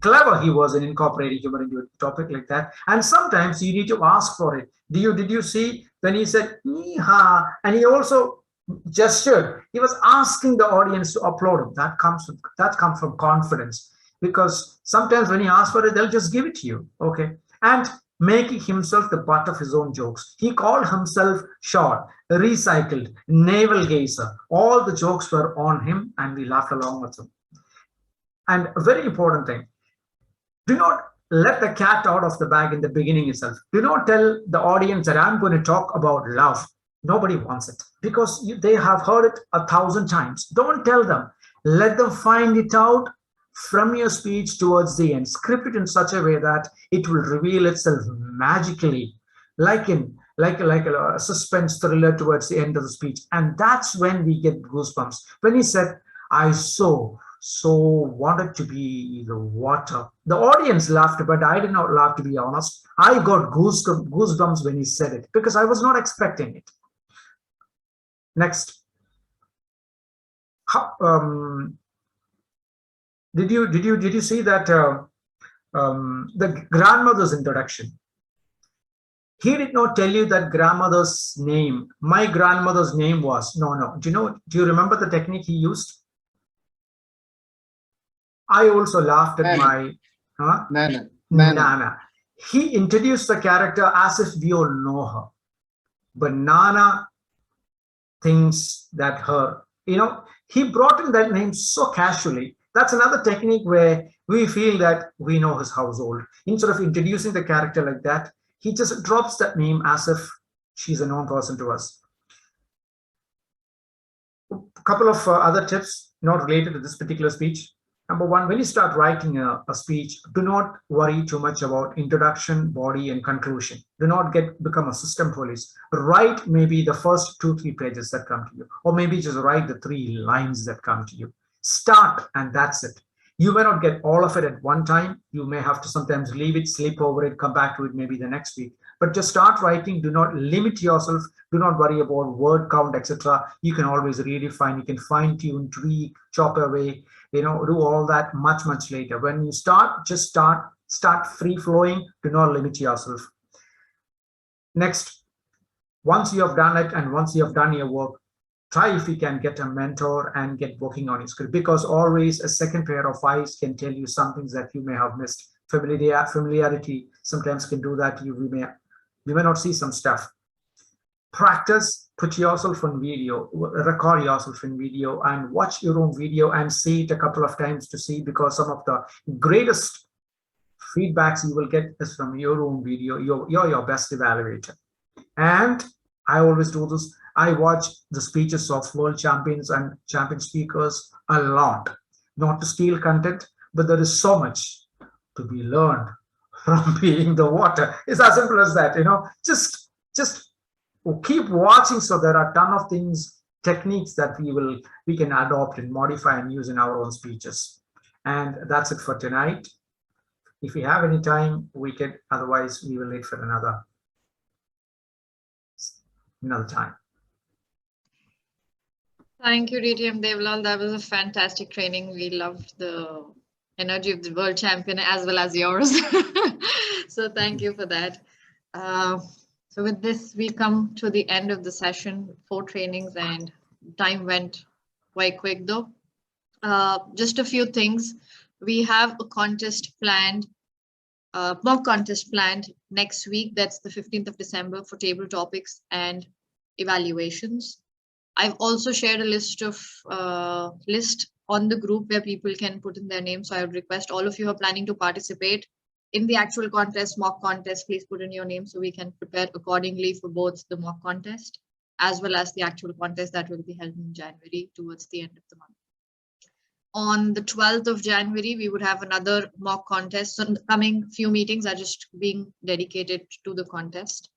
clever he was in incorporating humor into a topic like that. And sometimes you need to ask for it. Did you see when he said "Yeehaw," and he also gestured? He was asking the audience to applaud him. That comes from confidence, because sometimes when he asks for it, they'll just give it to you. Okay, and making himself the butt of his own jokes. He called himself short, recycled, navel gazer. All the jokes were on him, and we laughed along with him. And a very important thing, do not let the cat out of the bag in the beginning itself. Do not tell the audience that I'm going to talk about love. Nobody wants it because they have heard it 1,000 times. Don't tell them. Let them find it out from your speech towards the end. Script it in such a way that it will reveal itself magically, like a suspense thriller towards the end of the speech. And that's when we get goosebumps. When he said, I so wanted to be the water. The audience laughed, but I did not laugh, to be honest. I got goosebumps when he said it because I was not expecting it. Next. Did you see that the grandmother's introduction? He did not tell you that grandmother's name. My grandmother's name was no. Do you remember the technique he used? I also laughed at Nana. He introduced the character as if we all know her, but Nana thinks that her, he brought in that name so casually. That's another technique where we feel that we know his household. Instead of introducing the character like that, he just drops that name as if she's a known person to us. A couple of other tips not related to this particular speech. Number one, when you start writing a speech, do not worry too much about introduction, body, and conclusion. Do not become a system police. Write maybe the first 2-3 pages that come to you, or maybe just write the 3 lines that come to you. Start, and that's it. You may not get all of it at one time. You may have to sometimes leave it, sleep over it, come back to it maybe the next week. But just start writing. Do not limit yourself. Do not worry about word count, etc. You can always redefine. You can fine-tune, tweak, chop away, do all that much later. When you start, just start free-flowing. Do not limit yourself. Next, once you have done it and once you have done your work, try if you can get a mentor and get working on your script, because always a second pair of eyes can tell you some things that you may have missed. Familiarity sometimes can do that. You may not see some stuff. Practice, put yourself on video, record yourself in video, and watch your own video and see it a couple of times to see, because some of the greatest feedbacks you will get is from your own video. You're your best evaluator. And I always do this. I watch the speeches of world champions and champion speakers a lot, not to steal content, but there is so much to be learned from being the water. It's as simple as that, just keep watching. So there are a ton of things, techniques that we can adopt and modify and use in our own speeches. And that's it for tonight. If we have any time, we can, otherwise we will wait for another time. Thank you, DTM Devlal. That was a fantastic training. We loved the energy of the world champion as well as yours. So thank you for that. So with this, we come to the end of the session, 4 trainings, and time went quite quick though. Just a few things. We have a contest planned, mock contest planned next week. That's the 15th of December for table topics and evaluations. I've also shared a list on the group where people can put in their names. So I would request all of you who are planning to participate in the actual contest, mock contest, please put in your name so we can prepare accordingly for both the mock contest as well as the actual contest that will be held in January towards the end of the month. On the 12th of January, we would have another mock contest. So the coming few meetings are just being dedicated to the contest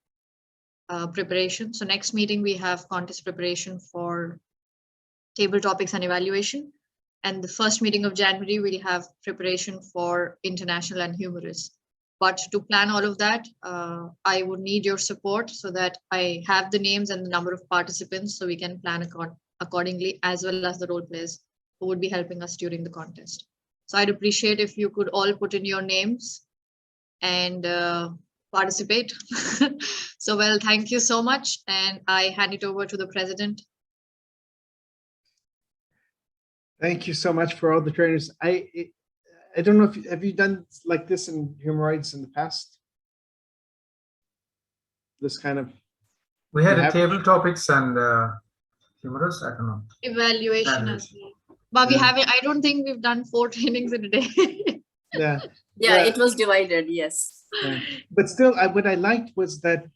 preparation. So next meeting, we have contest preparation for table topics and evaluation. And the first meeting of January, we'll have preparation for international and humorous. But to plan all of that, I would need your support so that I have the names and the number of participants so we can plan accordingly, as well as the role players who would be helping us during the contest. So I'd appreciate if you could all put in your names and participate. So, well, thank you so much. And I hand it over to the president. Thank you so much for all the trainers. I don't know if have you done like this in Humoroids in the past? This kind of. We had a table topics and humorous. I don't know. Evaluation as well. But we haven't. I don't think we've done 4 trainings in a day. Yeah. Yeah, it was divided. Yes. Yeah. But still, what I liked was that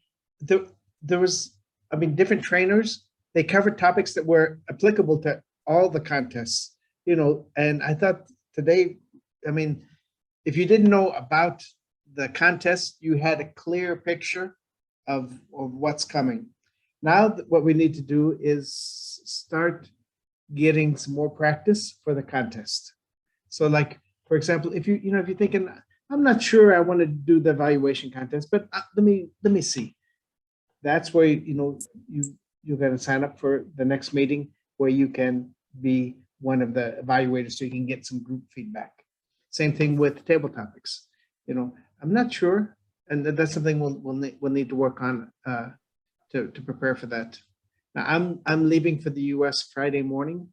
there was, I mean, different trainers. They covered topics that were applicable to all the contests, and I thought today, I mean, if you didn't know about the contest, you had a clear picture of what's coming. Now, what we need to do is start getting some more practice for the contest. So like, for example, if if you're thinking, I'm not sure I want to do the evaluation contest, but let me see. That's where, you're going to sign up for the next meeting where you can be one of the evaluators so you can get some group feedback. Same thing with table topics. I'm not sure, and that's something we'll need to work on to prepare for that. Now I'm leaving for the US Friday morning.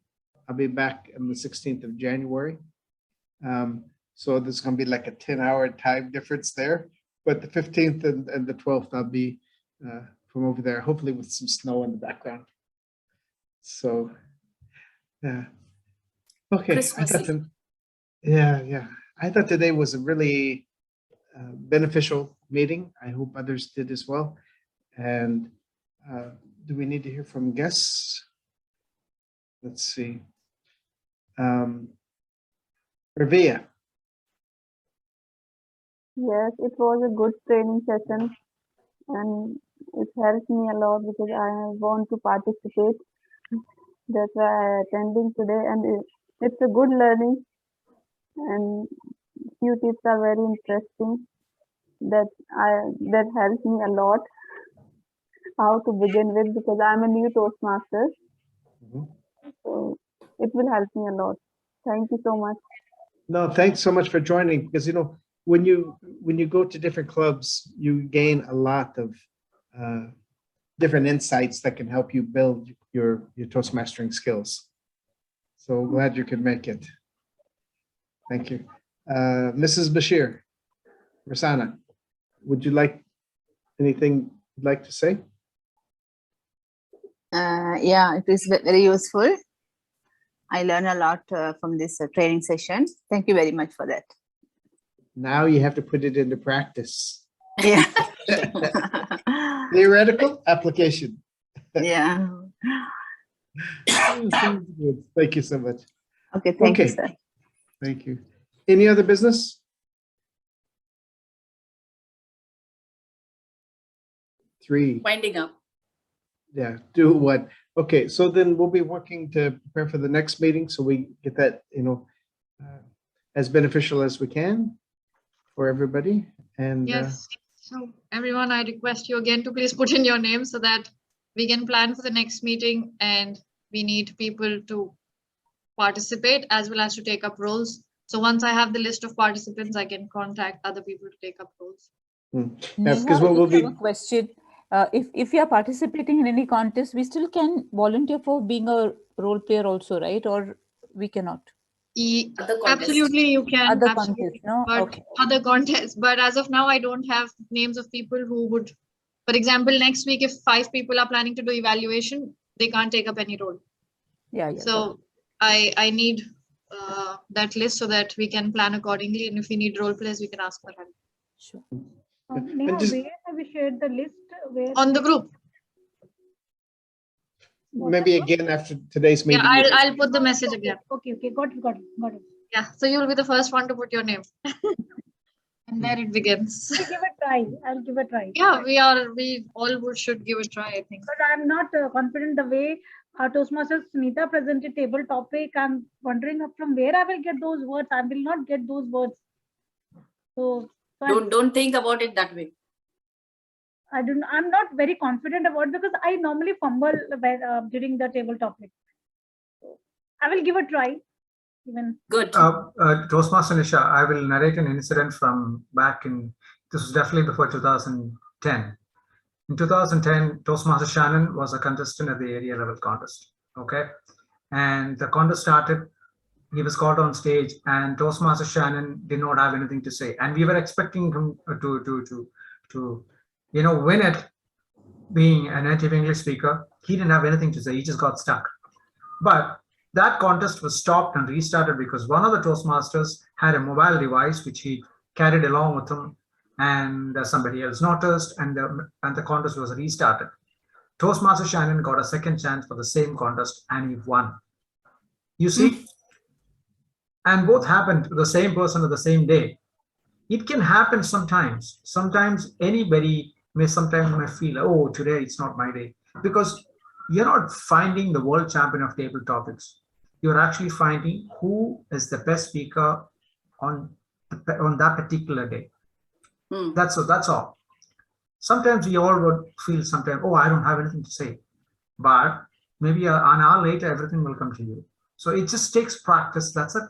I'll be back on the 16th of January. So there's going to be like a 10-hour time difference there. But the 15th and the 12th, I'll be from over there, hopefully with some snow in the background. So, yeah. Okay. Yeah. I thought today was a really beneficial meeting. I hope others did as well. And do we need to hear from guests? Let's see. Ravia. Yes, it was a good training session and it helped me a lot because I want to participate. That's why I'm attending today, and it's a good learning and few tips are very interesting that helped me a lot how to begin with, because I'm a new Toastmaster. So it will help me a lot. Thank you so much. No, thanks so much for joining, because when you go to different clubs, you gain a lot of different insights that can help you build your Toastmastering skills. So glad you could make it. Thank you. Mrs. Bashir, Rasana, would you like anything you'd like to say? Yeah, it is very useful. I learned a lot from this training session. Thank you very much for that. Now you have to put it into practice. Yeah. Theoretical application. Yeah. Thank you so much. Okay, thank you, sir. Thank you. Any other business? Three. Winding up. Yeah, do what? Okay, so then we'll be working to prepare for the next meeting so we get that, as beneficial as we can for everybody. And yes, so everyone, I request you again to please put in your name so that we can plan for the next meeting, and we need people to participate as well as to take up roles. So once I have the list of participants, I can contact other people to take up roles. Yeah, because what will be a question. If you are participating in any contest, we still can volunteer for being a role player also, right? Or we cannot? Absolutely, you can. Other absolutely. contests, no? But Okay. other contests. But as of now, I don't have names of people who would. For example, next week, if 5 people are planning to do evaluation, they can't take up any role. Yeah. So I need that list so that we can plan accordingly. And if we need role players, we can ask for help. Sure. Neha, where have you shared the list? Where on the group. Maybe again after today's meeting. Yeah, I'll put the message again. Okay, got it. Yeah, so you'll be the first one to put your name. And there it begins. I'll give a try. Yeah, we all should give a try, I think. But I'm not confident the way Toastmasters Sunita presented table topic. I'm wondering from where I will get those words. I will not get those words. So don't think about it that way. I'm not very confident about it because I normally fumble during the table topic. So I will give a try. Good. Toastmaster Nisha, I will narrate an incident from back in, this was definitely before 2010. In 2010, Toastmaster Shannon was a contestant at the area level contest. Okay. And the contest started, he was called on stage, and Toastmaster Shannon did not have anything to say. And we were expecting him to win it, being a native English speaker. He didn't have anything to say. He just got stuck. But That contest was stopped and restarted because one of the Toastmasters had a mobile device which he carried along with him, and somebody else noticed, and the contest was restarted. Toastmaster Shannon got a second chance for the same contest and he won. You see, and both happened to the same person at the same day. It can happen sometimes. Sometimes anybody may feel, oh, today it's not my day, because you're not finding the world champion of table topics. You're actually finding who is the best speaker on that particular day. That's all. Sometimes we all would feel sometimes, oh, I don't have anything to say. But maybe an hour later, everything will come to you. So it just takes practice. That's it.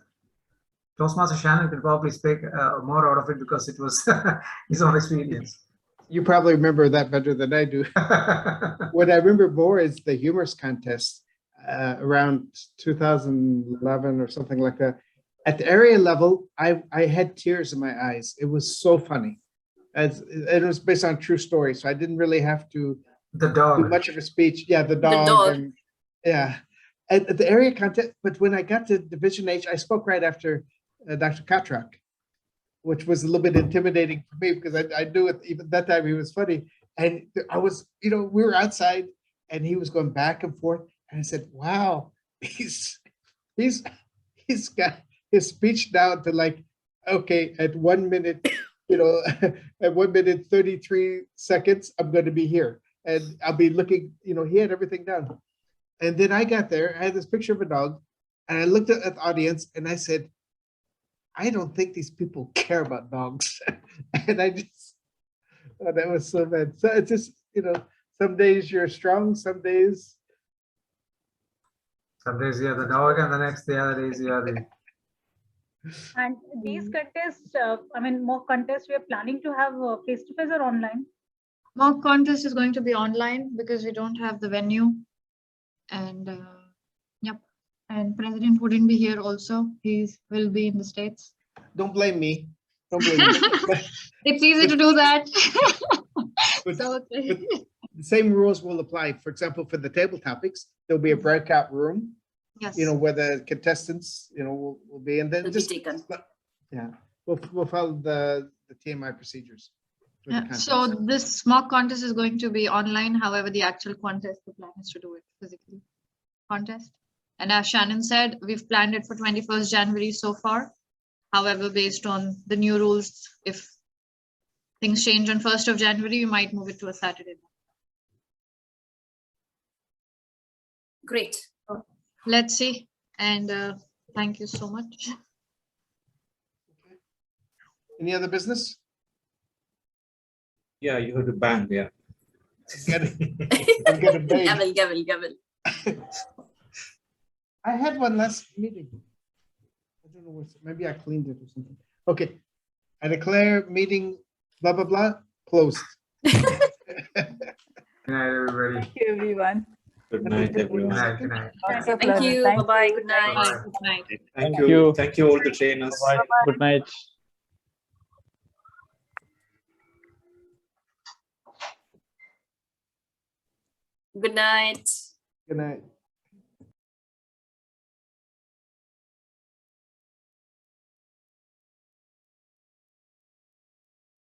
Toastmaster Shannon can probably speak more out of it because it was his own experience. You probably remember that better than I do. What I remember more is the humorous contest around 2011 or something like that. At the area level, I had tears in my eyes. It was so funny. It was based on a true story, so I didn't really have to do much of a speech. Yeah, the dog. And, yeah, at the area contest. But when I got to Division H, I spoke right after Dr. Katrak, which was a little bit intimidating for me because I knew it, even that time he was funny. And I was, we were outside and he was going back and forth. And I said, wow, he's got his speech down to like, okay, at 1 minute, at 1 minute, 33 seconds, I'm going to be here. And I'll be looking, he had everything down. And then I got there, I had this picture of a dog, and I looked at the audience and I said, I don't think these people care about dogs. And I just, that was so bad. So it's just, some days you're strong, some days you're the dog, and the next the other days you're the. And these contests, mock contests, we are planning to have face-to-face or online? Mock contest is going to be online because we don't have the venue. And yep. And President wouldn't be here also. He will be in the States. Don't blame me. Don't blame me. It's easy to do that. But the same rules will apply. For example, for the table topics, there'll be a breakout room. Yes. Where the contestants, will be, and then just yeah, we'll follow the TMI procedures. Yeah. So this mock contest is going to be online. However, the actual contest, the plan is to do it physically. Contest. And as Shannon said, we've planned it for 21st January so far. However, based on the new rules, if things change on 1st of January, we might move it to a Saturday. Great. Let's see. And thank you so much. Any other business? Yeah, you have to bang, yeah. I'm getting banged. Gavel. I had one last meeting. I don't know what's, maybe I cleaned it or something. Okay. I declare meeting blah, blah, blah, closed. Good night, everybody. Thank you, everyone. Good night, everyone. Good night. Thank you. Bye-bye. Good night. Bye. Good night. Thank you. Thank you all the trainers. Bye. Good night. Good night. Good night.